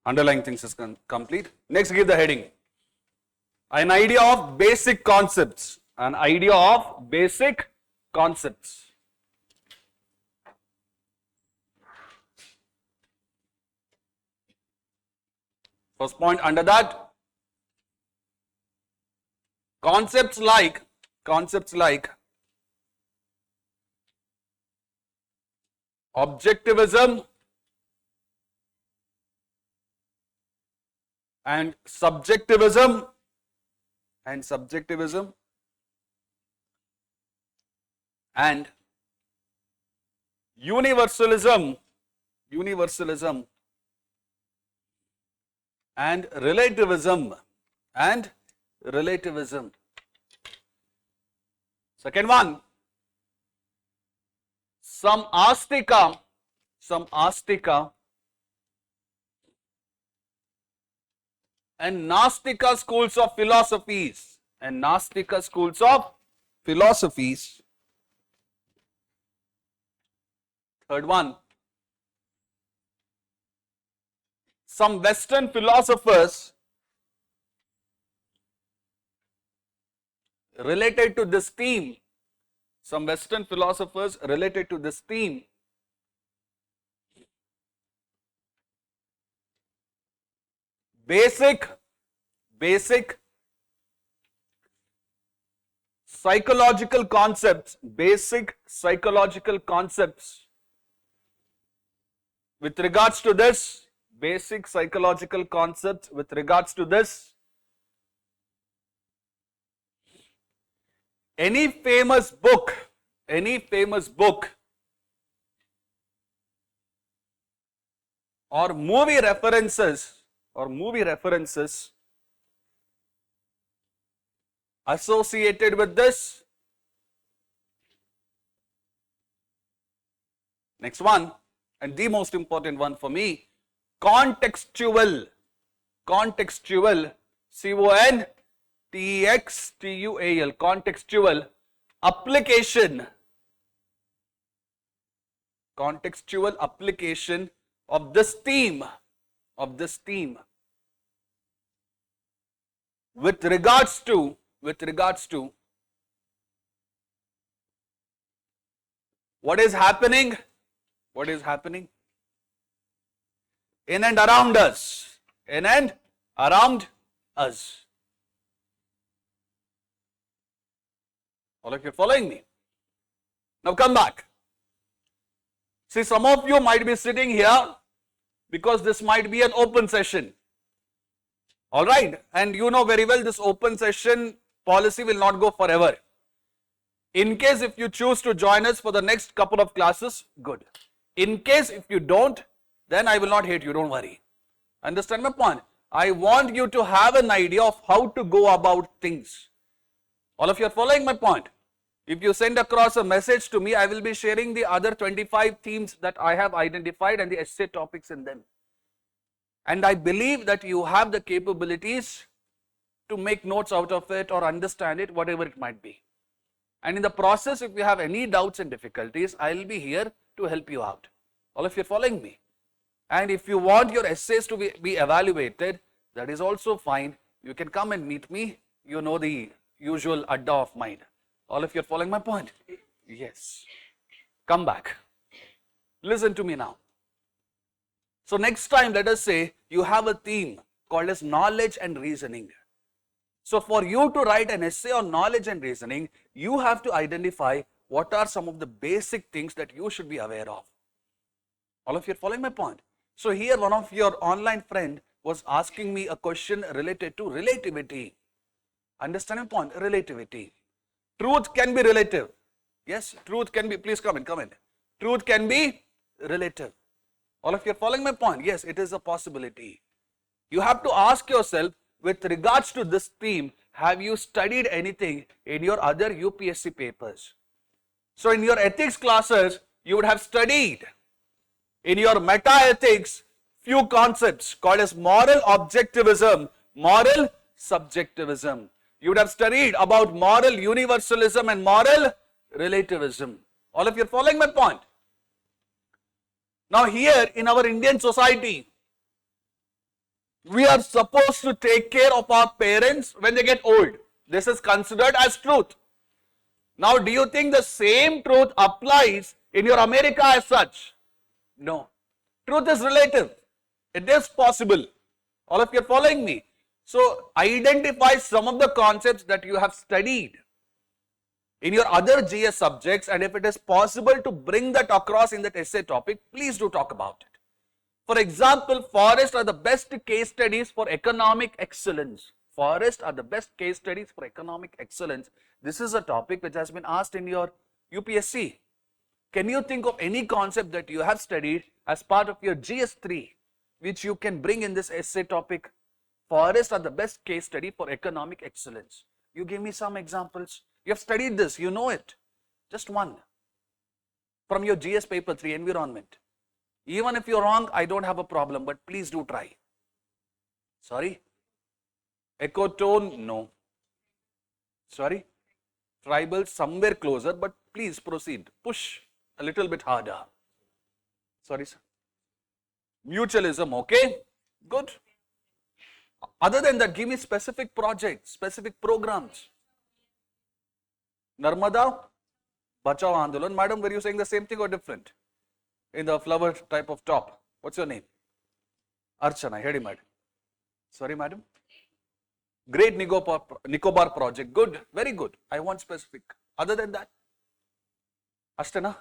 Underlying things is complete. Next, give the heading. An idea of basic concepts. An idea of basic concepts. First point under that, concepts like objectivism and subjectivism and universalism and relativism Second one, some Astika and Nastika schools of philosophies Third one, some Western philosophers related to this theme, basic psychological concepts, basic psychological concepts with regards to this, basic psychological concepts with regards to this. Any famous book or movie references associated with this. Next one, and the most important one for me, contextual, C-O-N-T-E-X-T-U-A-L, contextual application, of this theme, with regards to what is happening in and around us, All of you are following me? Now come back. See, some of you might be sitting here because this might be an open session. All right, and you know very well this open session policy will not go forever. In case if you choose to join us for the next couple of classes, good. In case if you don't, then I will not hate you, don't worry. Understand my point? I want you to have an idea of how to go about things. All of you are following my point? If you send across a message to me, I will be sharing the other 25 themes that I have identified and the essay topics in them. And I believe that you have the capabilities to make notes out of it or understand it, whatever it might be. And in the process, if you have any doubts and difficulties, I will be here to help you out. All of you are following me? And if you want your essays to be evaluated, that is also fine. You can come and meet me. You know the usual adda of mine. All of you are following my point? Yes. Come back. Listen to me now. So next time, let us say you have a theme called as knowledge and reasoning. So for you to write an essay on knowledge and reasoning, you have to identify what are some of the basic things that you should be aware of. All of you are following my point? So here one of your online friend was asking me a question related to relativity. Understand my point? Relativity. Truth can be relative. Yes, truth can be, please come in. Truth can be relative. All of you are following my point? Yes, it is a possibility. You have to ask yourself, with regards to this theme, have you studied anything in your other UPSC papers? So in your ethics classes, you would have studied in your meta-ethics few concepts called as moral objectivism, moral subjectivism. You would have studied about moral universalism and moral relativism. All of you are following my point? Now here in our Indian society, we are supposed to take care of our parents when they get old. This is considered as truth. Now do you think the same truth applies in your America as such? No. Truth is relative. It is possible. All of you are following me? So identify some of the concepts that you have studied in your other GS subjects, and if it is possible to bring that across in that essay topic, please do talk about it. For example, forests are the best case studies for economic excellence. Forests are the best case studies for economic excellence. This is a topic which has been asked in your UPSC. Can you think of any concept that you have studied as part of your GS3 which you can bring in this essay topic? Forests are the best case study for economic excellence. You give me some examples. You have studied this, you know it. Just one. From your GS paper 3, environment. Even if you're wrong, I don't have a problem, but please do try. Sorry? Ecotone, no. Sorry? Tribal, somewhere closer, but please proceed. Push a little bit harder. Sorry, sir. Mutualism, okay? Good. Other than that, give me specific projects, specific programs. Narmada, Bachao Andolan. Madam, were you saying the same thing or different? In the flower type of top. What's your name? Archana, I heard you, madam. Sorry, madam? Great Nicobar project. Good. Very good. I want specific. Other than that, Ashtana.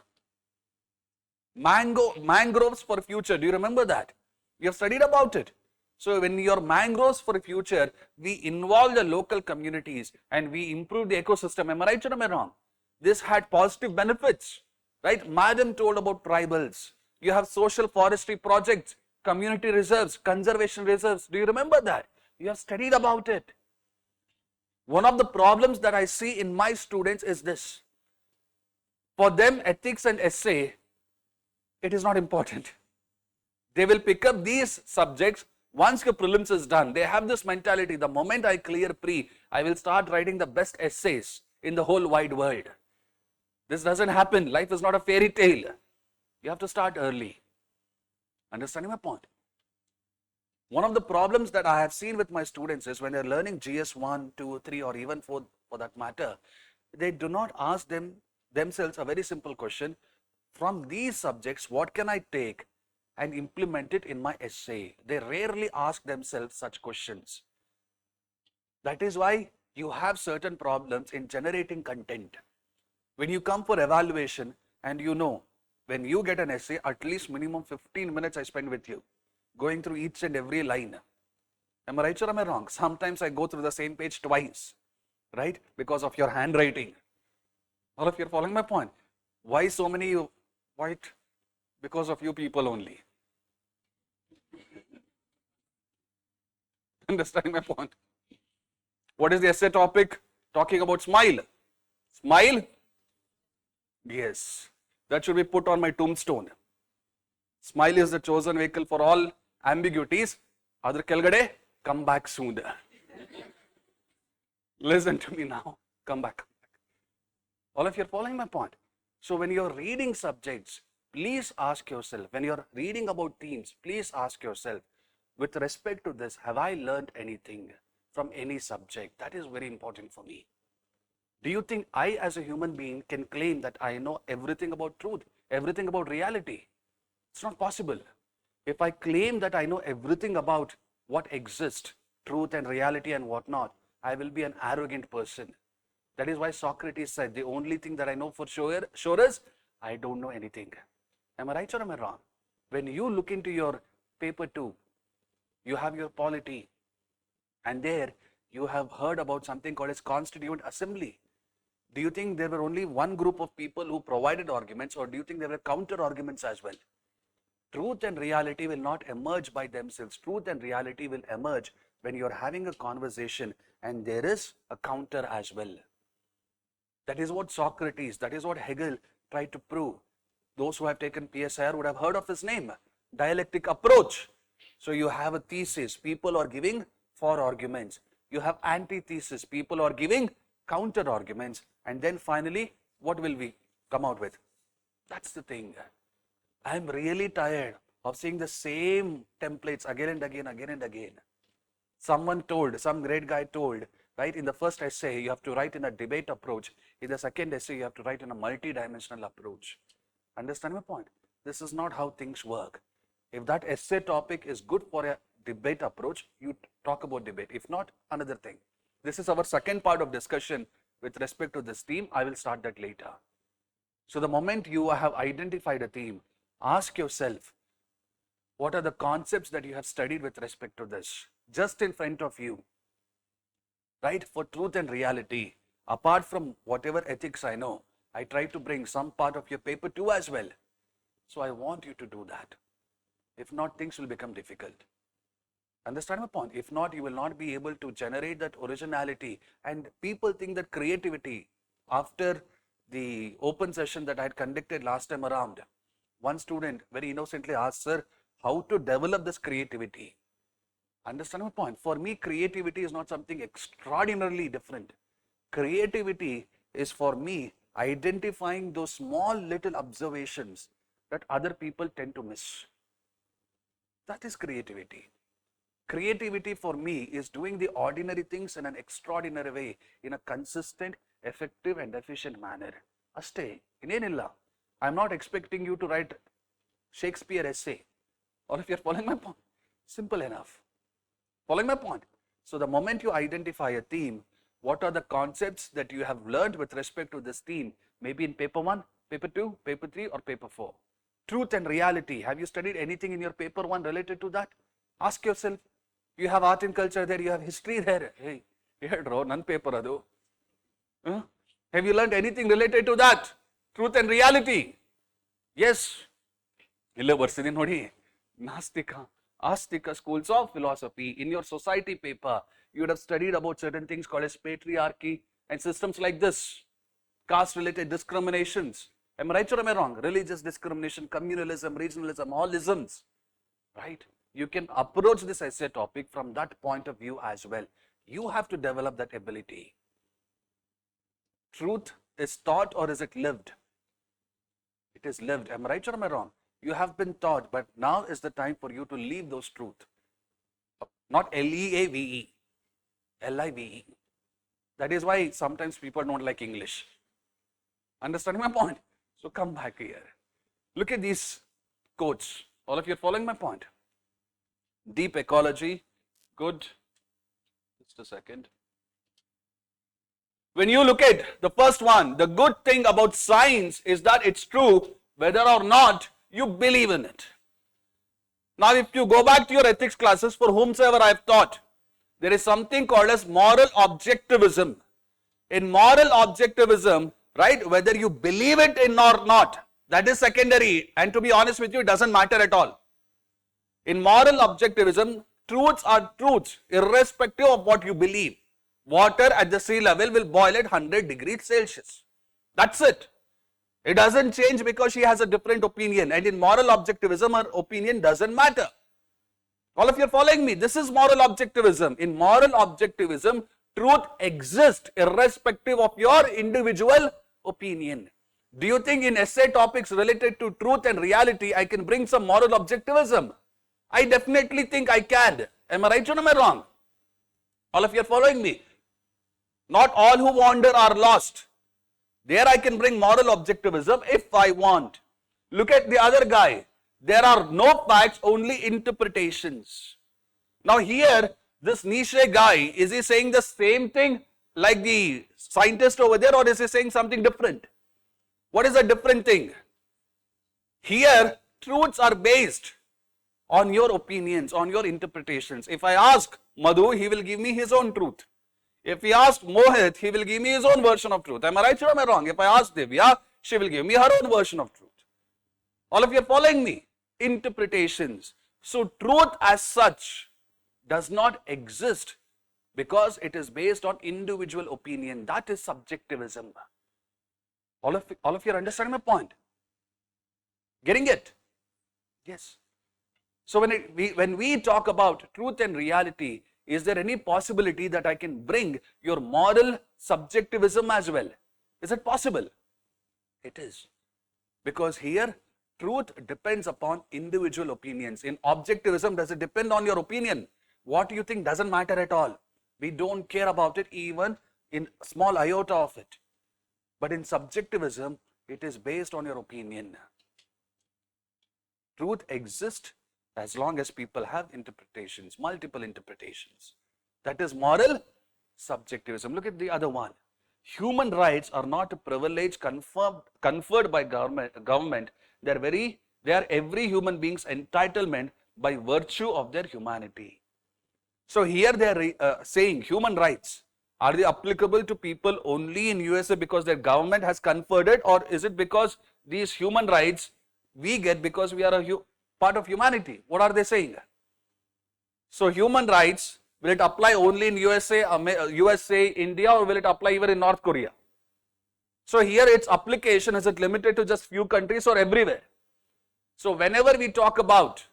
Mangroves for future. Do you remember that? We have studied about it. So when your mangroves for future, we involve the local communities and we improve the ecosystem. Am I right or am I wrong? This had positive benefits, right? Madam told about tribals. You have social forestry projects, community reserves, conservation reserves. Do you remember that? You have studied about it. One of the problems that I see in my students is this. For them, ethics and essay, it is not important. They will pick up these subjects once your prelims is done. They have this mentality, the moment I clear pre, I will start writing the best essays in the whole wide world. This doesn't happen. Life is not a fairy tale. You have to start early. Understanding my point? One of the problems that I have seen with my students is when they're learning GS 1, 2, 3 or even 4 for that matter, they do not ask themselves a very simple question. From these subjects, what can I take and implement it in my essay? They rarely ask themselves such questions. That is why you have certain problems in generating content. When you come for evaluation and you know, when you get an essay, at least minimum 15 minutes I spend with you, going through each and every line. Am I right or am I wrong? Sometimes I go through the same page twice, right? Because of your handwriting. All of you are following my point. Why so many white? Because of you people only. Understanding my point? What is the essay topic? Talking about smile. Smile? Yes. That should be put on my tombstone. Smile is the chosen vehicle for all ambiguities. Adar kelgade, come back soon. Listen to me now. Come back. All of you are following my point. So when you're reading subjects, please ask yourself, when you're reading about themes, please ask yourself, with respect to this, have I learned anything from any subject? That is very important for me. Do you think I as a human being can claim that I know everything about truth, everything about reality? It's not possible. If I claim that I know everything about what exists, truth and reality and whatnot, I will be an arrogant person. That is why Socrates said, the only thing that I know for sure is, I don't know anything. Am I right or am I wrong? When you look into your paper 2, you have your polity, and there you have heard about something called as Constituent Assembly. Do you think there were only one group of people who provided arguments, or do you think there were counter arguments as well? Truth and reality will not emerge by themselves. Truth and reality will emerge when you are having a conversation and there is a counter as well. That is what Socrates, that is what Hegel tried to prove. Those who have taken PSIR would have heard of his name, dialectic approach. So you have a thesis, people are giving for arguments. You have antithesis, people are giving counter arguments. And then finally, what will we come out with? That's the thing. I am really tired of seeing the same templates again and again. Someone told, some great guy told, right, in the first essay, you have to write in a debate approach. In the second essay, you have to write in a multi-dimensional approach. Understand my point? This is not how things work. If that essay topic is good for a debate approach, you talk about debate. If not, another thing. This is our second part of discussion with respect to this theme. I will start that later. So the moment you have identified a theme, ask yourself, what are the concepts that you have studied with respect to this? Just in front of you, right? For truth and reality, apart from whatever ethics I know, I try to bring some part of your paper 2 as well. So I want you to do that. If not, things will become difficult. Understand my point? If not, you will not be able to generate that originality. And people think that creativity, after the open session that I had conducted last time around, one student very innocently asked, sir, how to develop this creativity? Understand my point? For me, creativity is not something extraordinarily different. Creativity is for me identifying those small little observations that other people tend to miss. That is creativity. Creativity for me is doing the ordinary things in an extraordinary way, in a consistent, effective and efficient manner. Aste, innenilla. I am not expecting you to write Shakespeare essay. Or if you are following my point, simple enough. Following my point? So the moment you identify a theme, what are the concepts that you have learned with respect to this theme? Maybe in paper 1, paper 2, paper 3 or paper 4. Truth and reality. Have you studied anything in your paper 1 related to that? Ask yourself. You have art and culture there, you have history there. Hey, none paper adu. Have you learned anything related to that? Truth and reality. Yes. Nastika, Astika schools of philosophy. In your society paper, you would have studied about certain things called as patriarchy and systems like this. Caste-related discriminations. Am I right or am I wrong? Religious discrimination, communalism, regionalism, all isms. Right? You can approach this essay topic from that point of view as well. You have to develop that ability. Truth is taught or is it lived? It is lived. Am I right or am I wrong? You have been taught, but now is the time for you to live those truth. Not L-E-A-V-E, L-I-V-E. That is why sometimes people don't like English. Understand my point? So come back here. Look at these quotes. All of you are following my point. Deep ecology, good. Just a second. When you look at the first one, the good thing about science is that it's true whether or not you believe in it. Now, if you go back to your ethics classes, for whomsoever I have taught, there is something called as moral objectivism. In moral objectivism, right, whether you believe it in or not, that is secondary, and to be honest with you, it doesn't matter at all. In moral objectivism, truths are truths, irrespective of what you believe. Water at the sea level will boil at 100 degrees Celsius. That's it. It doesn't change because she has a different opinion. And in moral objectivism, her opinion doesn't matter. All of you are following me. This is moral objectivism. In moral objectivism, truth exists irrespective of your individual opinion. Do you think in essay topics related to truth and reality, I can bring some moral objectivism? I definitely think I can. Am I right or am I wrong? All of you are following me. Not all who wander are lost. There I can bring moral objectivism if I want. Look at the other guy. There are no facts, only interpretations. Now here, this niche guy, is he saying the same thing like the scientist over there, or is he saying something different? What is a different thing? Here, truths are based on your opinions, on your interpretations. If I ask Madhu, he will give me his own truth. If we ask Mohit, he will give me his own version of truth. Am I right or am I wrong? If I ask Divya, she will give me her own version of truth. All of you are following me? Interpretations. So truth as such does not exist because it is based on individual opinion. That is subjectivism. All of you are understanding my point? Getting it? Yes. So when we talk about truth and reality, is there any possibility that I can bring your moral subjectivism as well? Is it possible? It is. Because here, truth depends upon individual opinions. In objectivism, does it depend on your opinion? What you think doesn't matter at all. We don't care about it even in small iota of it. But in subjectivism, it is based on your opinion. Truth exists as long as people have interpretations, multiple interpretations. That is moral subjectivism. Look at the other one. Human rights are not a privilege conferred by government. They are every human being's entitlement by virtue of their humanity. So here they are saying human rights. Are they applicable to people only in USA because their government has conferred it, or is it because these human rights we get because we are a part of humanity? What are they saying? So human rights, will it apply only in USA, India, or will it apply even in North Korea? So here its application, is it limited to just few countries or everywhere? So whenever we talk about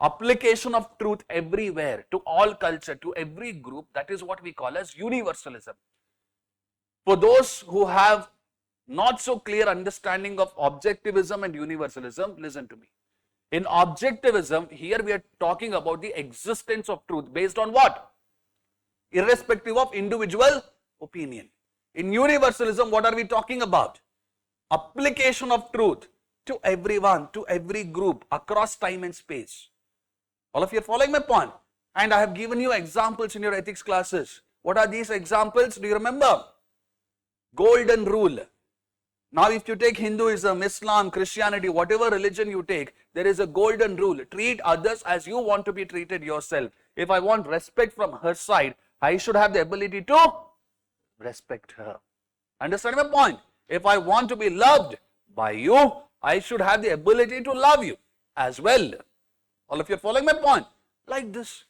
application of truth everywhere, to all culture, to every group, that is what we call as universalism. For those who have not so clear understanding of objectivism and universalism, listen to me. In objectivism, here we are talking about the existence of truth based on what? Irrespective of individual opinion. In universalism, what are we talking about? Application of truth to everyone, to every group, across time and space. All of you are following my point? And I have given you examples in your ethics classes. What are these examples? Do you remember? Golden rule. Now if you take Hinduism, Islam, Christianity, whatever religion you take, there is a golden rule. Treat others as you want to be treated yourself. If I want respect from her side, I should have the ability to respect her. Understand my point? If I want to be loved by you, I should have the ability to love you as well. All of you are following my point? Like this.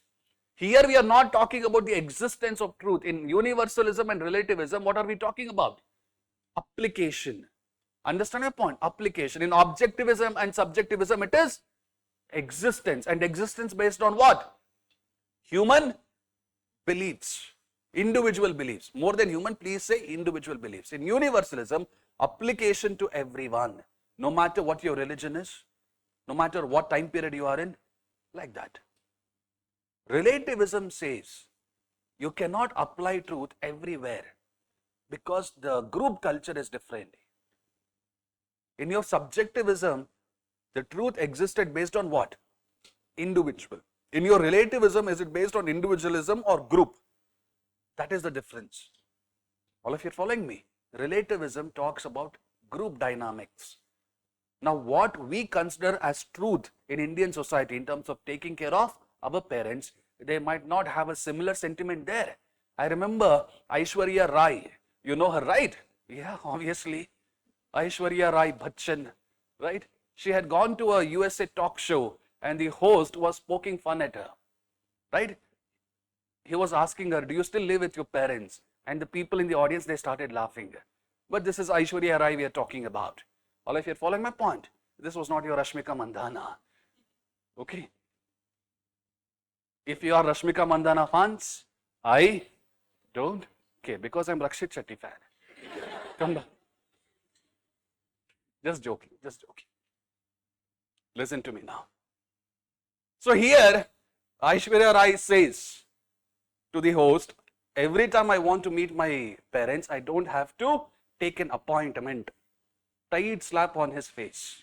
Here we are not talking about the existence of truth. In universalism and relativism, what are we talking about? Application. Understand my point? Application. In objectivism and subjectivism, it is existence. And existence based on what? Human beliefs. Individual beliefs. More than human, please say individual beliefs. In universalism, application to everyone. No matter what your religion is, no matter what time period you are in, like that. Relativism says you cannot apply truth everywhere because the group culture is different. In your subjectivism, the truth existed based on what? Individual. In your relativism, is it based on individualism or group? That is the difference. All of you are following me? Relativism talks about group dynamics. Now, what we consider as truth in Indian society in terms of taking care of our parents, they might not have a similar sentiment there. I remember Aishwarya Rai. You know her, right? Yeah, obviously. Aishwarya Rai Bachchan, right? She had gone to a USA talk show and the host was poking fun at her, right? He was asking her, do you still live with your parents? And the people in the audience, they started laughing. But this is Aishwarya Rai we are talking about. All of you are following my point? This was not your Rashmika Mandana. Okay? If you are Rashmika Mandana fans, I don't care because I'm Rakshit Shetty fan. Come down. Just joking, just joking. Listen to me now. So here, Aishwarya Rai says to the host, every time I want to meet my parents, I don't have to take an appointment. Tight slap on his face.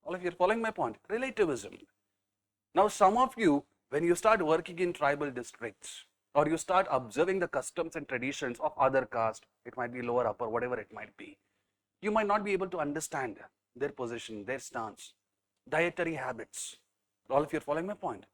All of you are following my point? Relativism. Now some of you, when you start working in tribal districts or you start observing the customs and traditions of other caste, it might be lower, upper, whatever it might be, you might not be able to understand their position, their stance, dietary habits. All of you are following my point?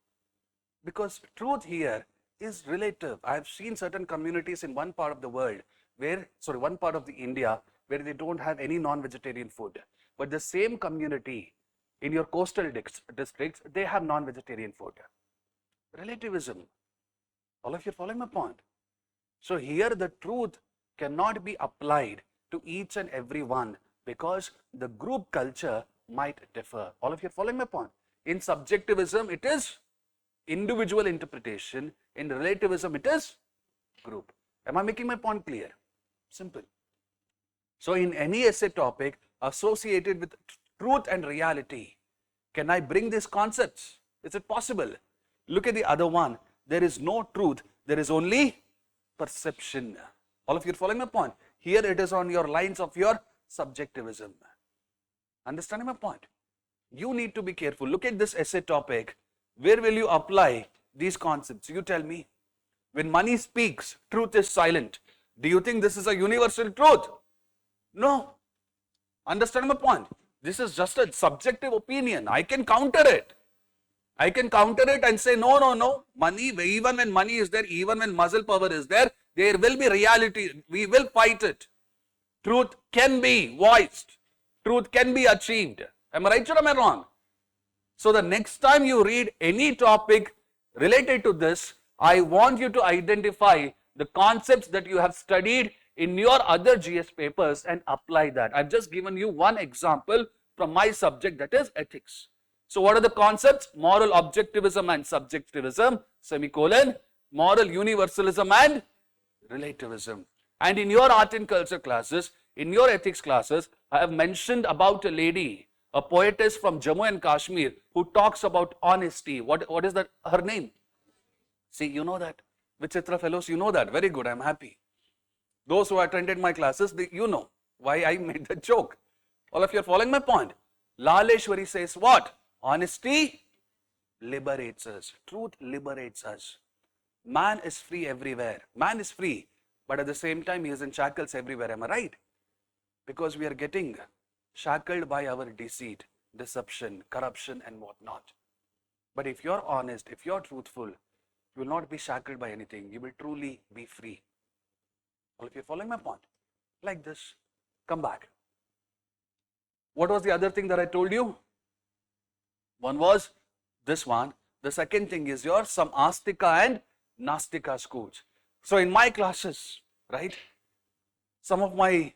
Because truth here is relative. I have seen certain communities in one part of the world where, one part of the India where they don't have any non-vegetarian food. But the same community in your coastal districts, they have non-vegetarian food. Relativism. All of you are following my point? So here the truth cannot be applied to each and every one because the group culture might differ. All of you are following my point? In subjectivism, it is individual interpretation. In relativism, it is group. Am I making my point clear? Simple. So in any essay topic associated with truth and reality, can I bring these concepts? Is it possible? Look at the other one. There is no truth. There is only perception. All of you are following my point? Here it is on your lines of your subjectivism. Understanding my point? You need to be careful. Look at this essay topic. Where will you apply these concepts? You tell me. When money speaks, truth is silent. Do you think this is a universal truth? No. Understand my point? This is just a subjective opinion. I can counter it. I can counter it and say, no, no, no. Money, even when money is there, even when muscle power is there will be reality. We will fight it. Truth can be voiced. Truth can be achieved. Am I right or am I wrong? So the next time you read any topic related to this, I want you to identify the concepts that you have studied in your other GS papers and apply that. I've just given you one example from my subject, that is ethics. So what are the concepts? Moral objectivism and subjectivism, semicolon, moral universalism and relativism. And in your art and culture classes, in your ethics classes, I have mentioned about a lady, a poetess from Jammu and Kashmir who talks about honesty. What is that? Her name? See, you know that. Vichitra fellows, you know that. Very good, I'm happy. Those who attended my classes, you know why I made the joke. All of you are following my point. Laleshwari says what? Honesty liberates us. Truth liberates us. Man is free everywhere. Man is free, but at the same time he is in shackles everywhere. Am I right? Because we are getting shackled by our deceit, deception, corruption and whatnot. But if you're honest, if you're truthful, you will not be shackled by anything. You will truly be free. All of you following my point? Like this. Come back. What was the other thing that I told you? One was this one. The second thing is your some Astika and Nastika schools. So in my classes, right, some of my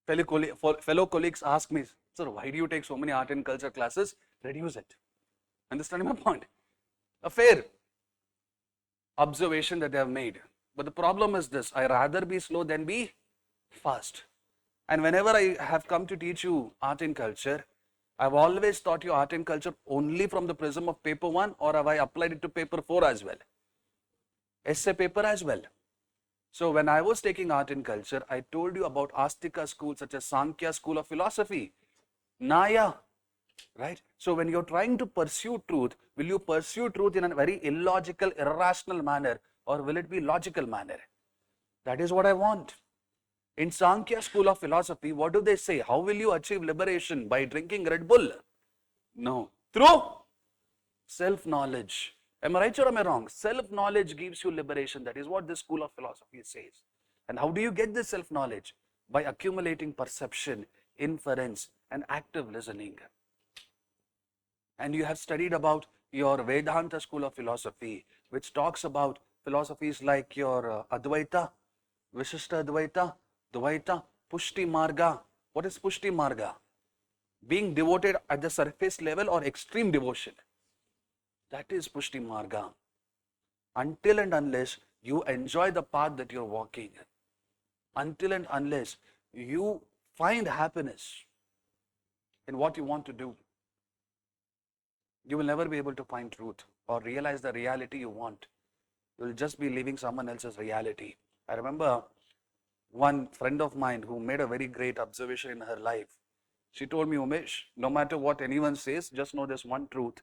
fellow colleagues ask me, sir, why do you take so many art and culture classes? Reduce it. Understanding my point? A fair observation that they have made. But the problem is this, I rather be slow than be fast. And whenever I have come to teach you art and culture, I've always taught you art and culture only from the prism of paper 1, or have I applied it to paper 4 as well? Essay paper as well. So when I was taking art and culture, I told you about Astika schools such as Sankhya school of philosophy, Naya, right? So when you're trying to pursue truth, will you pursue truth in a very illogical, irrational manner, or will it be logical manner? That is what I want. In Sankhya school of philosophy, what do they say? How will you achieve liberation? By drinking Red Bull? No. Through self-knowledge. Am I right or am I wrong? Self-knowledge gives you liberation. That is what this school of philosophy says. And how do you get this self-knowledge? By accumulating perception, inference, and active listening. And you have studied about your Vedanta school of philosophy, which talks about philosophies like your Advaita, Vishishta Advaita, Dvaita, Pushti Marga. What is Pushti Marga? Being devoted at the surface level or extreme devotion. That is Pushti Marga. Until and unless you enjoy the path that you're walking, until and unless you find happiness in what you want to do, you will never be able to find truth or realize the reality you want. You will just be living someone else's reality. I remember one friend of mine who made a very great observation in her life. She told me, Umesh, no matter what anyone says, just know this one truth.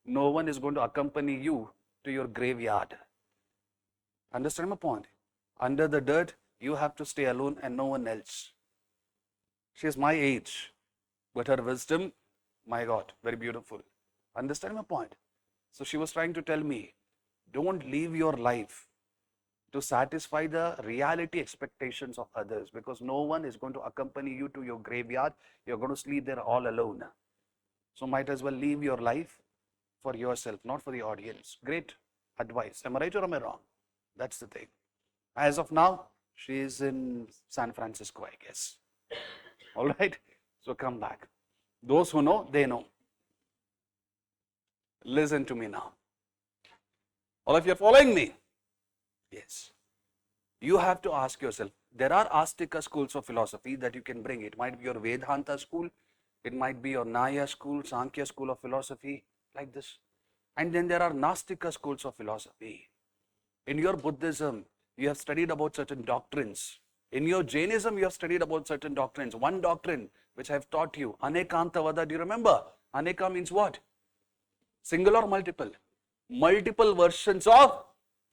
No one is going to accompany you to your graveyard. Understand my point? Under the dirt, you have to stay alone and no one else. She is my age, but her wisdom, my God, very beautiful. Understand my point? So she was trying to tell me, don't live your life to satisfy the reality expectations of others, because no one is going to accompany you to your graveyard. You're going to sleep there all alone. So might as well live your life for yourself, not for the audience. Great advice. Am I right or am I wrong? That's the thing. As of now, she is in San Francisco, I guess. All right. So come back. Those who know, they know. Listen to me now. All of you are following me? Yes. You have to ask yourself, there are Astika schools of philosophy that you can bring. It might be your Vedanta school, it might be your Naya school, Sankhya school of philosophy, like this. And then there are Nastika schools of philosophy. In your Buddhism, you have studied about certain doctrines. In your Jainism, you have studied about certain doctrines. One doctrine which I have taught you, Anekantavada, do you remember? Aneka means what? Single or multiple? Multiple versions of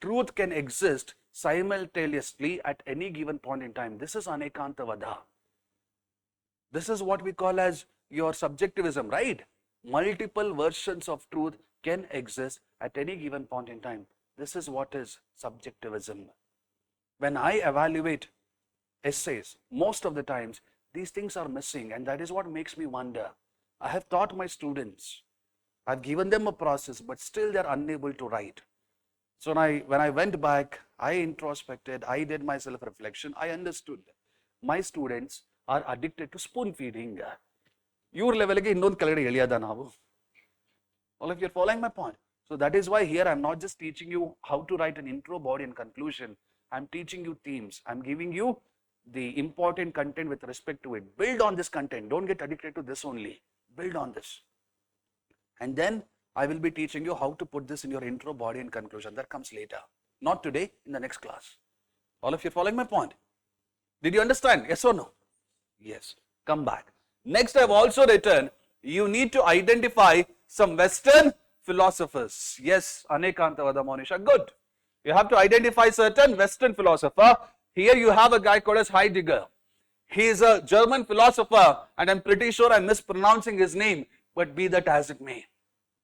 truth can exist simultaneously at any given point in time. This is Anekantavada. This is what we call as your subjectivism, right? Multiple versions of truth can exist at any given point in time. This is what is subjectivism. When I evaluate essays, most of the times these things are missing, and that is what makes me wonder. I have taught my students, I've given them a process, but still they're unable to write. So when I went back, I introspected, I did my self-reflection, I understood my students are addicted to spoon feeding. Your level ge innond kalade eliyada navu. All of you are following my point. So that is why here I'm not just teaching you how to write an intro, body and conclusion. I'm teaching you themes. I'm giving you the important content with respect to it. Build on this content. Don't get addicted to this only. Build on this. And then I will be teaching you how to put this in your intro, body and conclusion. That comes later. Not today, in the next class. All of you are following my point? Did you understand? Yes or no? Yes. Come back. Next, I have also written, you need to identify some Western philosophers. Yes, Anekantavada Monisha, good. You have to identify certain Western philosopher. Here you have a guy called as Heidegger. He is a German philosopher, and I'm pretty sure I'm mispronouncing his name, but be that as it may.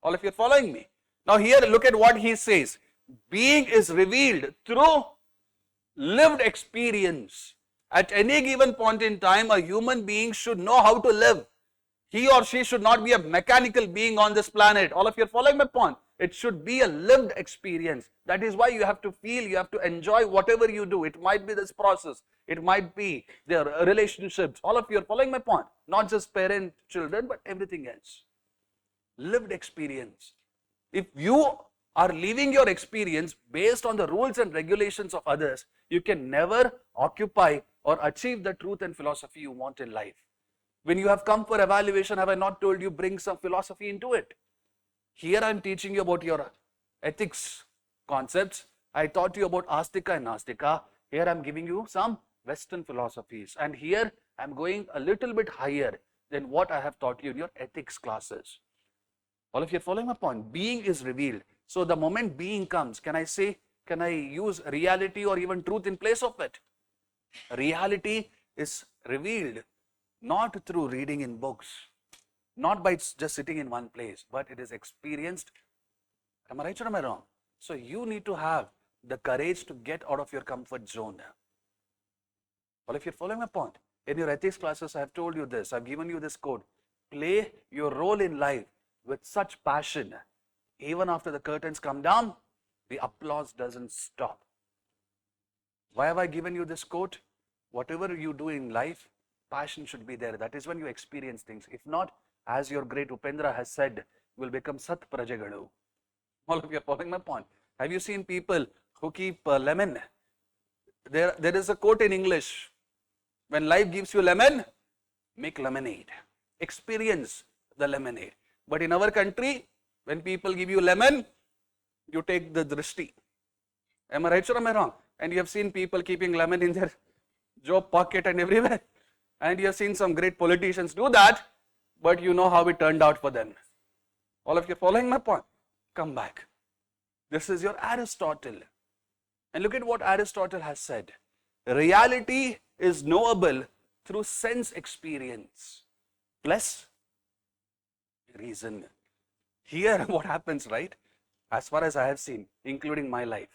All of you are following me? Now here, look at what he says. Being is revealed through lived experience. At any given point in time, a human being should know how to live. He or she should not be a mechanical being on this planet. All of you are following my point? It should be a lived experience. That is why you have to feel, you have to enjoy whatever you do. It might be this process. It might be their relationships. All of you are following my point? Not just parent, children, but everything else. Lived experience. If you are living your experience based on the rules and regulations of others, you can never occupy or achieve the truth and philosophy you want in life. When you have come for evaluation, have I not told you bring some philosophy into it? Here I am teaching you about your ethics concepts. I taught you about Astika and Nastika. Here I am giving you some Western philosophies. And here I am going a little bit higher than what I have taught you in your ethics classes. All of you are following my point? Being is revealed. So the moment being comes, can I use reality or even truth in place of it? Reality is revealed not through reading in books, not by just sitting in one place, but it is experienced. Am I right or am I wrong? So you need to have the courage to get out of your comfort zone. All of you are following my point? In your ethics classes, I have told you this, I have given you this code. Play your role in life with such passion. Even after the curtains come down, the applause doesn't stop. Why have I given you this quote? Whatever you do in life, passion should be there. That is when you experience things. If not, as your great Upendra has said, you will become Sat Prajagalu. All of you are following my point. Have you seen people who keep lemon? There is a quote in English. When life gives you lemon, make lemonade. Experience the lemonade. But in our country, when people give you lemon, you take the drishti. Am I right or am I wrong? And you have seen people keeping lemon in their job pocket and everywhere. And you have seen some great politicians do that, but you know how it turned out for them. All of you following my point? Come back. This is your Aristotle. And look at what Aristotle has said. Reality is knowable through sense experience plus reason. Here what happens, right? As far as I have seen, including my life,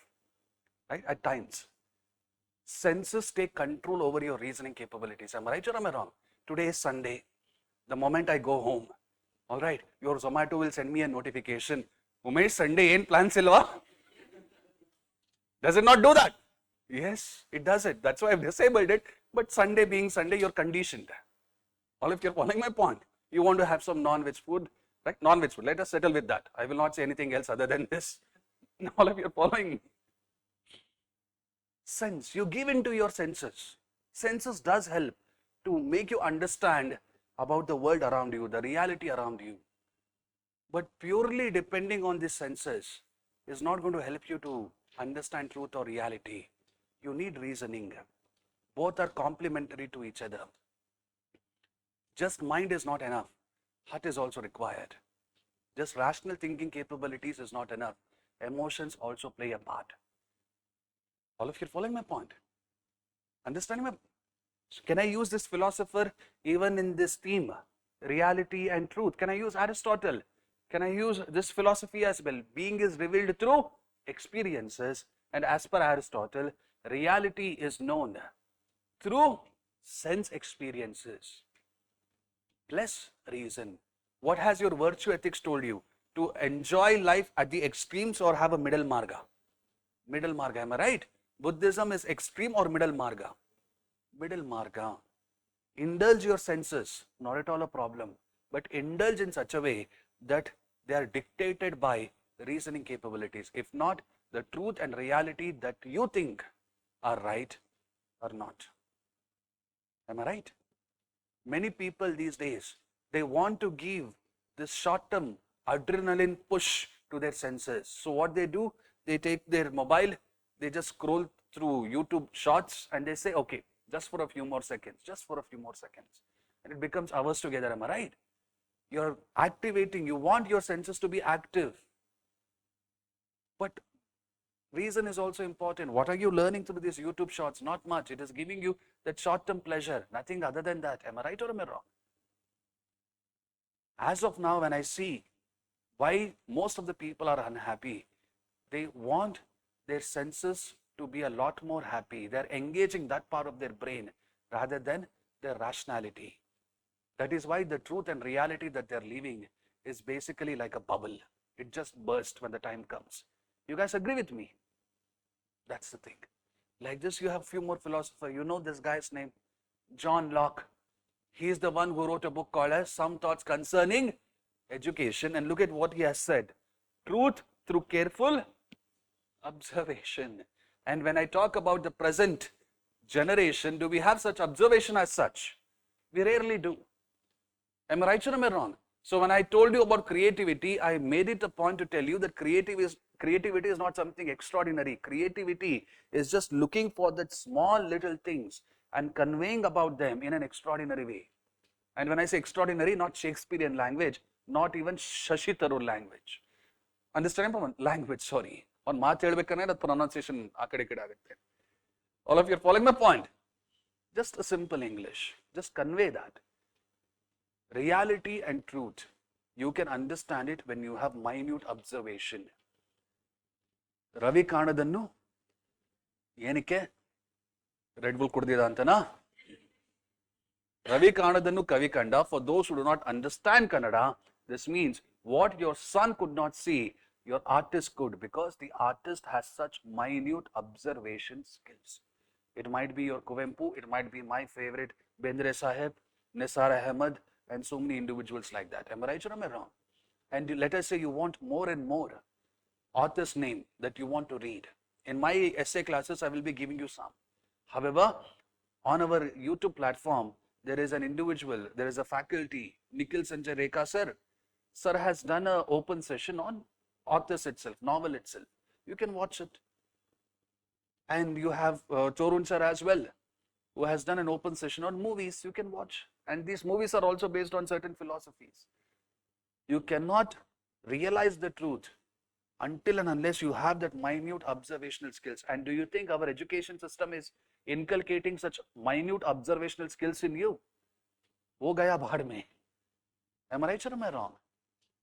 right? At times, senses take control over your reasoning capabilities. Am I right or am I wrong? Today is Sunday. The moment I go home, all right, your Zomato will send me a notification. Umesh, Sunday ain't plan silva. Does it not do that? Yes, it does it. That's why I've disabled it. But Sunday being Sunday, you're conditioned. All of you are following my point. You want to have some non-veg food, right? Non-veg food. Let us settle with that. I will not say anything else other than this. All of you are following me. Sense. You give in to your senses. Senses does help to make you understand about the world around you, the reality around you. But purely depending on these senses is not going to help you to understand truth or reality. You need reasoning. Both are complementary to each other. Just mind is not enough. Heart is also required. Just rational thinking capabilities is not enough. Emotions also play a part. All of you are following my point? Understanding my... Can I use this philosopher even in this theme? Reality and truth. Can I use Aristotle? Can I use this philosophy as well? Being is revealed through experiences, and as per Aristotle, reality is known through sense experiences plus reason. What has your virtue ethics told you? To enjoy life at the extremes or have a middle marga? Middle marga, am I right? Buddhism is extreme or middle marga? Middle marga. Indulge your senses, not at all a problem, but indulge in such a way that they are dictated by reasoning capabilities. If not, the truth and reality that you think are right or not. Am I right? Many people these days, they want to give this short-term adrenaline push to their senses. So what they do, they take their mobile, they just scroll through YouTube shorts and they say, okay, just for a few more seconds, just for a few more seconds. And it becomes hours together, am I right? You're activating, you want your senses to be active. But reason is also important. What are you learning through these YouTube shorts? Not much. It is giving you that short-term pleasure, nothing other than that. Am I right or am I wrong? As of now, when I see why most of the people are unhappy, they want their senses to be a lot more happy. They're engaging that part of their brain rather than their rationality. That is why the truth and reality that they're living is basically like a bubble. It just bursts when the time comes. You guys agree with me? That's the thing. Like this, you have a few more philosophers. You know this guy's name? John Locke. He is the one who wrote a book called as Some Thoughts Concerning Education. And look at what he has said. Truth through careful observation. And when I talk about the present generation, do we have such observation as such? We rarely do. Am I right or am I wrong? So when I told you about creativity, I made it a point to tell you that creativity is not something extraordinary. Creativity is just looking for that small little things and conveying about them in an extraordinary way. And when I say extraordinary, not Shakespearean language, not even Shashi Tharoor language. Understand? Language, sorry. On math helbekanre that pronunciation akade kide agutte. All of you are following my point. Just a simple English. Just convey that. Reality and truth, you can understand it when you have minute observation. Ravi Kanadannu ಏನಕ್ಕೆ red bull ಕುಡ್ದಿದ ಅಂತನಾ? Ravi Kanadannu kavi kanda. For those who do not understand Kannada, this means what your son could not see, your artist could, because the artist has such minute observation skills. It might be your Kuvempu, it might be my favorite Bendre Sahib, Nisar Ahmed, and so many individuals like that. Am I right or am I wrong? And let us say you want more and more author's name that you want to read. In my essay classes, I will be giving you some. However, on our YouTube platform, there is an individual, there is a faculty, Nikhil Sanjay Rekha sir. Sir has done an open session on authors itself, novel itself. You can watch it. And you have Chorun sir as well, who has done an open session on movies. You can watch. And these movies are also based on certain philosophies. You cannot realize the truth until and unless you have that minute observational skills. And do you think our education system is inculcating such minute observational skills in you? Wo gaya bhad mein. Am I right or am I wrong?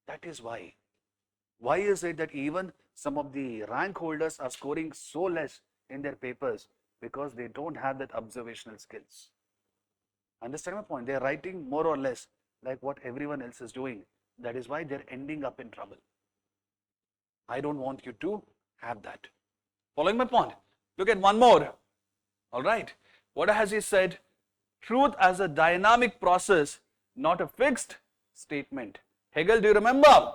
That is why. Why is it that even some of the rank holders are scoring so less in their papers? Because they don't have that observational skills. Understand my point? They are writing more or less like what everyone else is doing. That is why they're ending up in trouble. I don't want you to have that. Following my point? Look at one more. All right. What has he said? Truth as a dynamic process, not a fixed statement. Hegel, do you remember?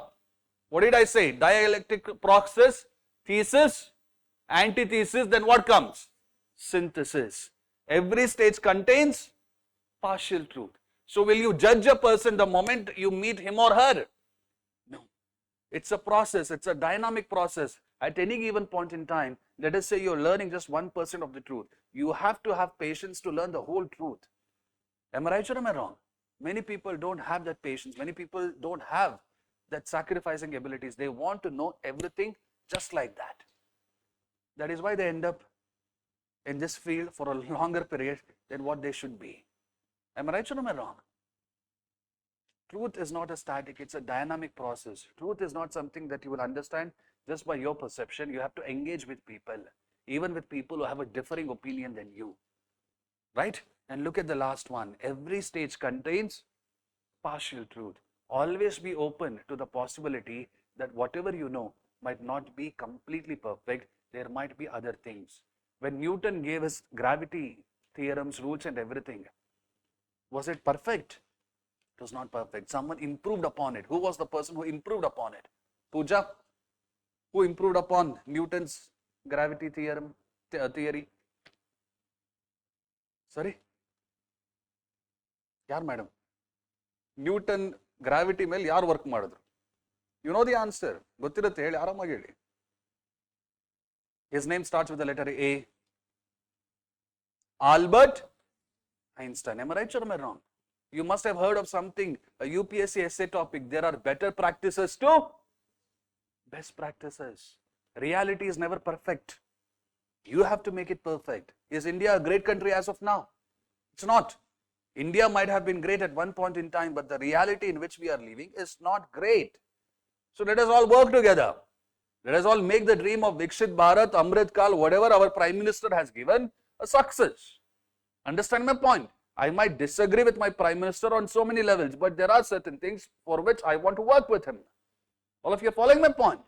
What did I say? Dialectic process, thesis, antithesis, then what comes? Synthesis. Every stage contains partial truth. So will you judge a person the moment you meet him or her? No. It's a process. It's a dynamic process. At any given point in time, let us say you're learning just 1% of the truth. You have to have patience to learn the whole truth. Am I right or am I wrong? Many people don't have that patience. Many people don't have that sacrificing abilities. They want to know everything just like that. That is why they end up in this field for a longer period than what they should be. Am I right or am I wrong? Truth is not a static, it's a dynamic process. Truth is not something that you will understand just by your perception. You have to engage with people, even with people who have a differing opinion than you. Right? And look at the last one. Every stage contains partial truth. Always be open to the possibility that whatever you know might not be completely perfect. There might be other things. When Newton gave his gravity theorems, rules and everything, was it perfect? It was not perfect. Someone improved upon it. Who was the person who improved upon it? Pooja? Who improved upon Newton's gravity theory? Sorry? Yaar madam? Newton gravity ಮೇಲೆ ಯಾರು work ಮಾಡಿದ್ರು? You know the answer. ಗೊತ್ತಿರುತ್ತೆ ಹೇಳಿ ಆರಾಮಾಗಿ ಹೇಳಿ. His name starts with the letter A. Albert Einstein. Am I right or am I wrong? You must have heard of something, a UPSC essay topic. There are better practices to best practices. Reality is never perfect. You have to make it perfect. Is India a great country as of now? It's not. India might have been great at one point in time, but the reality in which we are living is not great. So let us all work together. Let us all make the dream of Vikshit Bharat, Amrit Kal, whatever our Prime Minister has given, a success. Understand my point? I might disagree with my Prime Minister on so many levels, but there are certain things for which I want to work with him. All of you are following my point?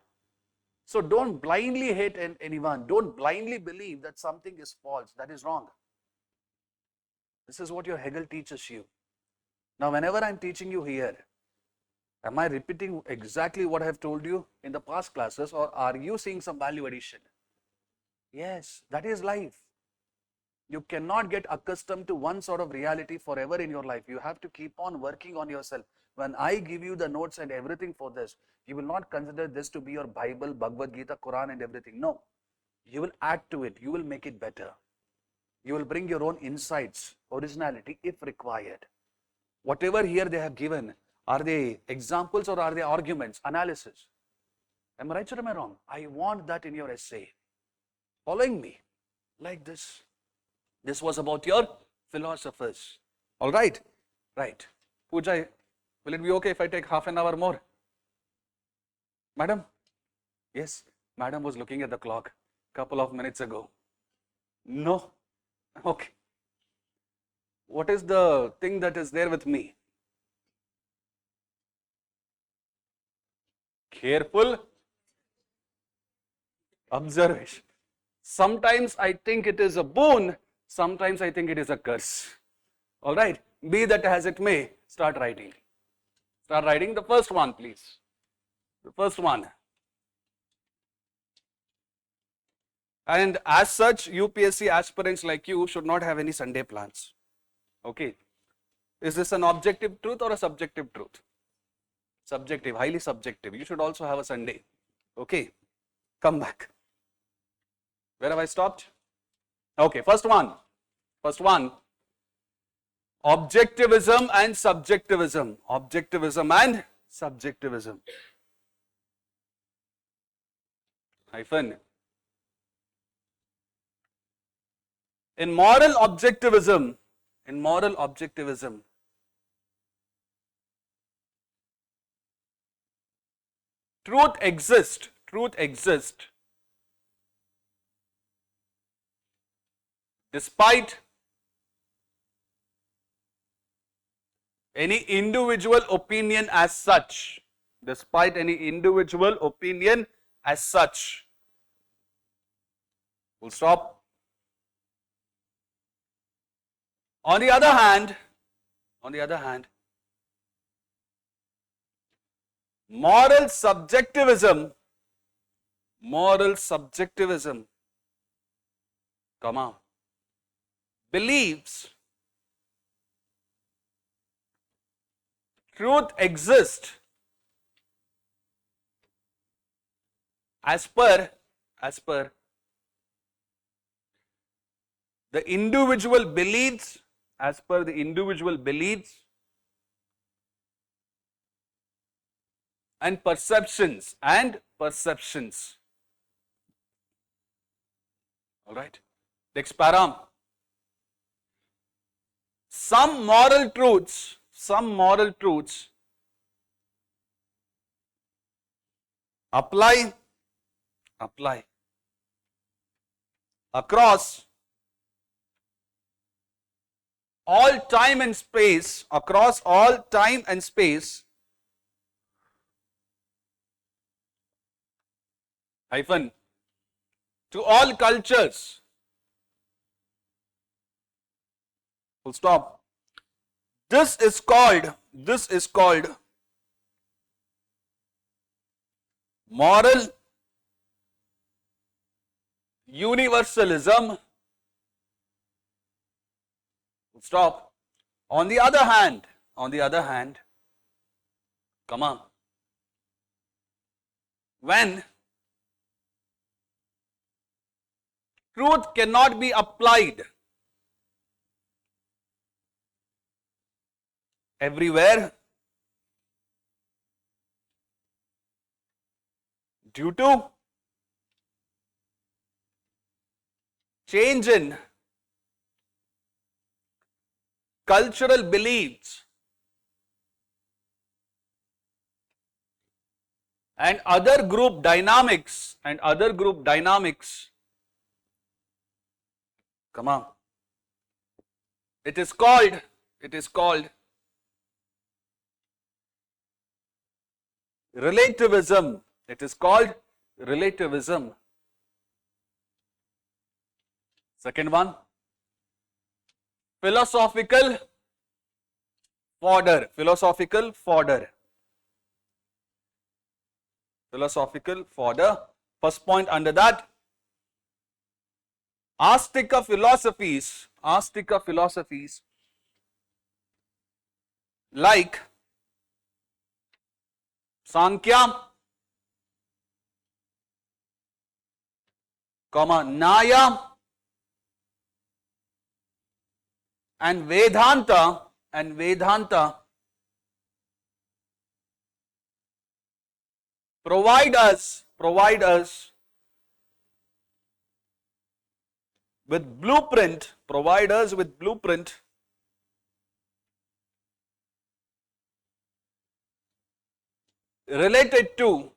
So don't blindly hate anyone. Don't blindly believe that something is false. That is wrong. This is what your Hegel teaches you. Now, whenever I'm teaching you here, am I repeating exactly what I have told you in the past classes, or are you seeing some value addition? Yes, that is life. You cannot get accustomed to one sort of reality forever in your life. You have to keep on working on yourself. When I give you the notes and everything for this, you will not consider this to be your Bible, Bhagavad Gita, Quran and everything. No, you will add to it. You will make it better. You will bring your own insights, originality if required. Whatever here they have given, are they examples or are they arguments, analysis? Am I right or am I wrong? I want that in your essay. Following me like this. This was about your philosophers. All right? Right. Pooja, will it be okay if I take half an hour more? Madam? Yes, madam was looking at the clock a couple of minutes ago. No? Okay. What is the thing that is there with me? Careful observation. Sometimes I think it is a boon, sometimes I think it is a curse. All right, be that as it may, start writing. Start writing the first one, please. The first one. And as such, UPSC aspirants like you should not have any Sunday plans. Okay. Is this an objective truth or a subjective truth? Subjective, highly subjective. You should also have a Sunday. Okay. Come back. Where have I stopped? Okay, first one. First one. Objectivism and subjectivism. Objectivism and subjectivism. Hyphen. In moral objectivism, truth exists despite any individual opinion as such. Despite any individual opinion as such. Full stop. On the other hand, moral subjectivism, believes truth exists as per the individual beliefs, and perceptions. All right. Next param. Some moral truths apply across all time and space, hyphen, to all cultures, full stop. This is called moral universalism. Full stop. On the other hand, comma, when truth cannot be applied everywhere due to change in cultural beliefs and other group dynamics come on, it is called relativism. It is called relativism. Second one, philosophical fodder. Philosophical fodder. Philosophical fodder. First point under that, Astika philosophies. Astika philosophies like Sankhya, Naya, and Vedanta provide us with blueprint, related to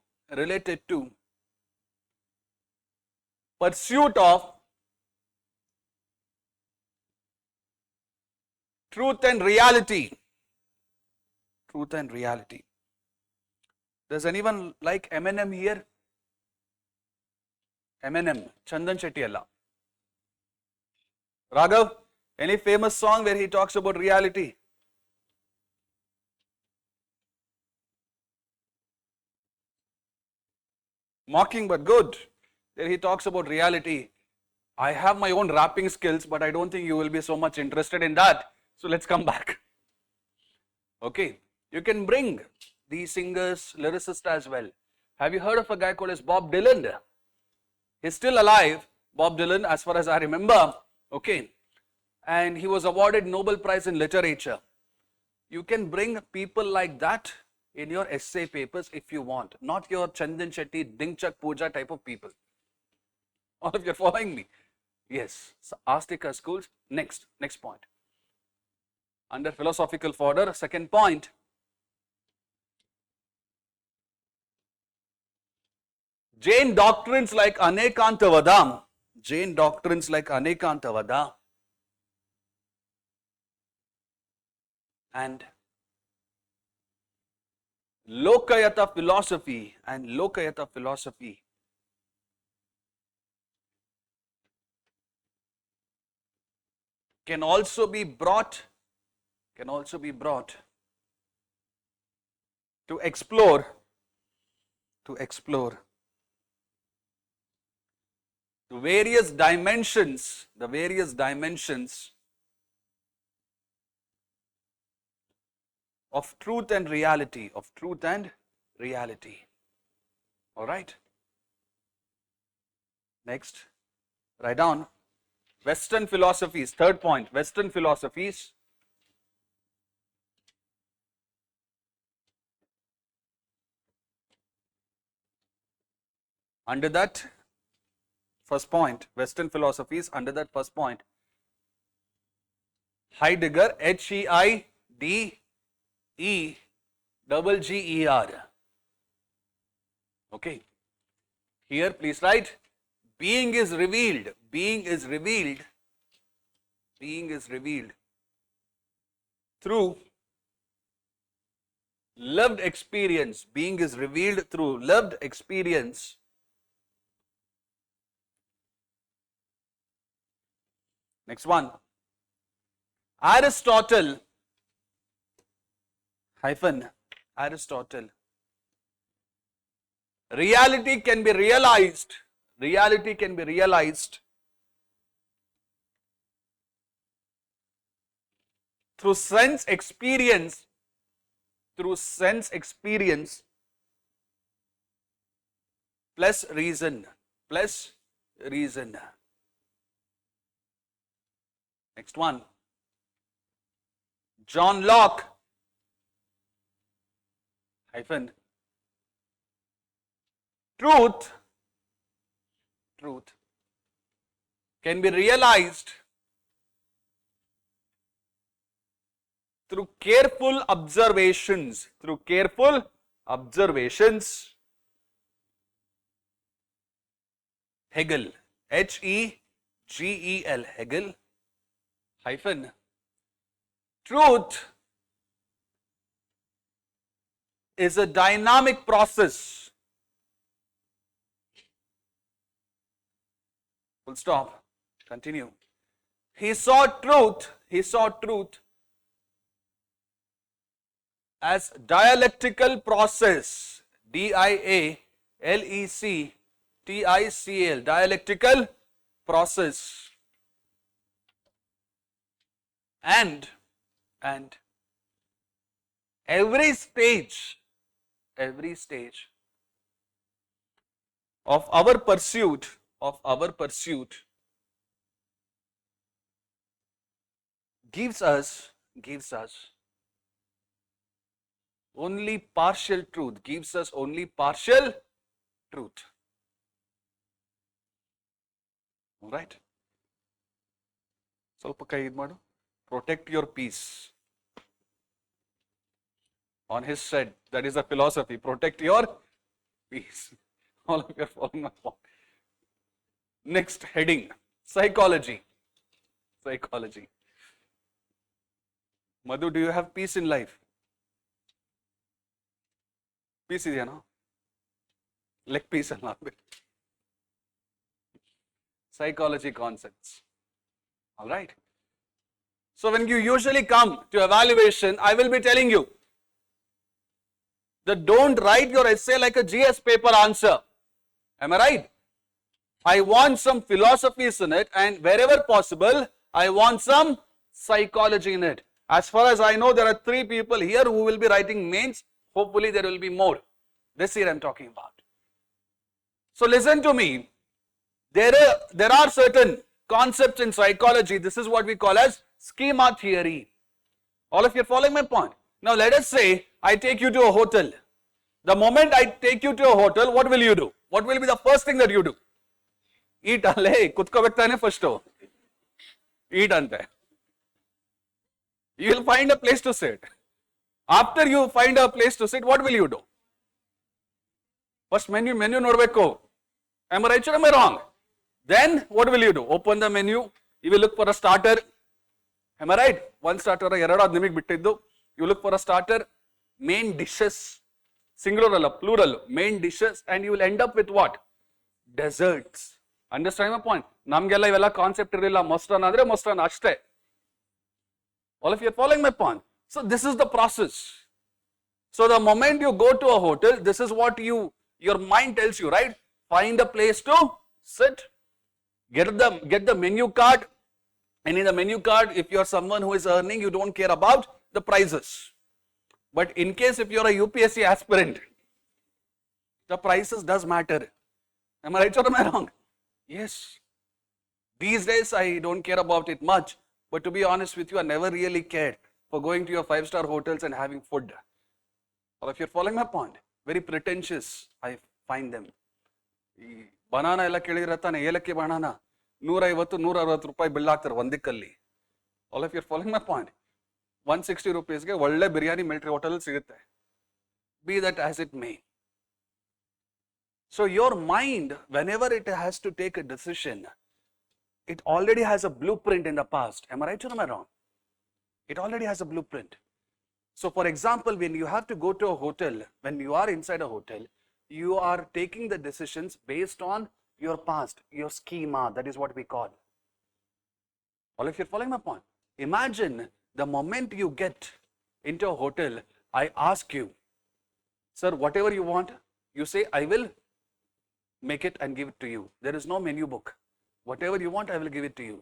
pursuit of truth and reality. Does anyone like Eminem here? Eminem, Chandan Shetty alla. Raghav, any famous song where he talks about reality? Mocking but good. There he talks about reality. I have my own rapping skills, but I don't think you will be so much interested in that. So let's come back. Okay, you can bring these singers, lyricists as well. Have you heard of a guy called as Bob Dylan? He's still alive, Bob Dylan, as far as I remember. Okay, and he was awarded Nobel Prize in Literature. You can bring people like that in your essay papers if you want, not your Chandan Shetty, Dingchak Puja type of people. All of you are following me? Yes. So Astika schools. Next point. Under philosophical fodder, second point. Jain doctrines like Anekantavada. And Lokayata philosophy can also be brought to explore the various dimensions of truth and reality, all right. Next, write down Western philosophies. Third point, Western philosophies under that first point, Western philosophies under that first point. Heidegger, Heideger. Okay. Here please write, being is revealed through lived experience. Being is revealed through lived experience. Next one, Aristotle. Reality can be realized through sense experience plus reason. Next one, John Locke truth can be realized through careful observations, Hegel, Hegel, Hegel, hyphen, truth is a dynamic process. Full stop. Continue. He saw truth as dialectical process, D-I-A-L-E-C-T-I-C-L, dialectical process, and every stage of our pursuit gives us only partial truth, Alright? ಸ್ವಲ್ಪ ಕೈ ಇದು ಮಾಡು. Protect your peace. On his said, that is a philosophy, protect your peace. All of you are following my point. Next heading, psychology. Madhu, do you have peace in life? Peace is, leg peace and psychology concepts. All right. So when you usually come to evaluation, I will be telling you that don't write your essay like a GS paper answer. Am I right? I want some philosophies in it, and wherever possible, I want some psychology in it. As far as I know, there are 3 people here who will be writing mains. Hopefully, there will be more. This year I am talking about. So listen to me. There are certain concepts in psychology. This is what we call as schema theory. All of you are following my point. Now let us say I take you to a hotel. The moment I take you to a hotel, what will you do? What will be the first thing that you do? Eat alle, kutkobektane first. Eat ante. You will find a place to sit. After you find a place to sit, what will you do? First menu nodbekku. Am I right or am I wrong? Then what will you do? Open the menu. You will look for a starter. Am I right? One starter, eradu nimige bittiddu. You look for a starter, main dishes, singular alla, plural, main dishes, and you will end up with what? Desserts. Understand my point? Namgella ivella concept irilla, mostana andre mostana ashte. All of you are following my point. So this is the process. So the moment you go to a hotel, this is what your mind tells you, right? Find a place to sit, get the menu card, and in the menu card, if you are someone who is earning, you don't care about the prices. But in case if you are a UPSC aspirant, the prices does matter. Am I right or am I wrong? Yes. These days I don't care about it much, but to be honest with you, I never really cared for going to your 5-star hotels and having food. Or if you're following my point, very pretentious I find them. Banana ಎಲ್ಲ ಕೇಳಿರತ್ತಾನೆ, ಏಲಕ್ಕಿ banana 150-160 ರೂಪಾಯಿ bill ಹಾಕ್ತಾರೆ ಒಂದಕ್ಕೆಲ್ಲಿ. All of you are following my point. 160 rupeesಗೆ ಒಳ್ಳೆ biryani military hotel ಸಿಗುತ್ತೆ. Be that as it may. So your mind, whenever it has to take a decision, it already has a blueprint in the past. Am I right or am I wrong? It already has a blueprint. So for example, when you have to go to a hotel, when you are inside a hotel, you are taking the decisions based on your past, your schema, that is what we call. All of you are following my point. Imagine the moment you get into a hotel, I ask you, sir, whatever you want, you say, I will make it and give it to you. There is no menu book. Whatever you want, I will give it to you.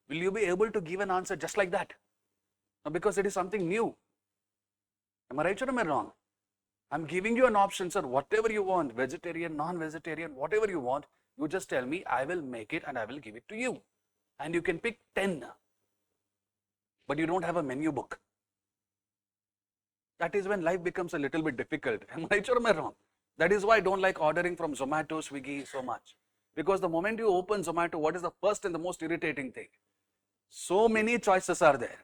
Will you be able to give an answer just like that? No, because it is something new. Am I right or am I wrong? I'm giving you an option, sir, whatever you want, vegetarian, non-vegetarian, whatever you want, you just tell me, I will make it and I will give it to you. And you can pick 10, but you don't have a menu book. That is when life becomes a little bit difficult. Am I right or am I wrong? That is why I don't like ordering from Zomato, Swiggy so much. Because the moment you open Zomato, what is the first and the most irritating thing? So many choices are there,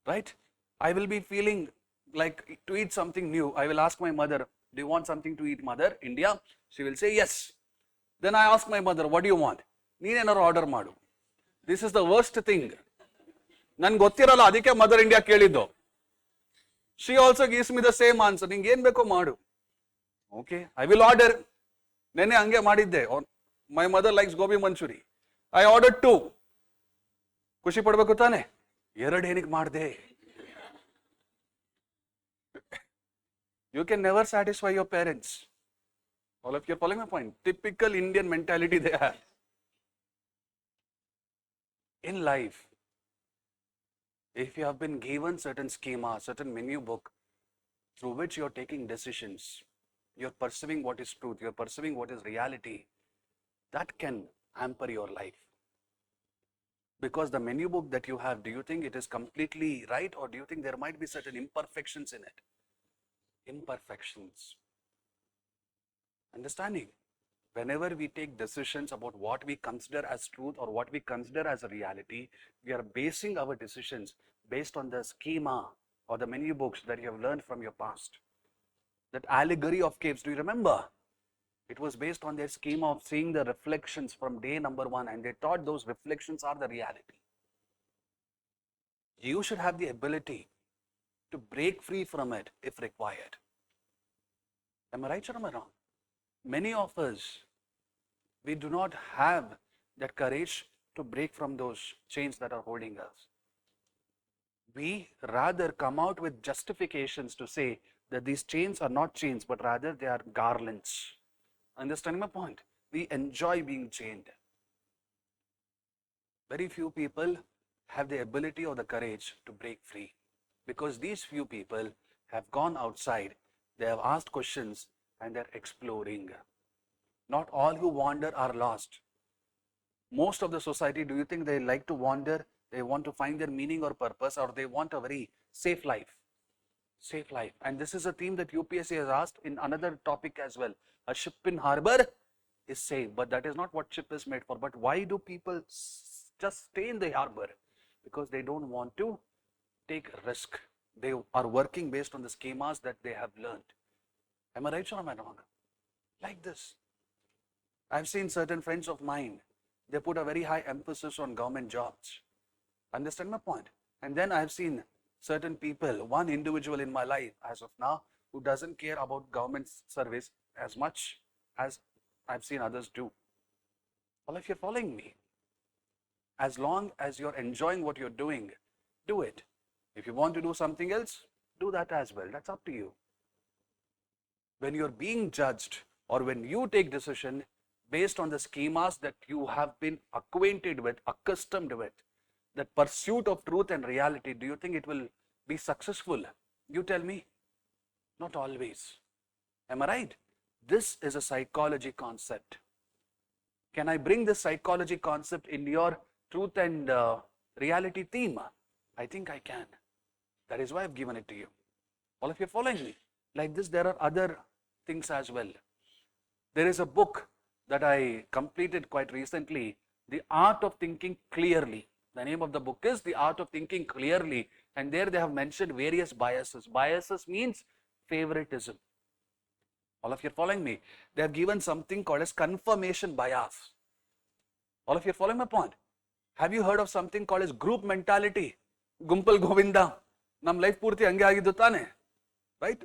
right? I will be feeling like to eat something new. I will ask my mother, do you want something to eat, mother? India? She will say yes. Then I ask my mother, what do you want? ನೀನೇನಾರು order ಮಾಡು. This is the worst thing. ನನ್ಗೆ ಗೊತ್ತಿರಲ್ಲ, ಅದಕ್ಕೆ Mother India ಕೇಳಿದ್ದು. She also gives me the same answer. ನಿಂಗೆ ಏನ್ ಬೇಕೋ ಮಾಡು. Okay, I will order. ನೆನ್ನೆ ಹಂಗೆ ಮಾಡಿದ್ದೆ. My mother likes gobi manchuri. I ordered 2. ಖುಷಿ ಪಡ್ಬೇಕು ತಾನೆ? 2 ಏನಕ್ಕೆ ಮಾಡಿದೆ? You can never satisfy your parents. All of you are following my point. Typical Indian mentality they have. In life, if you have been given certain schema, certain menu book through which you are taking decisions, you are perceiving what is truth, you are perceiving what is reality, that can hamper your life. Because the menu book that you have, do you think it is completely right, or do you think there might be certain imperfections in it? Imperfections. Understanding? Whenever we take decisions about what we consider as truth or what we consider as a reality, we are basing our decisions based on the schema or the menu books that you have learned from your past. That allegory of caves, do you remember? It was based on their schema of seeing the reflections from day number 1, and they thought those reflections are the reality. You should have the ability to break free from it if required. Am I right or am I wrong? Many of us, we do not have that courage to break from those chains that are holding us. We rather come out with justifications to say that these chains are not chains, but rather they are garlands. Understanding my point? We enjoy being chained. Very few people have the ability or the courage to break free, because these few people have gone outside, they have asked questions, and they're exploring. Not all who wander are lost. Most of the society, do you think they like to wander? They want to find their meaning or purpose, or they want a very safe life? Safe life. And this is a theme that UPSC has asked in another topic as well. A ship in harbor is safe, but that is not what ship is made for. But why do people just stay in the harbor? Because they don't want to take risk. They are working based on the schemas that they have learned. Am I right or am I wrong? Like this. I've seen certain friends of mine, they put a very high emphasis on government jobs. Understand my point? And then I've seen certain people, one individual in my life as of now, who doesn't care about government service as much as I've seen others do. All of you are following me. As long as you're enjoying what you're doing, do it. If you want to do something else, do that as well. That's up to you. When you're being judged, or when you take decision based on the schemas that you have been acquainted with, accustomed with, that pursuit of truth and reality, do you think it will be successful? You tell me. Not always. Am I right? This is a psychology concept. Can I bring this psychology concept in your truth and reality theme? I think I can. That is why I've given it to you. All of you are following me. Like this, there are other things as well. There is a book that I completed quite recently, The Art of Thinking Clearly. The name of the book is The Art of Thinking Clearly, and there they have mentioned various biases. Biases means favoritism. All of you are following me. They have given something called as confirmation bias. All of you are following my point. Have you heard of something called as group mentality? Gumpal Govinda. Nam life purti hange agiddu tane. Right?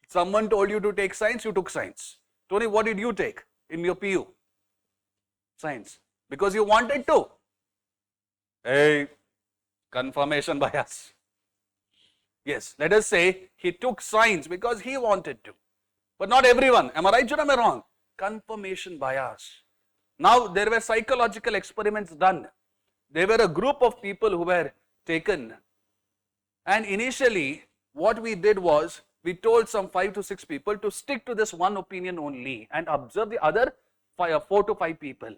Someone told you to take science, you took science. Tony, what did you take in your PU? Science. Because you wanted to. Hey, confirmation bias. Yes, let us say he took science because he wanted to. But not everyone. Am I right or am I wrong? Confirmation bias. Now, there were psychological experiments done. There were a group of people who were taken. And initially, what we did was, we told some 5 to 6 people to stick to this one opinion only and observe the other 4 to 5 people.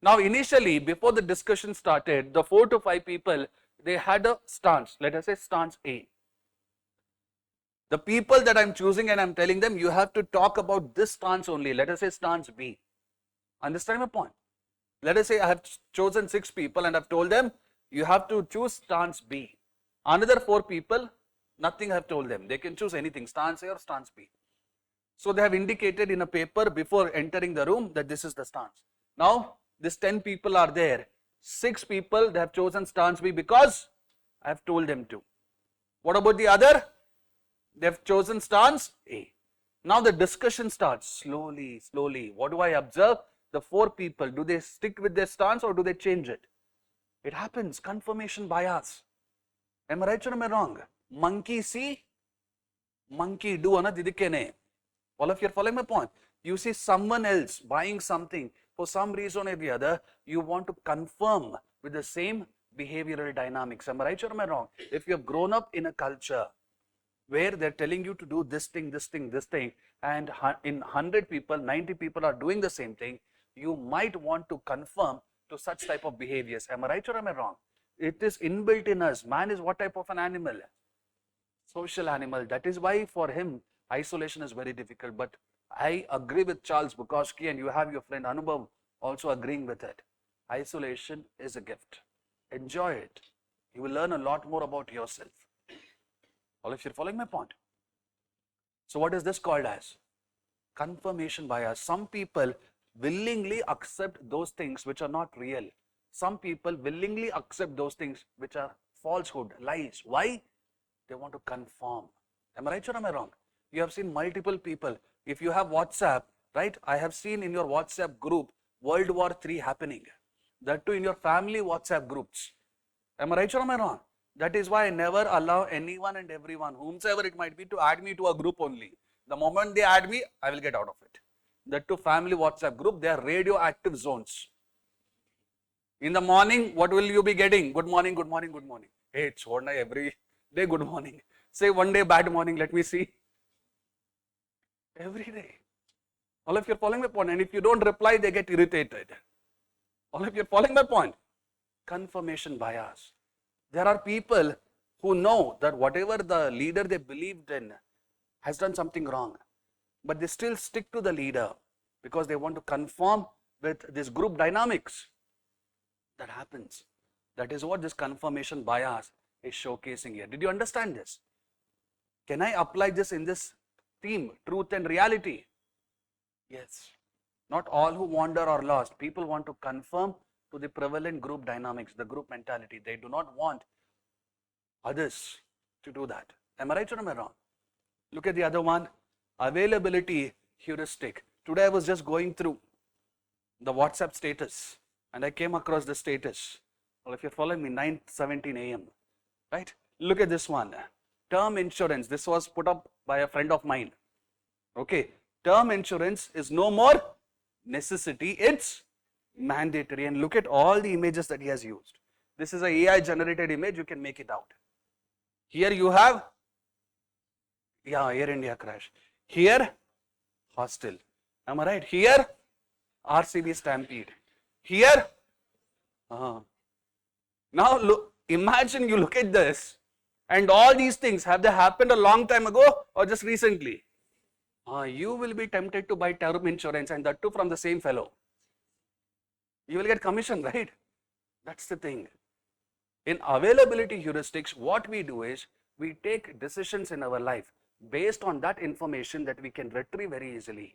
Now, initially, before the discussion started, the 4 to 5 people, they had a stance. Let us say stance A. The people that I'm choosing and I'm telling them, you have to talk about this stance only. Let us say stance B. Understand my point? Let us say I have chosen 6 people and I've told them, you have to choose stance B. Another 4 people, nothing I have told them. They can choose anything, stance A or stance B. So they have indicated in a paper before entering the room that this is the stance. Now, these 10 people are there. 6 people, they have chosen stance B because I have told them to. What about the other? They have chosen stance A. Now the discussion starts slowly, slowly. What do I observe? The 4 people, do they stick with their stance or do they change it? It happens, confirmation bias. Am I right or am I wrong? Monkey see, monkey do. All of you are following my point. You see someone else buying something, for some reason or the other, you want to confirm with the same behavioral dynamics. Am I right or am I wrong? If you have grown up in a culture where they're telling you to do this thing, this thing, this thing, and in 100 people, 90 people are doing the same thing, you might want to conform to such type of behaviors. Am I right or am I wrong? It is inbuilt in us. Man is what type of an animal? Social animal. That is why for him, isolation is very difficult. But I agree with Charles Bukowski, and you have your friend Anubhav also agreeing with it. Isolation is a gift. Enjoy it. You will learn a lot more about yourself. All of you are following my point. So what is this called as? Confirmation bias. Some people willingly accept those things which are not real. Some people willingly accept those things which are falsehood, lies. Why? They want to conform. Am I right or am I wrong? You have seen multiple people. If you have WhatsApp, right? I have seen in your WhatsApp group World War III happening. That too in your family WhatsApp groups. Am I right or am I wrong? That is why I never allow anyone and everyone, whomsoever it might be, to add me to a group only. The moment they add me, I will get out of it. That too family WhatsApp group, they are radioactive zones. In the morning, what will you be getting? Good morning, good morning, good morning. Hey, chhodna every day good morning. Say one day bad morning, let me see. Every day. All of you are following my point. And if you don't reply, they get irritated. All of you are following my point. Confirmation bias. There are people who know that whatever the leader they believed in has done something wrong, but they still stick to the leader because they want to conform with this group dynamics. That happens. That is what this confirmation bias is showcasing here. Did you understand this? Can I apply this in this theme, truth and reality? Yes. Not all who wander are lost. People want to conform to the prevalent group dynamics, the group mentality. They do not want others to do that. Am I right or am I wrong? Look at the other one, availability heuristic. Today I was just going through the WhatsApp status and I came across the status. Well, if you're following me, 9:17 a.m. Right? Look at this one. Term insurance. This was put up by a friend of mine. Okay. Term insurance is no more necessity. It's mandatory. And look at all the images that he has used. This is a AI generated image. You can make it out. Here you have, Air India crash. Here, hostel. Am I right? Here, RCB stampede. Here, now look, imagine you look at this and all these things, have they happened a long time ago or just recently? You will be tempted to buy term insurance, and that too from the same fellow. You will get commission, right? That's the thing. In availability heuristics, what we do is we take decisions in our life based on that information that we can retrieve very easily.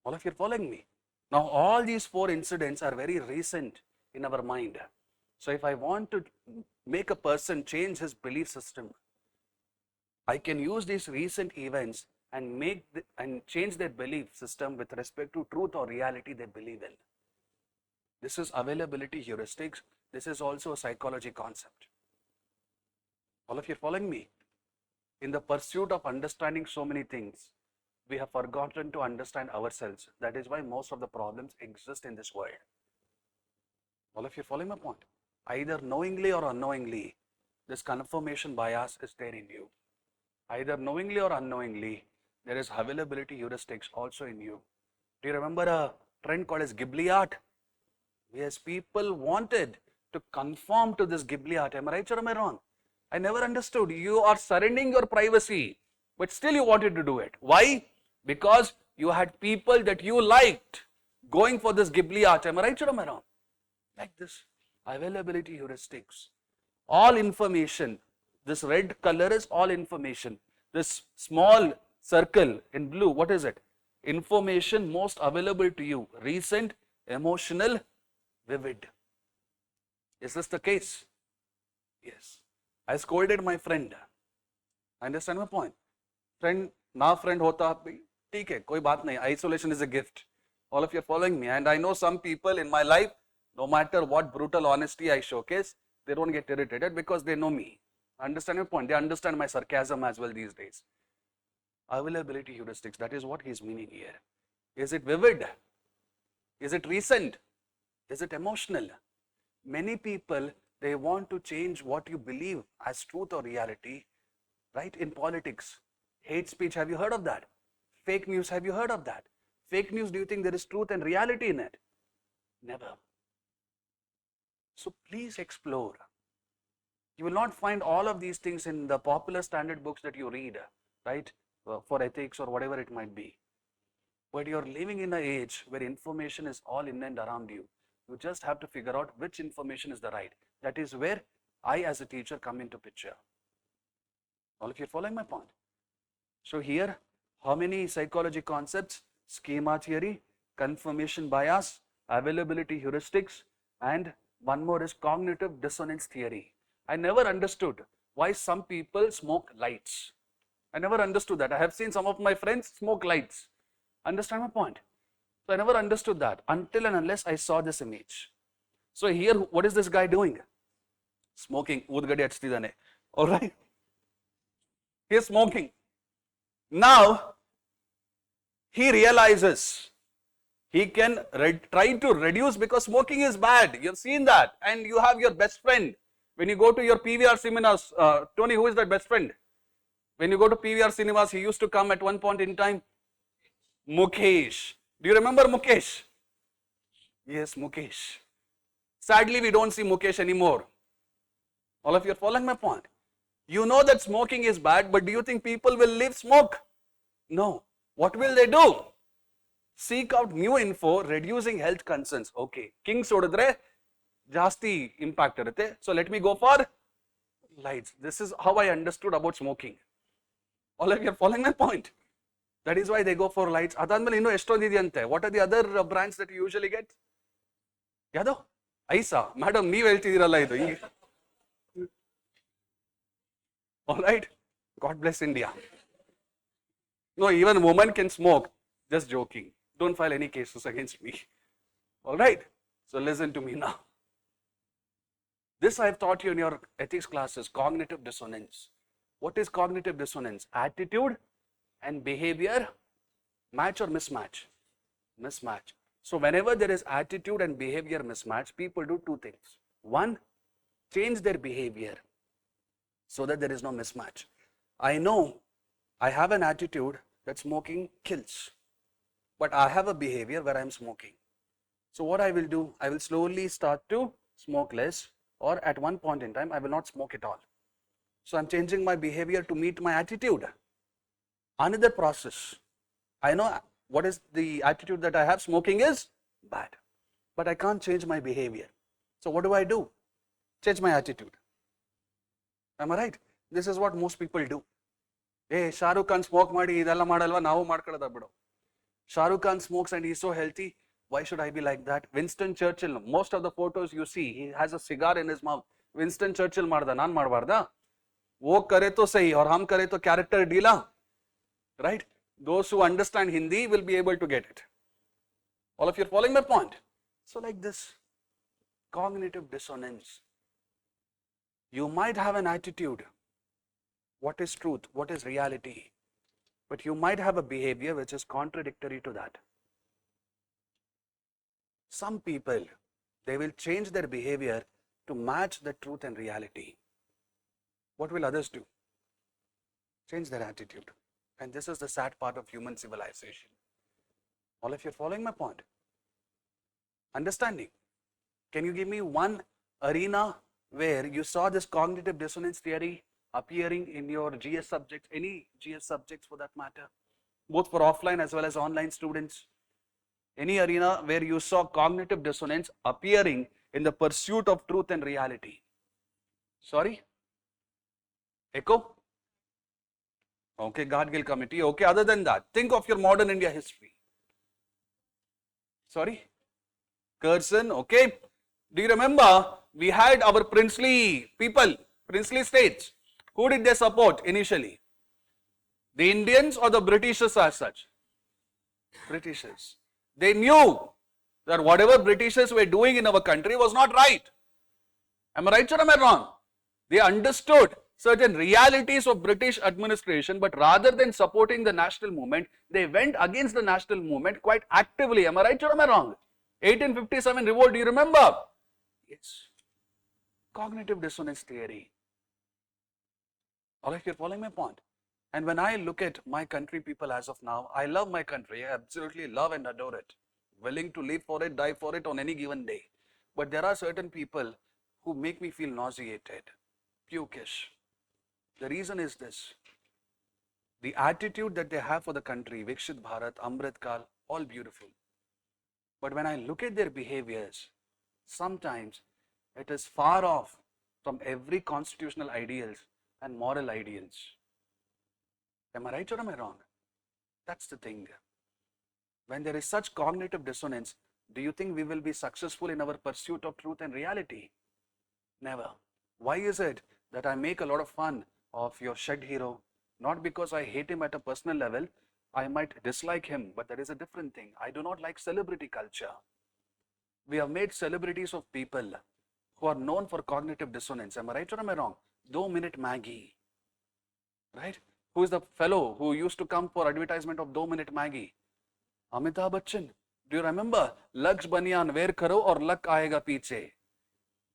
All of you are following me? Now, all these 4 incidents are very recent in our mind. So, if I want to make a person change his belief system, I can use these recent events and change their belief system with respect to truth or reality they believe in. This is availability heuristics. This is also a psychology concept. All of you are following me? In the pursuit of understanding so many things, we have forgotten to understand ourselves. That is why most of the problems exist in this world. All of you are following my point? Either knowingly or unknowingly, this confirmation bias is there in you. Either knowingly or unknowingly, there is availability heuristics also in you. Do you remember a trend called as Ghibli art? Yes, people wanted to conform to this Ghibli art. Am I right or am I wrong? I never understood. You are surrendering your privacy, but still you wanted to do it. Why? Because you had people that you liked going for this Ghibli art. Am I right or am I wrong? Like this. Availability heuristics. All information. This red color is all information. This small circle in blue, what is it? Information most available to you. Recent, emotional, vivid. Is this the case? Yes. I scolded my friend. Understand my point? Friend, na friend hota bhi, theek hai, koi baat nahi. Isolation is a gift. All of you are following me. And I know some people in my life, no matter what brutal honesty I showcase, they don't get irritated because they know me. Understand my point? They understand my sarcasm as well these days. Availability heuristics, that is what he is meaning here. Is it vivid? Is it recent? Is it emotional? Many people, they want to change what you believe as truth or reality, right? In politics, hate speech, have you heard of that? Fake news, have you heard of that? Fake news, do you think there is truth and reality in it? Never. So please explore. You will not find all of these things in the popular standard books that you read, right? For ethics or whatever it might be. But you're living in an age where information is all in and around you. You just have to figure out which information is the right. That is where I as a teacher come into picture. All of you are following my point? So here, how many psychology concepts? Schema theory, confirmation bias, availability heuristics, and one more is cognitive dissonance theory. I never understood why some people smoke lights. I never understood that. I have seen some of my friends smoke lights. Understand my point? So I never understood that until and unless I saw this image. So here, what is this guy doing? Smoking. All right. He is smoking. Now, he realizes he can try to reduce because smoking is bad. You've seen that. And you have your best friend. When you go to your PVR seminars, Tony, who is that best friend? When you go to PVR cinemas, he used to come at one point in time. Mukesh. Do you remember Mukesh? Yes, Mukesh. Sadly, we don't see Mukesh anymore. All of you are following my point. You know that smoking is bad, but do you think people will leave smoke? No. What will they do? Seek out new info, reducing health concerns. Okay. Kings odadre jasti impact irutte. So let me go for lights. This is how I understood about smoking. All of you are following my point. That is why they go for lights. Adadmele inno estondidiyante. What are the other brands that you usually get? Yado? Aisa. Madam, ನೀವು ಹೇಳ್ತಿದ್ದೀರಲ್ಲ ಇದು. All right. God bless India. No, even women can smoke. Just joking. Don't file any cases against me. All right. So listen to me now. This I have taught you in your ethics classes, cognitive dissonance. What is cognitive dissonance? Attitude and behavior match or mismatch? Mismatch. So whenever there is attitude and behavior mismatch, people do two things. One, change their behavior so that there is no mismatch. I know I have an attitude that smoking kills, but I have a behavior where I am smoking. So what I will do, I will slowly start to smoke less, or at one point in time, I will not smoke at all. So I'm changing my behavior to meet my attitude. Another process. I know what is the attitude that I have. Smoking is bad, but I can't change my behavior. So what do? Change my attitude. Am I right? This is what most people do. Hey, Shah Rukh Khan smoke ಮಾಡಿ ಇದೆಲ್ಲ ಮಾಡಲ್ವಾ ನಾವು ಮಾಡ್ಕೊಳ್ಳೋದ ಬಿಡು. Shah Rukh Khan smokes and he's so healthy. Why should I be like that? Winston Churchill, most of the photos you see, he has a cigar in his mouth. Winston Churchill ಮಾಡ್ದ, ನಾನು ಮಾಡಬಾರ್ದಾ? वो करे तो सही और हम करे तो character ढीला. Right? Those who understand Hindi will be able to get it. All of you are following my point? So like this, cognitive dissonance. You might have an attitude. What is truth? What is reality? But you might have a behavior which is contradictory to that. Some people, they will change their behavior to match the truth and reality. What will others do? Change their attitude. And this is the sad part of human civilization. All of you are following my point? Understanding? Can you give me one arena where you saw this cognitive dissonance theory appearing in your GS subjects, any GS subjects for that matter? both for offline as well as online students? Any arena where you saw cognitive dissonance appearing in the pursuit of truth and reality? Sorry? Echo? Okay, Gadgil committee. Okay, other than that, think of your modern India history. Sorry? Curzon, okay. Do you remember we had our princely people, princely states? Who did they support initially? The Indians or the Britishers as such? Britishers. They knew that whatever Britishers were doing in our country was not right. Am I right or am I wrong? They understood certain realities of British administration, but rather than supporting the national movement, they went against the national movement quite actively. Am I right or am I wrong? 1857 revolt, do you remember? Yes. Cognitive dissonance theory. All of you are following my point? And when I look at my country people as of now, I love my country. I absolutely love and adore it. Willing to live for it, die for it on any given day. But there are certain people who make me feel nauseated, pukish. The reason is this. The attitude that they have for the country, Vikshit Bharat, Amrit Kal, all beautiful. But when I look at their behaviors, sometimes it is far off from every constitutional ideals and moral ideals. Am I right or am I wrong? That's the thing. When there is such cognitive dissonance, do you think we will be successful in our pursuit of truth and reality? Never. Why is it that I make a lot of fun of your shed hero? Not because I hate him at a personal level. I might dislike him, but that is a different thing. I do not like celebrity culture. We have made celebrities of people who are known for cognitive dissonance. Am I right or am I wrong? 2-minute Maggie. Right? Who is the fellow who used to come for advertisement of 2-minute Maggie? Amitabh Bachchan. Do you remember? Laks Banyan, wear karo or lak aayega piche.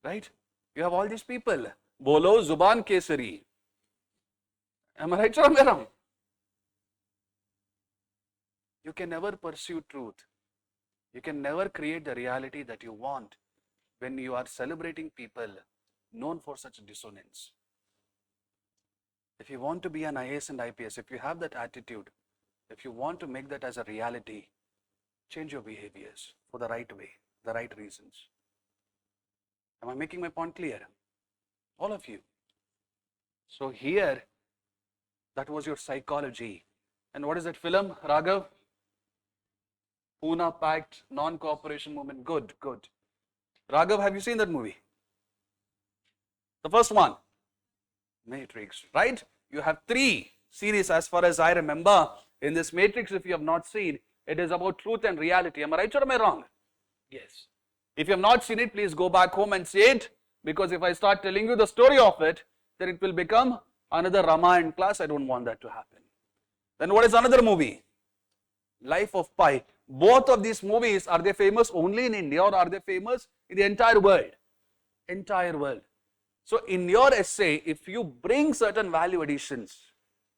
Right? You have all these people. Bolo Zuban Kesari. Am I right or am I wrong? You can never pursue truth. You can never create the reality that you want when you are celebrating people known for such dissonance. If you want to be an IAS and IPS, if you have that attitude, if you want to make that as a reality, change your behaviors for the right way, the right reasons. Am I making my point clear? All of you. So here, that was your psychology. And what is that film, Raghav? Pune Pact, non-cooperation movement. Good, good. Raghav, have you seen that movie? The first one, Matrix, right? You have 3 series as far as I remember. In this Matrix, if you have not seen, it is about truth and reality. Am I right or am I wrong? Yes. If you have not seen it, please go back home and see it. Because if I start telling you the story of it, then it will become another Ramayana class. I don't want that to happen. Then what is another movie? Life of Pi. Both of these movies, are they famous only in India or are they famous in the entire world? Entire world. So in your essay, if you bring certain value additions,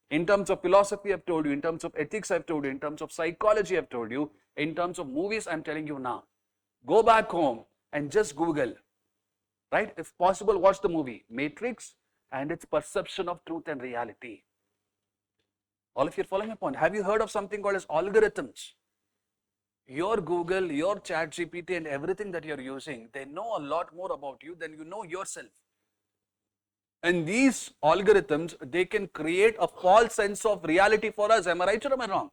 in terms of philosophy I've told you, in terms of ethics I've told you, in terms of psychology I've told you, in terms of movies I'm telling you now, go back home and just Google, right? If possible, watch the movie Matrix and its perception of truth and reality. All of you are following my point. Have you heard of something called as algorithms? Your Google, your ChatGPT and everything that you're using, they know a lot more about you than you know yourself. And these algorithms, they can create a false sense of reality for us. Am I right or am I wrong?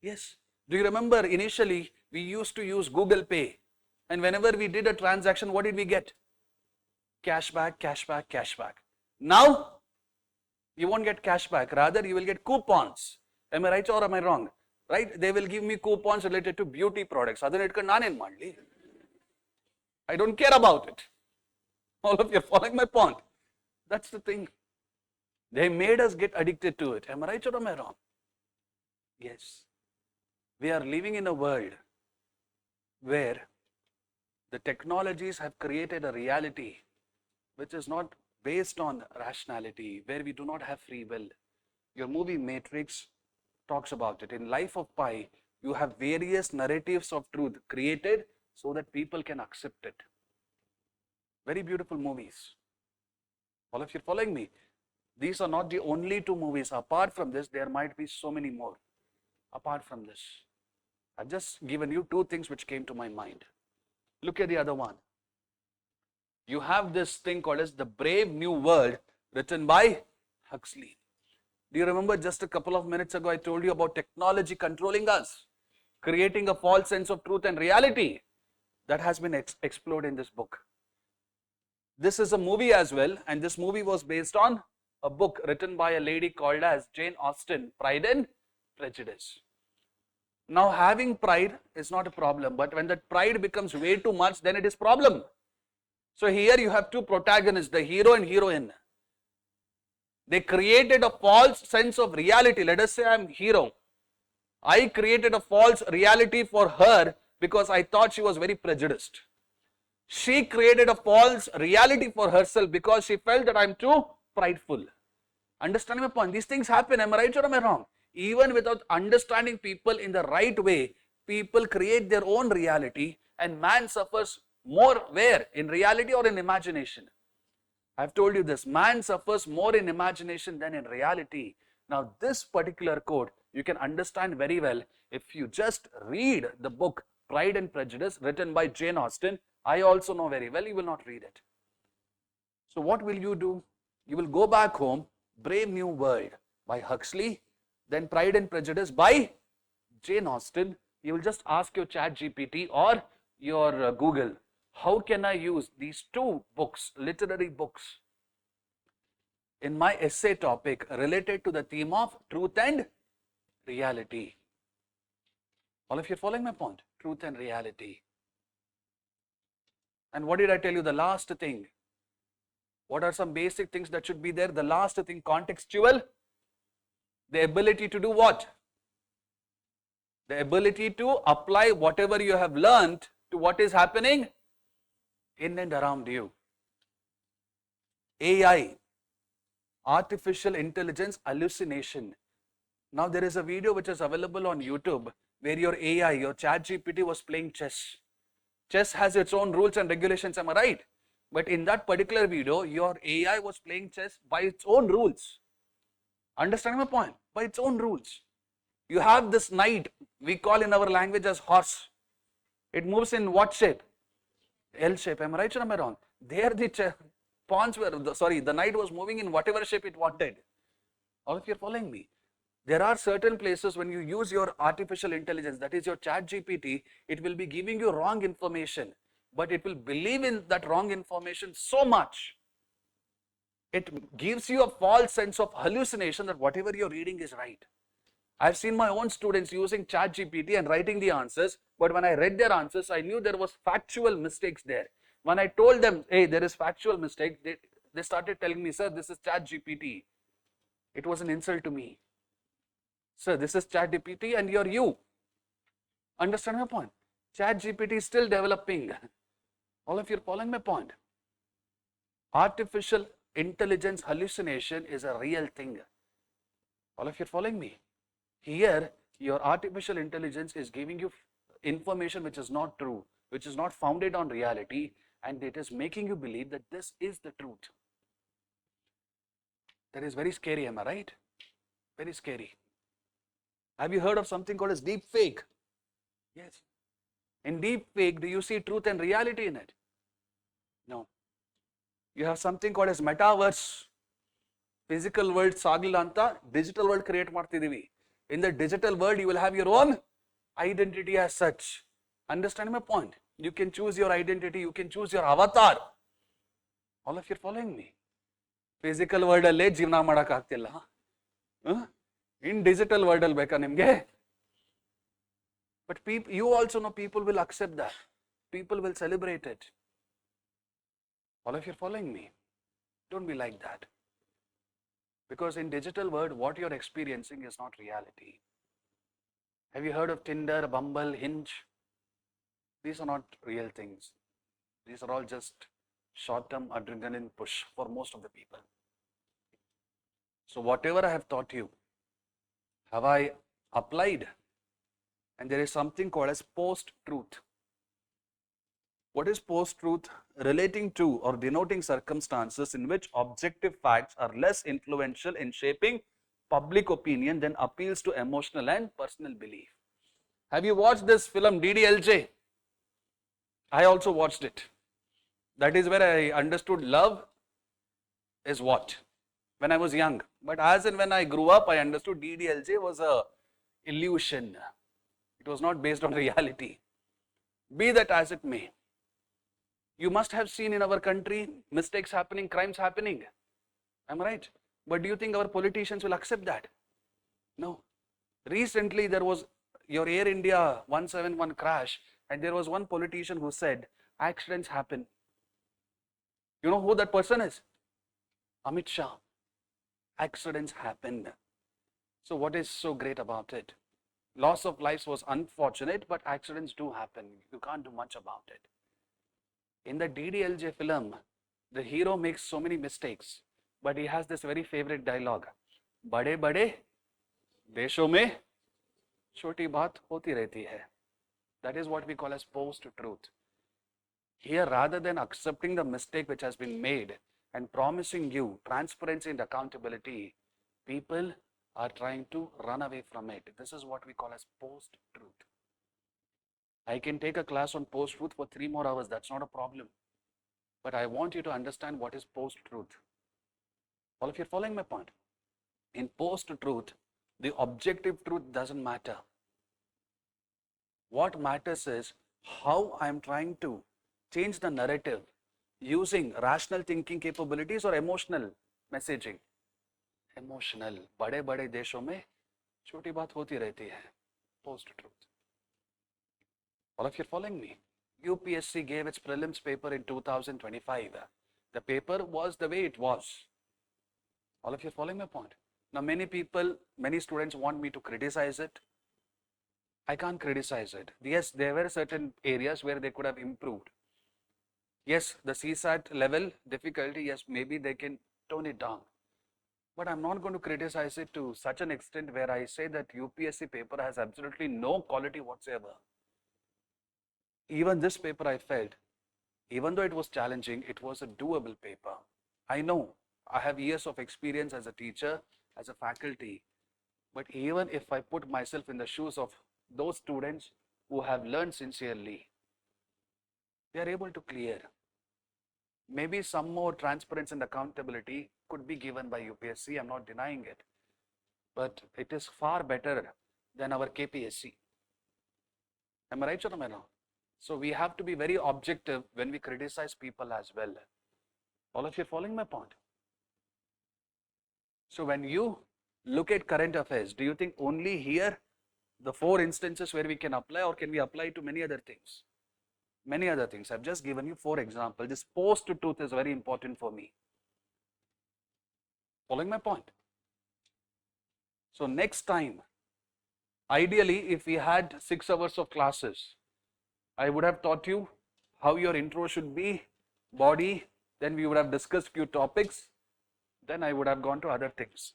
Yes. Do you remember initially we used to use Google Pay, and whenever we did a transaction, what did we get? Cashback, cashback, cashback. Now, you won't get cashback. Rather, you will get coupons. Am I right or am I wrong? Right? They will give me coupons related to beauty products. I don't care about it. All of you are following my point. That's the thing. They made us get addicted to it. Am I right or am I wrong? Yes. We are living in a world where the technologies have created a reality which is not based on rationality, where we do not have free will. Your movie Matrix talks about it. In Life of Pi, you have various narratives of truth created so that people can accept it. Very beautiful movies. All of you are following me? These are not the only 2 movies. Apart from this, there might be so many more. apart from this? I've just given you two things which came to my mind. Look at the other one. You have this thing called as The Brave New World, written by Huxley. Do you remember just a couple of minutes ago I told you about technology controlling us, creating a false sense of truth and reality? That has been explored in this book. This is a movie as well, and this movie was based on a book written by a lady called as Jane Austen, Pride and Prejudice. Now, having pride is not a problem, but when that pride becomes way too much, then it is problem. So here you have two protagonists, the hero and heroine. They created a false sense of reality. Let us say I am hero. I created a false reality for her because I thought she was very prejudiced. She created a false reality for herself because she felt that I am too prideful. Understanding my point? These things happen. Am I right or am I wrong? Even without understanding people in the right way, people create their own reality, and man suffers more where? In reality or in imagination? I've told you this, man suffers more in imagination than in reality. Now this particular quote you can understand very well if you just read the book Pride and Prejudice written by Jane Austen. I also know very well, you will not read it. So what will you do? You will go back home, Brave New World by Huxley, then Pride and Prejudice by Jane Austen. You will just ask your ChatGPT or your Google, how can I use these two books, literary books, in my essay topic related to the theme of truth and reality? All of you are following my point? Truth and reality. And what did I tell you? The last thing. What are some basic things that should be there? The last thing, contextual. The ability to do what? The ability to apply whatever you have learned to what is happening in and around you. AI, artificial intelligence hallucination. Now there is a video which is available on YouTube where your AI, your ChatGPT was playing chess. Chess has its own rules and regulations, am I right? But in that particular video, your AI was playing chess by its own rules. Understanding my point? By its own rules. You have this knight, we call in our language as horse. It moves in what shape? L shape. Am I right or am I wrong? There the pawns were, the knight was moving in whatever shape it wanted. All of you are following me? There are certain places when you use your artificial intelligence, that is your ChatGPT, it will be giving you wrong information, but it will believe in that wrong information so much. It gives you a false sense of hallucination that whatever you're reading is right. I've seen my own students using ChatGPT and writing the answers, but when I read their answers, I knew there was factual mistakes there. When I told them, hey, there is factual mistake, they started telling me, sir, this is ChatGPT. It was an insult to me. Sir, this is ChatGPT and you're you. Understand my point? ChatGPT is still developing. All of you are following my point? Artificial intelligence hallucination is a real thing. All of you are following me? Here, your artificial intelligence is giving you information which is not true, which is not founded on reality, and it is making you believe that this is the truth. That is very scary, am I right? Very scary. Have you heard of something called as deep fake? Yes. In deep fake, do you see truth and reality in it? No. You have something called as metaverse. Physical world sagilanta, digital world create martidivi. In the digital world, you will have your own identity as such. Understand my point? You can choose your identity, you can choose your avatar. All of you are following me? Physical world alle jivna madak agtilla. In digital world al beka nimge. But you also know people will accept that. People will celebrate it. All of you are following me? Don't be like that. Because in digital world, what you're experiencing is not reality. Have you heard of Tinder, Bumble, Hinge? These are not real things. These are all just short-term adrenaline push for most of the people. So whatever I have taught you, have I applied? And there is something called as post-truth. What is post-truth? Relating to or denoting circumstances in which objective facts are less influential in shaping public opinion than appeals to emotional and personal belief. Have you watched this film DDLJ? I also watched it. That is where I understood love is what? When I was young. But as and when I grew up, I understood DDLJ was a illusion. It was not based on reality. Be that as it may. You must have seen in our country mistakes happening, crimes happening. Am I right? But do you think our politicians will accept that? No. Recently there was your Air India 171 crash, and there was one politician who said accidents happen. You know who that person is? Amit Shah. Accidents happen. So what is so great about it? Loss of lives was unfortunate, but accidents do happen. You can't do much about it. In the DDLJ film, the hero makes so many mistakes, but he has this very favorite dialogue. बड़े बड़े देशों में छोटी बात होती रहती है. That is what we call as post-truth. Here, rather than accepting the mistake which has been made and promising you transparency and accountability, people are trying to run away from it. This is what we call as post-truth. I can take a class on post-truth for 3 more hours. That's not a problem. But I want you to understand what is post-truth. All of you are following my point? In post-truth, the objective truth doesn't matter. What matters is how I am trying to change the narrative using rational thinking capabilities or emotional messaging. Emotional. बड़े बड़े देशों में छोटी बात होती रहती है. Post-truth. All of you are following me? UPSC gave its prelims paper in 2025. The paper was the way it was. All of you are following my point? Now many people, many students want me to criticize it. I can't criticize it. Yes, there were certain areas where they could have improved. Yes, the CSAT level difficulty, yes, maybe they can tone it down. But I'm not going to criticize it to such an extent where I say that UPSC paper has absolutely no quality whatsoever. Even this paper I felt, even though it was challenging, it was a doable paper. I know I have years of experience as a teacher, as a faculty, but even if I put myself in the shoes of those students who have learned sincerely, they are able to clear. Maybe some more transparency and accountability could be given by UPSC, I'm not denying it, but it is far better than our KPSC. Am I right or am I wrong? So we have to be very objective when we criticize people as well. All of you are following my point? So when you look at current affairs, do you think only here the 4 instances where we can apply, or can we apply to many other things? Many other things. I've just given you 4 examples. This post-truth is very important for me. Following my point? So next time, ideally, if we had 6 hours of classes, I would have taught you how your intro should be, body, then we would have discussed few topics, then I would have gone to other things.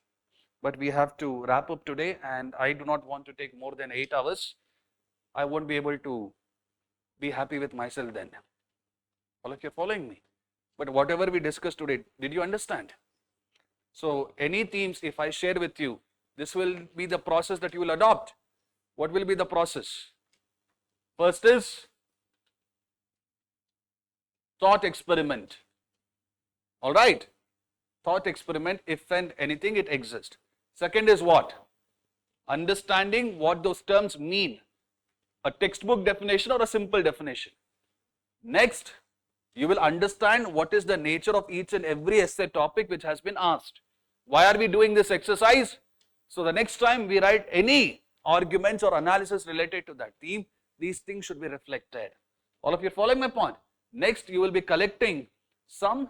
But we have to wrap up today, and I do not want to take more than 8 hours. I won't be able to be happy with myself then. All of you are following me? But whatever we discussed today, did you understand? So any themes, if I share with you, this will be the process that you will adopt. What will be the process? First is thought experiment. All right? Thought experiment, if and anything it exists. Second is what? Understanding what those terms mean. A textbook definition or a simple definition. Next, you will understand what is the nature of each and every essay topic which has been asked. Why are we doing this exercise? So the next time we write any arguments or analysis related to that theme, these things should be reflected. All of you are following my point? Next, you will be collecting some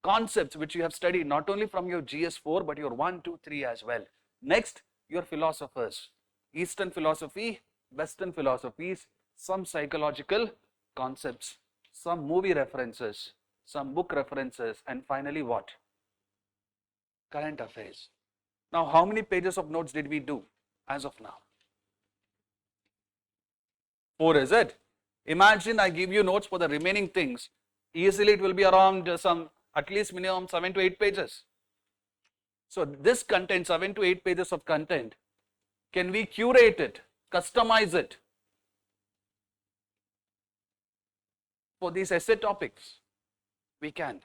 concepts which you have studied not only from your GS4 but your 1, 2, 3 as well. Next, your philosophers, Eastern philosophy, Western philosophies, some psychological concepts, some movie references, some book references, and finally what? Current affairs. Now, how many pages of notes did we do as of now? 4, is it? Imagine I give you notes for the remaining things. Easily it will be around some at least minimum 7 to 8 pages. So this content, 7 to 8 pages of content, can we curate it, customize it for these essay topics? We can.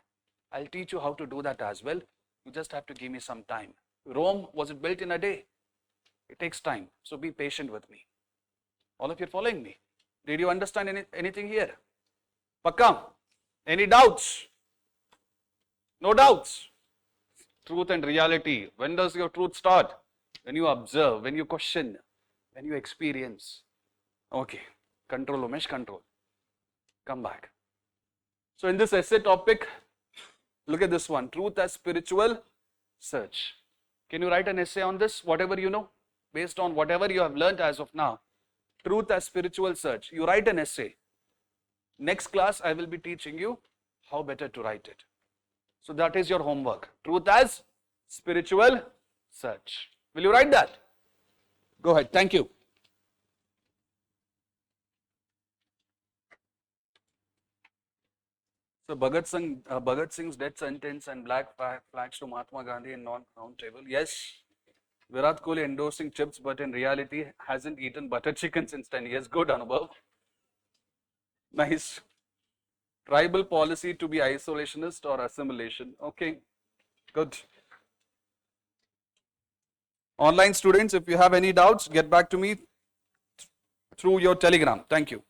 I'll teach you how to do that as well. You just have to give me some time. Rome wasn't built in a day. It takes time. So be patient with me. All of you are following me. Did you understand anything here? Pakka? Any doubts? No doubts. Truth and reality. When does your truth start? When you observe, when you question, when you experience. Okay. Control, Umesh, control. Come back. So in this essay topic, look at this one. Truth as spiritual search. Can you write an essay on this? Whatever you know, based on whatever you have learned as of now. Truth as spiritual search. You write an essay. Next class, I will be teaching you how better to write it. So that is your homework. Truth as spiritual search. Will you write that? Go ahead. Thank you. So Bhagat Singh's death sentence and black flags to Mahatma Gandhi in non-round table. Yes. Virat Kohli endorsing chips, but in reality hasn't eaten butter chicken since 10 years. Good, Anubhav. Nice. Tribal policy to be isolationist or assimilation. Okay, good. Online students, if you have any doubts, get back to me through your Telegram. Thank you.